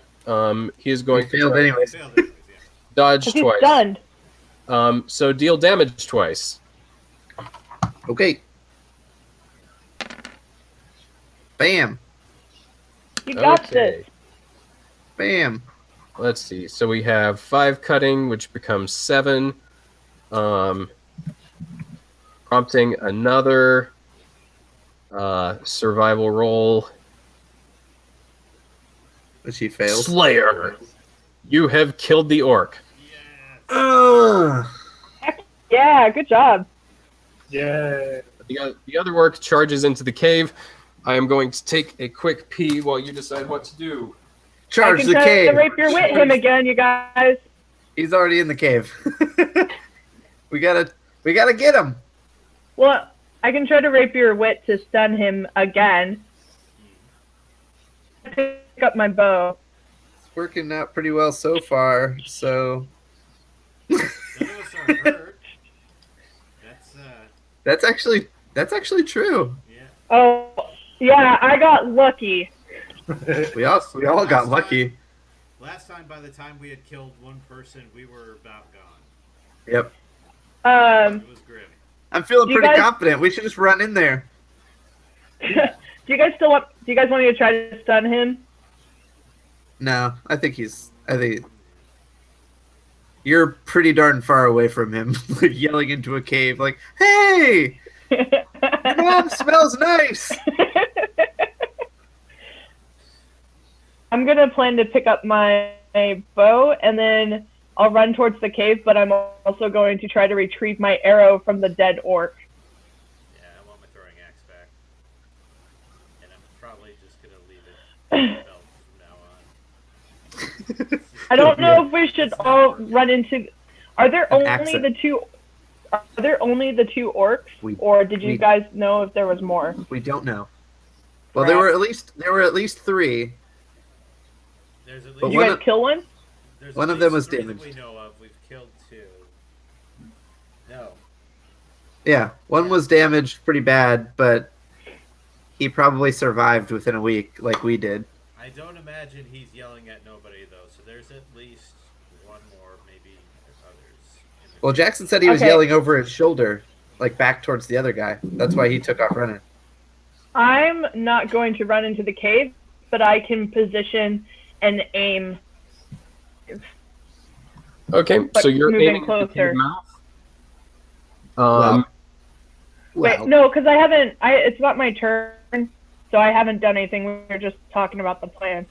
He is going to failed anyways. dodge He's twice. stunned. So deal damage twice. Okay. Bam. You got Okay. this. Bam. Let's see. So we have 5 cutting, which becomes 7, prompting another survival roll. Which he failed. Slayer, you have killed the orc. Ugh. Yeah, good job. Yeah. The other orc charges into the cave. I am going to take a quick pee while you decide what to do. Charge I can the try cave. to rape your wit him again, you guys. He's already in the cave. we gotta get him. Well, I can try to rape your wit to stun him again. Pick up my bow. It's working out pretty well so far. So None of us are hurt. that's actually true. Yeah. Oh, yeah, I got lucky. We all got lucky. Last time, by the time we had killed one person, we were about gone. Yep. It was grim. I'm feeling Do you pretty guys- confident. We should just run in there. Do you guys want me to try to stun him? No, I think you're pretty darn far away from him, like yelling into a cave, like, "Hey, your mom smells nice." I'm gonna plan to pick up my bow and then I'll run towards the cave, but I'm also going to try to retrieve my arrow from the dead orc. Yeah, I want my throwing axe back. And I'm probably just going to leave it belt from now on. I don't know if we should all run into. Are there An only accent. the two? Are there only the 2 orcs, We- or did you we- guys know if there was more? We don't know. Well, there were at least 3. There's at But Did you one guys of- kill one? there's one at of them least was 3 that damaged. we know of. We've killed 2. No. Yeah, one was damaged pretty bad, but he probably survived within a week, like we did. I don't imagine he's yelling at nobody, though. So there's at least one more, maybe others. in the Well, group. Jackson said he was Okay. yelling over his shoulder, like back towards the other guy. That's why he took off running. I'm not going to run into the cave, but I can position and aim. Okay, But so you're moving aiming at the closer. cave mouth. Well, Wait, no, because I haven't. It's not my turn, so I haven't done anything. We were just talking about the plan.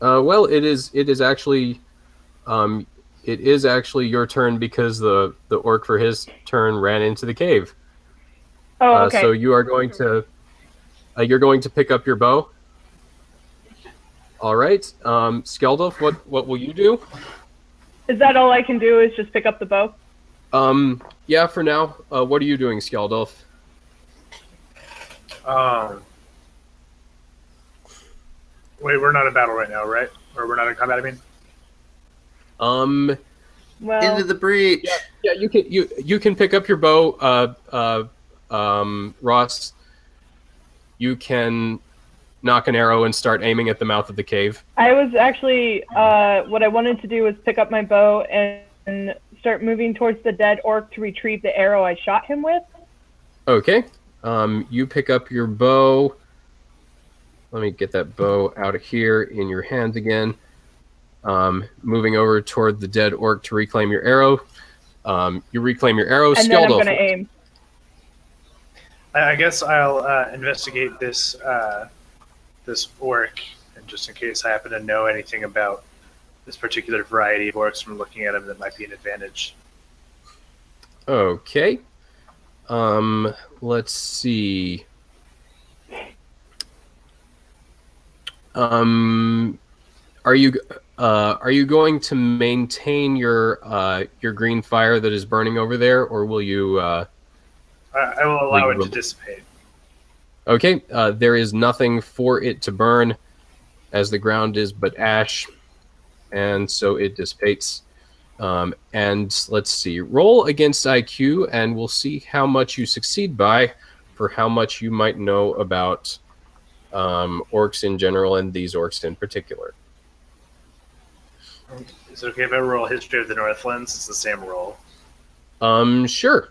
Well, it is actually, it is actually your turn because the orc for his turn ran into the cave. Oh, okay. So you are going to, you're going to pick up your bow. All right, Skjaldulf, what will you do? Is that all I can do? Is just pick up the bow? Yeah, for now. What are you doing, Skjaldulf? Wait, we're not in battle right now, right? Or we're not in combat, I mean? Well, into the breach. Yeah, you can pick up your bow, Ross. You can knock an arrow and start aiming at the mouth of the cave. I was actually what I wanted to do was pick up my bow and start moving towards the dead orc to retrieve the arrow I shot him with. Okay. You pick up your bow. Let me get that bow out of here in your hands again. Moving over toward the dead orc to reclaim your arrow. You reclaim your arrow. And then I'm Skjaldulf. going to aim. I guess I'll investigate this this orc, and just in case I happen to know anything about this particular variety of orcs from looking at them, that might be an advantage. Okay. Let's see. Are you going to maintain your green fire that is burning over there, or will you? I will allow it to dissipate. Okay. There is nothing for it to burn, as the ground is but ash, and so it dissipates. And let's see. Roll against IQ, and we'll see how much you succeed by, for how much you might know about orcs in general and these orcs in particular. Is it okay if I roll History of the Northlands? It's the same roll. Sure.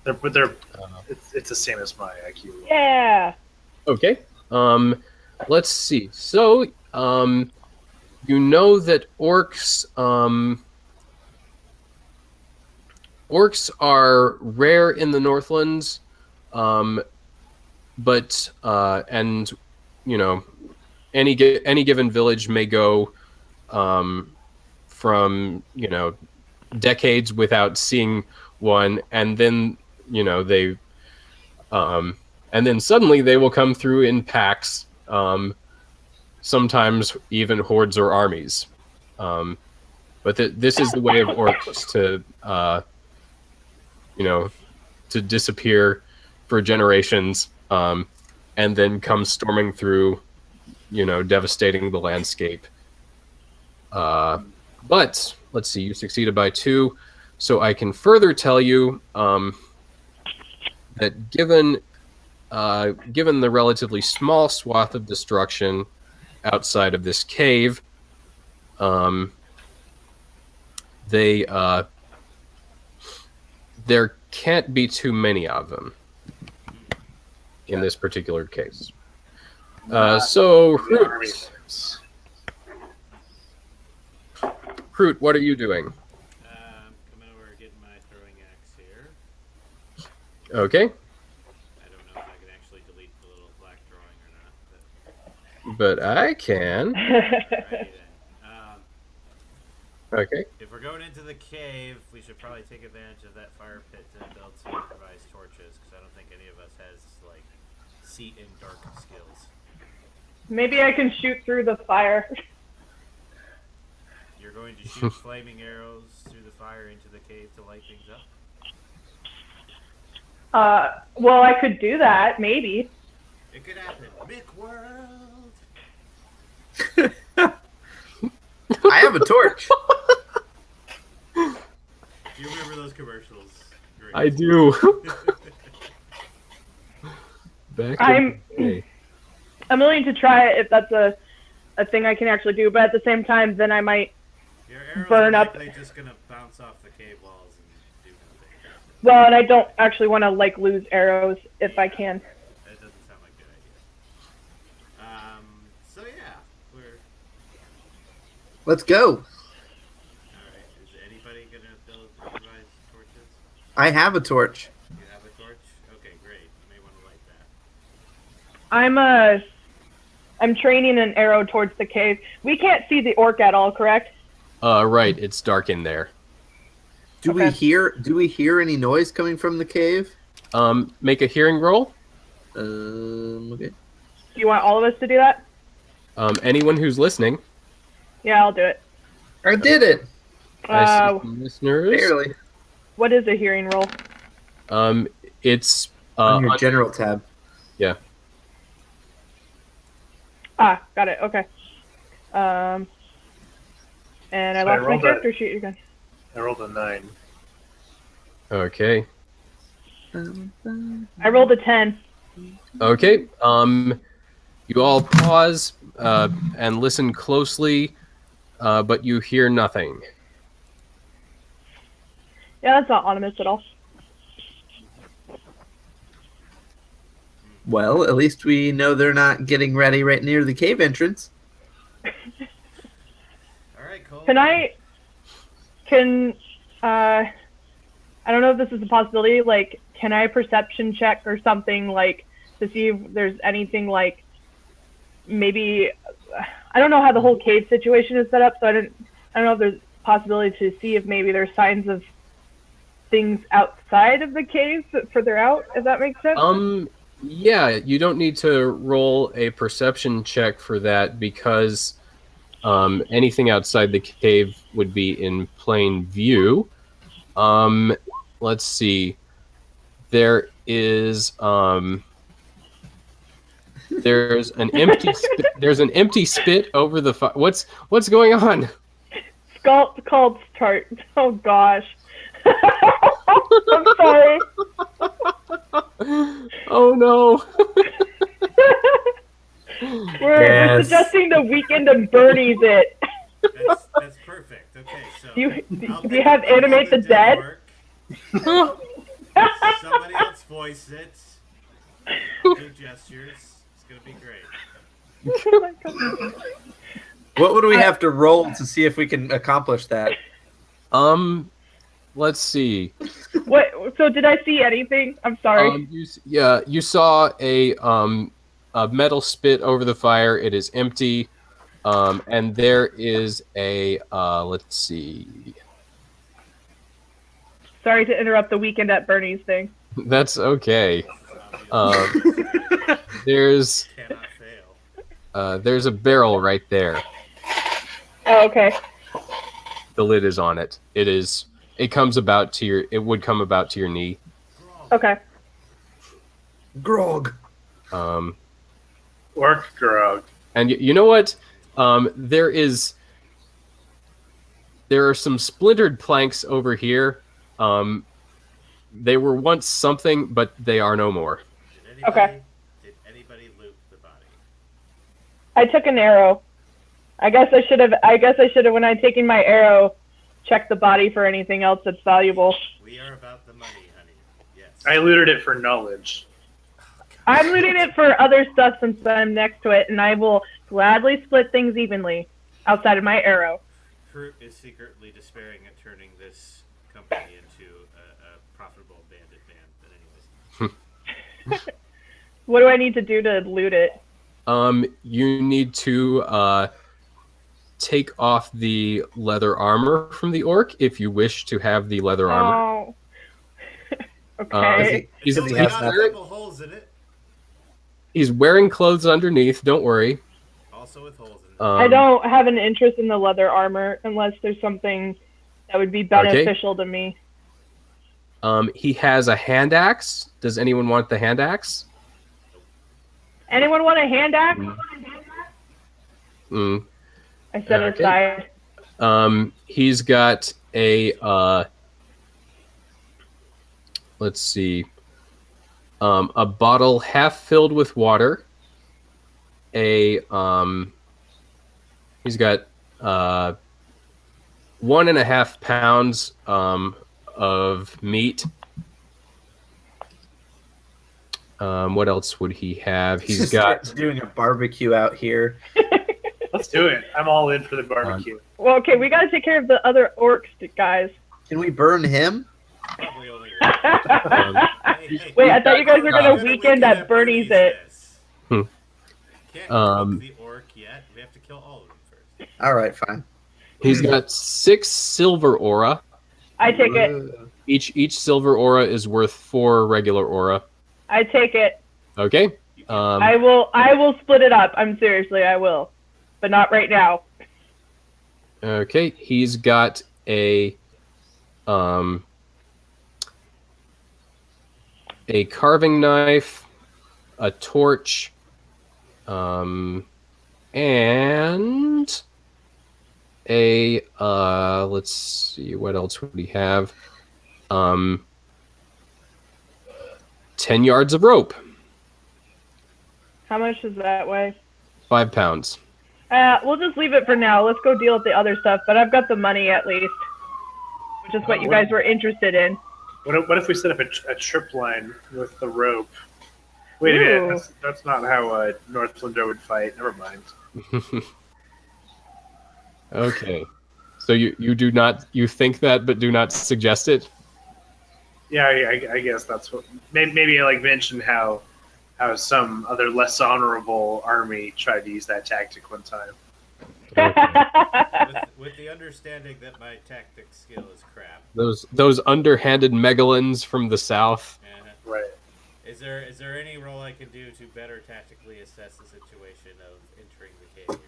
It's the same as my IQ roll. Yeah. Okay. Let's see. So, you know that orcs are rare in the Northlands, but and you know, any given village may go from decades without seeing one, and then they and then suddenly they will come through in packs, sometimes even hordes or armies. But this is the way of orcs to disappear for generations, and then come storming through, devastating the landscape. But let's see, you succeeded by 2, so I can further tell you that given the relatively small swath of destruction outside of this cave, there can't be too many of them in this particular case. So, Hrut, what are you doing? Coming over getting my throwing axe here. Okay. I don't know if I can actually delete the little black drawing or not. But I can. Alrighty then. Okay. If we're going into the cave, we should probably take advantage of that fire pit to build some improvised torches, because I don't think any of us has see in dark skills. Maybe I can shoot through the fire. You're going to shoot flaming arrows through the fire into the cave to light things up? Well, I could do that, maybe. It could happen. Mick World! I have a torch. Do you remember those commercials? Great. I do. Back in the day. I'm willing to try it if that's a thing I can actually do, but at the same time, then I might Your arrows burn are up. likely just going to bounce off the cave walls and do nothing. Well, and I don't actually want to lose arrows if I can. That doesn't sound like a good idea. So yeah, Let's go. Alright, is anybody going to build improvised torches? I have a torch. You have a torch? Okay, great. You may want to light that. I'm training an arrow towards the cave. We can't see the orc at all, correct? Right, it's dark in there. Do we hear any noise coming from the cave? Make a hearing roll. Okay. Do you want all of us to do that? Anyone who's listening. Yeah, I'll do it. I did it. I see some listeners. Barely. What is a hearing roll? It's On your general tab. Yeah. Ah, got it. Okay. And I lost my rolled character sheet again. I rolled a 9. Okay. I rolled a 10. Okay. You all pause and listen closely, but you hear nothing. Yeah, that's not ominous at all. Well, at least we know they're not getting ready right near the cave entrance. All right, Cole. I don't know if this is a possibility, like, can I perception check or something, like, to see if there's anything, like, maybe, I don't know how the whole cave situation is set up, so I don't know if there's a possibility to see if maybe there's signs of things outside of the cave further out, if that makes sense? Yeah, you don't need to roll a perception check for that because anything outside the cave would be in plain view. Let's see. There's an empty spit over the fire. What's going on? Called chart. Oh gosh. I'm sorry. Oh no. We're suggesting the weekend of Bernie's it. That's perfect. Okay, so Do I'll you pick have up all animate the dead? orc. Somebody else voice it. Do gestures. It's gonna be great. Oh my God. What would we have to roll to see if we can accomplish that? Let's see. What? So did I see anything? I'm sorry. You saw a metal spit over the fire. It is empty, and there is a let's see. Sorry to interrupt the weekend at Bernie's thing. That's okay. There's Cannot fail. there's a barrel right there. Oh, okay. The lid is on it. It comes about to your. It would come about to your knee. Okay. Grog. Orc grog. And you know what? There are some splintered planks over here. They were once something, but they are no more. Did anybody loot the body? I took an arrow. I guess I should have. When I taken my arrow, checked the body for anything else that's valuable. We are about the money, honey. Yes. I looted it for knowledge. I'm looting it for other stuff since I'm next to it, and I will gladly split things evenly outside of my arrow. Hrut is secretly despairing at turning this company into a profitable bandit band. But anyways. What do I need to do to loot it? You need to take off the leather armor from the orc if you wish to have the leather armor. Oh. Okay. It's only got a couple holes in it. He's wearing clothes underneath. Don't worry. Also with holes in it. I don't have an interest in the leather armor unless there's something that would be beneficial to me. He has a hand axe. Does anyone want the hand axe? Anyone want a hand axe? I set it aside. He's got a let's see, a bottle half filled with water. He's got 1.5 pounds of meat. What else would he have? He's got doing a barbecue out here. Let's do it. I'm all in for the barbecue. Well, okay, we gotta take care of the other orcs, guys. Can we burn him? Probably only. Wait, I thought you guys were gonna weekend at Bernie's it. Can't cook the orc yet. We have to kill all of them first. All right, fine. He's got 6 silver aura. I take it. Each silver aura is worth 4 regular aura. I take it. Okay. I will split it up. I will. But not right now. Okay. He's got a carving knife, a torch, and let's see, what else would he have? 10 yards of rope, How much does that weigh? 5 pounds. We'll just leave it for now. Let's go deal with the other stuff. But I've got the money at least, which is what you guys were interested in. What if we set up a trip line with the rope? Wait a minute, that's not how Northlander would fight. Never mind. Okay. So you do not, you think that, but do not suggest it? Yeah, I guess that's what. Maybe like mention how some other less honorable army tried to use that tactic one time. With the understanding that my tactic skill is crap. Those underhanded megalons from the south. Right. Is there any role I can do to better tactically assess the situation of entering the cave?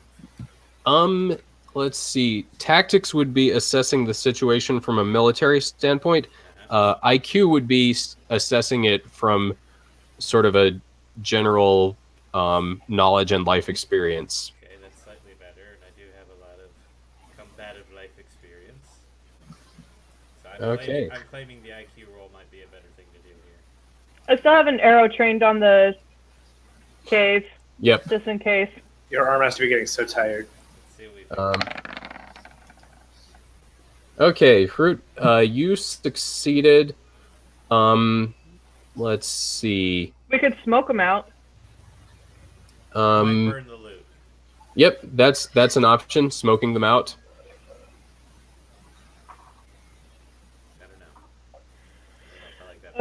Let's see. Tactics would be assessing the situation from a military standpoint. IQ would be assessing it from sort of a general knowledge and life experience. Okay, that's slightly better, and I do have a lot of combative life experience. So I'm claiming the IQ roll might be a better thing to do here. I still have an arrow trained on the cave. Yep. Just in case. Your arm has to be getting so tired. Let's see what we've Okay, Hrut, you succeeded. Let's see. We could smoke them out. might burn the loot. Yep, that's an option. Smoking them out. I don't know. I like that.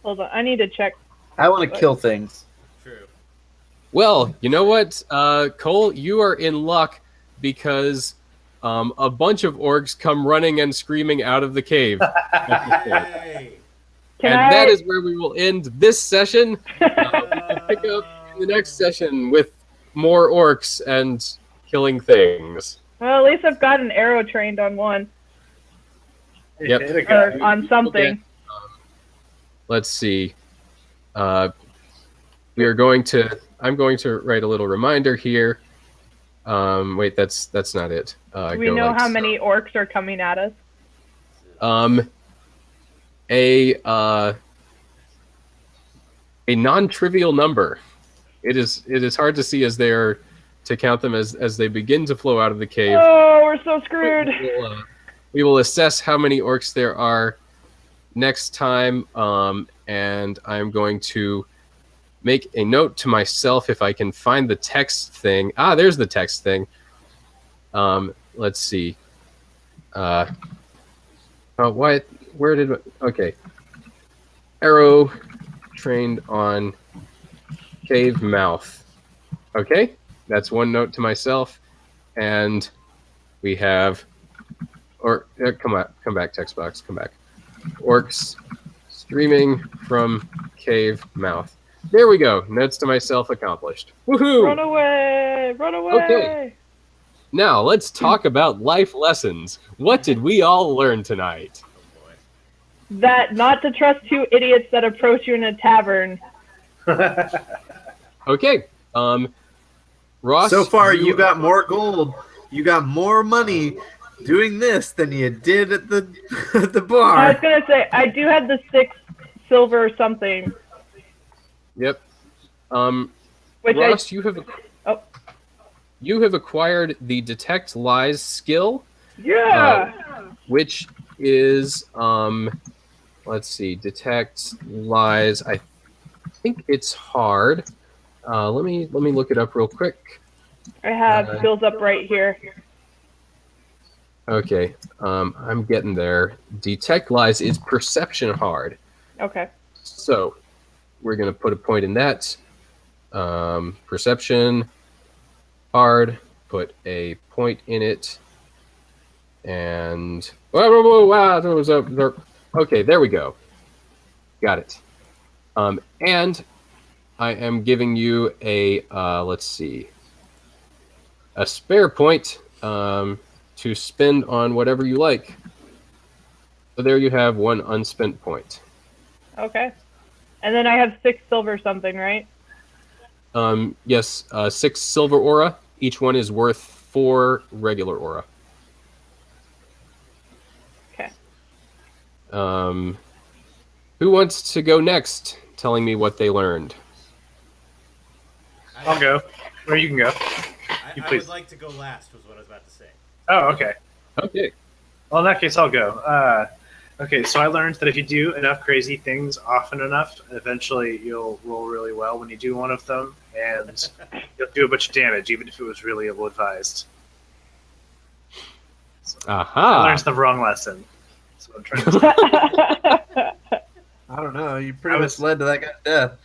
Hold on. I need to check. I want to kill things. True. Well, you know what, Koll, you are in luck because a bunch of orcs come running and screaming out of the cave. Yay! That is where we will end this session. We'll pick up in the next session with more orcs and killing things. Well, at least I've got an arrow trained on one. Yep. Or on something. Okay. Let's see. We are going to. I'm going to write a little reminder here. Wait, that's not it. Do we know how many orcs are coming at us? A non-trivial number. It is hard to see as they are to count them as they begin to flow out of the cave. Oh, we're so screwed. We will assess how many orcs there are next time, and I'm going to make a note to myself if I can find the text thing. Ah, there's the text thing. Let's see. What? Where did? Okay. Arrow trained on cave mouth. Okay, that's one note to myself, and we have. Or come back, text box, come back. Orcs streaming from cave mouth. There we go. Notes to myself accomplished. Woohoo! Run away! Run away! Okay. Now let's talk about life lessons. What did we all learn tonight? Oh boy. That not to trust two idiots that approach you in a tavern. Okay. Ross. So far, you got more gold. You got more money doing this than you did at the at the bar. I was gonna say I do have the 6 silver or something. Yep. Which Ross, Oh. you have acquired the detect lies skill. Yeah. Which is let's see, detect lies. I think it's hard. Let me look it up real quick. I have skills up right here. Okay, I'm getting there. Detect lies is perception hard. Okay. So we're gonna put a point in that. Perception hard. Put a point in it. And wow, there was there. Okay, there we go. Got it. And I am giving you a let's see, a spare point to spend on whatever you like. So there you have 1 unspent point. Okay. And then I have 6 silver something, right? Yes, 6 silver aura. Each one is worth 4 regular aura. Okay. Who wants to go next, telling me what they learned? I'll go. Or you can go. You I please. would like to go last, was what I was about to say. Oh, okay. Okay. Well, in that case, I'll go. Okay, so I learned that if you do enough crazy things often enough, eventually you'll roll really well when you do one of them, and you'll do a bunch of damage, even if it was really ill-advised. So I Aha. learned the wrong lesson. That's what I'm trying to say. I don't know. You pretty I much was- led to that guy's death.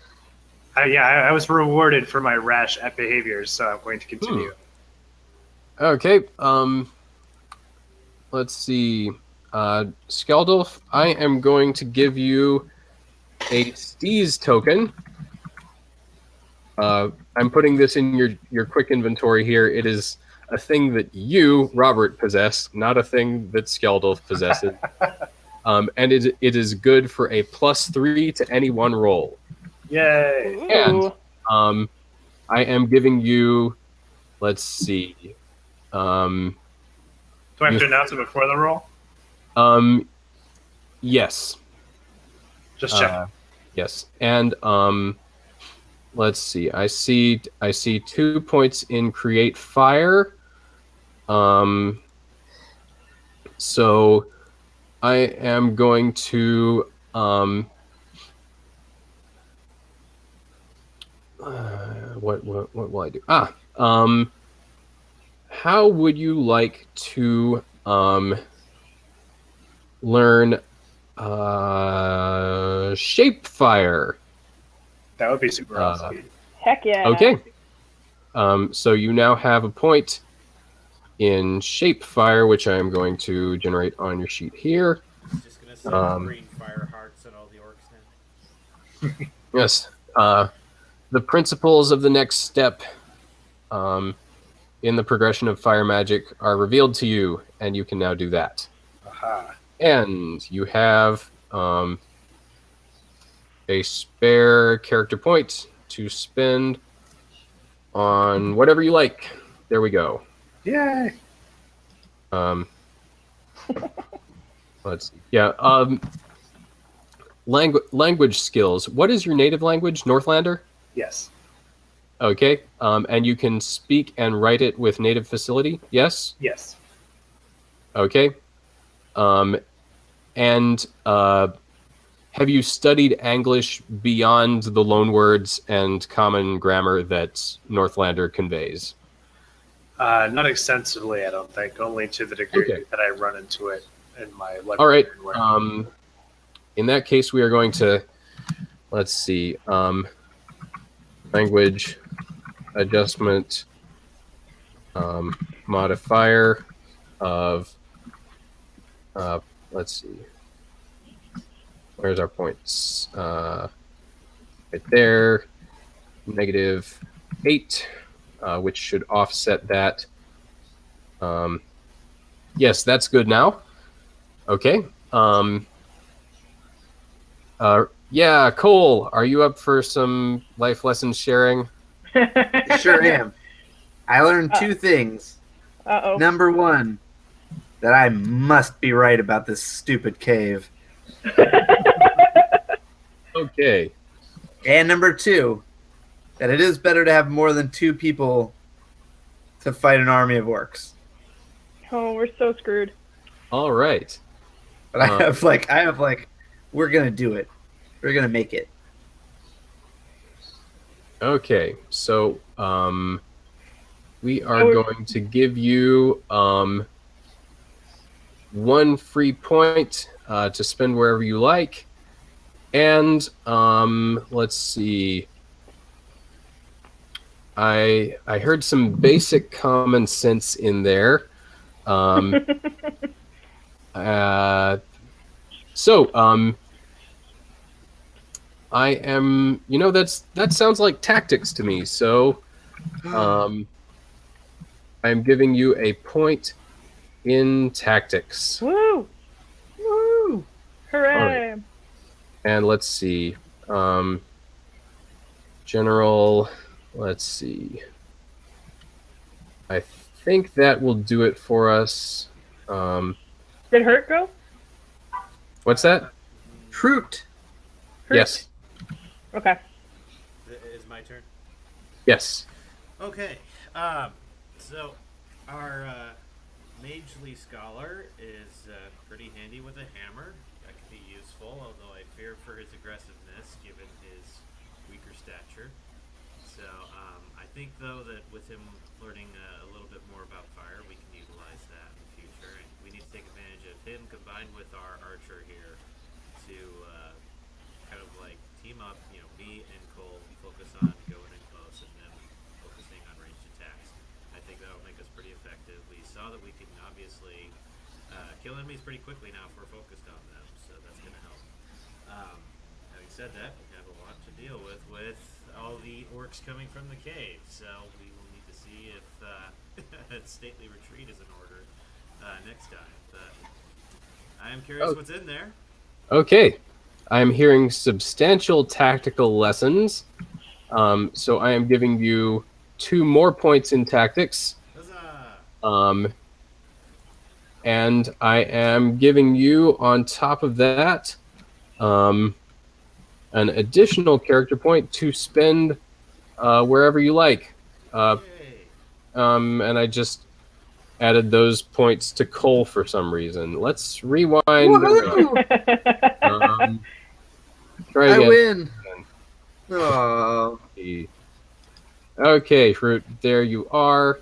I was rewarded for my rash behaviors, so I'm going to continue. Okay. Let's see. Skjaldulf, I am going to give you a Steez token. I'm putting this in your quick inventory here. It is a thing that you, Robert, possess, not a thing that Skjaldulf possesses. And it is good for a +3 to any one roll. Yay! Ooh. And I am giving you, let's see. Do I have to announce it before the roll? Yes. Just check. Yes. And let's see. I see 2 points in create fire. So I am going to what will I do? How would you like to learn shape fire? That would be super awesome. Heck yeah. Okay. So you now have a point in shape fire, which I am going to generate on your sheet here. Just gonna say green fire hearts and all the orcs now. Yes. The principles of the next step in the progression of fire magic are revealed to you, and you can now do that. Aha. And you have a spare character point to spend on whatever you like. There we go. Yay! Let's see. Yeah. Language skills. What is your native language? Northlander? Yes. Okay. And you can speak and write it with native facility? Yes? Yes. Okay. And have you studied Anglish beyond the loanwords and common grammar that Northlander conveys? Not extensively, I don't think. Only to the degree Okay. that I run into it in my library. All right. work. In that case, we are going to, let's see, language adjustment modifier of, let's see, where's our points? Right there, -8, which should offset that. Yes, that's good now. Okay. Yeah, Koll, are you up for some life lesson sharing? Sure am. I learned two things. Uh-oh. Number one, that I must be right about this stupid cave. Okay. And number two, that it is better to have more than 2 people to fight an army of orcs. Oh, we're so screwed. All right. But I have like, we're gonna do it. We're gonna make it. Okay. So we are going to give you 1 free point to spend wherever you like. And let's see. I heard some basic common sense in there. I am, that sounds like tactics to me. So I'm giving you a point in tactics. Woo! Woo! Hooray! And let's see. General, let's see. I think that will do it for us. Did Hrut go? What's that? Hrut. Yes. Okay. Is my turn? Yes. Okay. So our Magely Scholar is pretty handy with a hammer. That could be useful, although I fear for his aggressiveness given his weaker stature. So I think, though, that with him learning a little bit more about fire, we can utilize that in the future. And we need to take advantage of him combined with our archer here to kind of like team up. Me and Koll focus on going in close and then focusing on ranged attacks. I think that'll make us pretty effective. We saw that we can obviously kill enemies pretty quickly now if we're focused on them, so that's going to help. Having said that, we have a lot to deal with all the orcs coming from the cave, so we will need to see if a stately retreat is in order next time. But I am curious what's in there. Okay. I'm hearing substantial tactical lessons. So I am giving you 2 more points in tactics. Huzzah! And I am giving you, on top of that, an additional character point to spend wherever you like. Yay! And I just added those points to Koll for some reason. Let's rewind. Woohoo! Try I again. win. Oh, Okay, Hrut, there you are.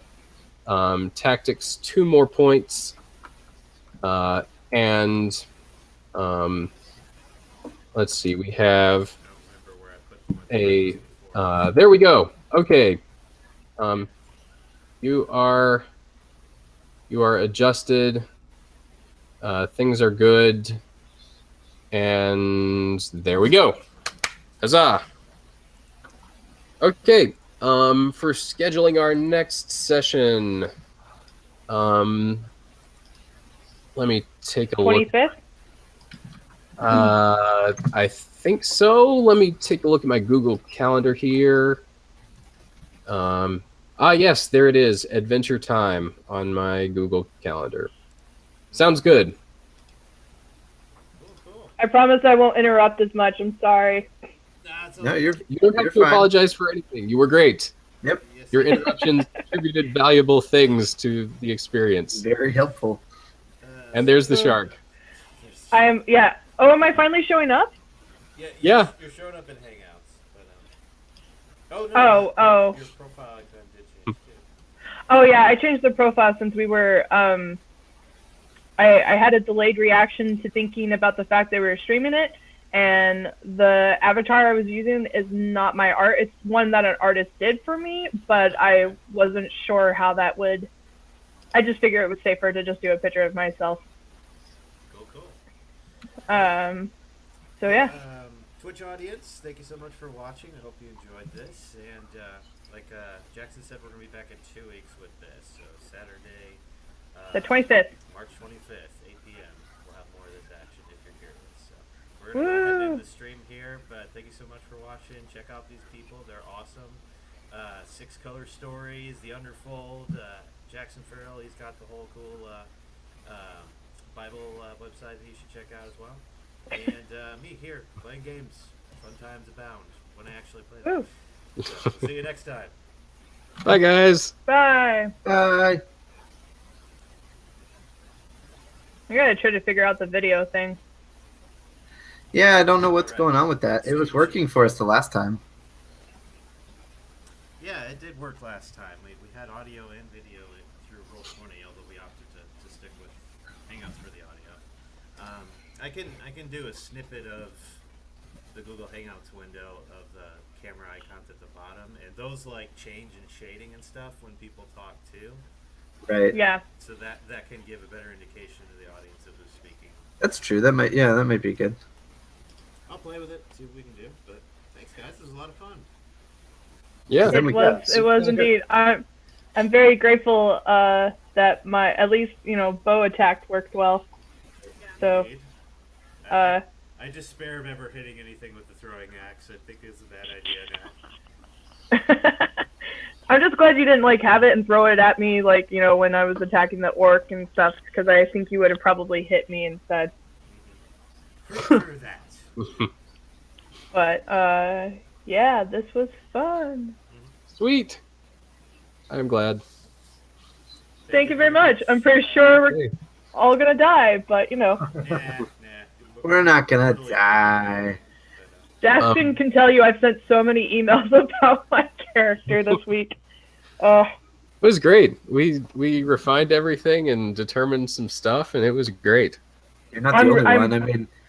Tactics, 2 more points. And let's see, we have I don't remember where I put the a there we go. Okay. You are adjusted. Things are good. And there we go. Huzzah. Okay. For scheduling our next session, let me take a look. 25th? I think so. Let me take a look at my Google Calendar here. Yes, there it is. Adventure time on my Google Calendar. Sounds good. Cool. I promise I won't interrupt as much. I'm sorry. no, you're You don't have You're to fine. apologize for anything. You were great. Yep, Yes, Your interruptions contributed valuable things to the experience. very helpful. And there's the shark. I am, yeah. Oh, am I finally showing up? Yeah. You're showing up in Hangouts. But, Oh. Your profile icon did change too. Oh, yeah, I changed the profile since we were, I had a delayed reaction to thinking about the fact that we were streaming it, and the avatar I was using is not my art. It's one that an artist did for me, but I wasn't sure how that would... I just figured it was safer to just do a picture of myself. Cool. So, yeah. Twitch audience, thank you so much for watching. I hope you enjoyed this. And like Jackson said, we're going to be back in 2 weeks with this. So Saturday, The 25th. March 25th, 8 p.m. We'll have more of this action if you're curious. So we're going to go ahead and end the stream here. But thank you so much for watching. Check out these people. They're awesome. 6 Color Stories, The Underfold, Jackson Farrell, he's got the whole cool Bible website that you should check out as well. And me here, playing games. Fun times abound when I actually play them. So, we'll see you next time. Bye, guys. Bye. Bye. I gotta try to figure out the video thing. Yeah, I don't know what's going on with that. It was working for us the last time. Yeah, it did work last time. We had audio and video through Roll20, although we opted to stick with Hangouts for the audio. I can do a snippet of the Google Hangouts window of the camera icons at the bottom, and those like change in shading and stuff when people talk too. Right. Yeah. So that can give a better indication to the audience of who's speaking. That's true. That might be good. I'll play with it, see what we can do. But thanks, guys. This was a lot of fun. Yeah. Then we got It was indeed. I'm very grateful that my, at least, bow attack worked well. So, Indeed. I despair of ever hitting anything with the throwing axe. I think it's a bad idea now. I'm just glad you didn't have it and throw it at me when I was attacking the orc and stuff, because I think you would have probably hit me instead. Prefer that. But yeah, this was fun. Sweet. I'm glad. Thank you very much. I'm pretty sure we're Okay. all gonna die, but you know, Nah. We're not gonna die. Jackson can tell you I've sent so many emails about my character this week. It was great. We refined everything and determined some stuff, and it was great. You're not the I'm- only I'm- one. I mean,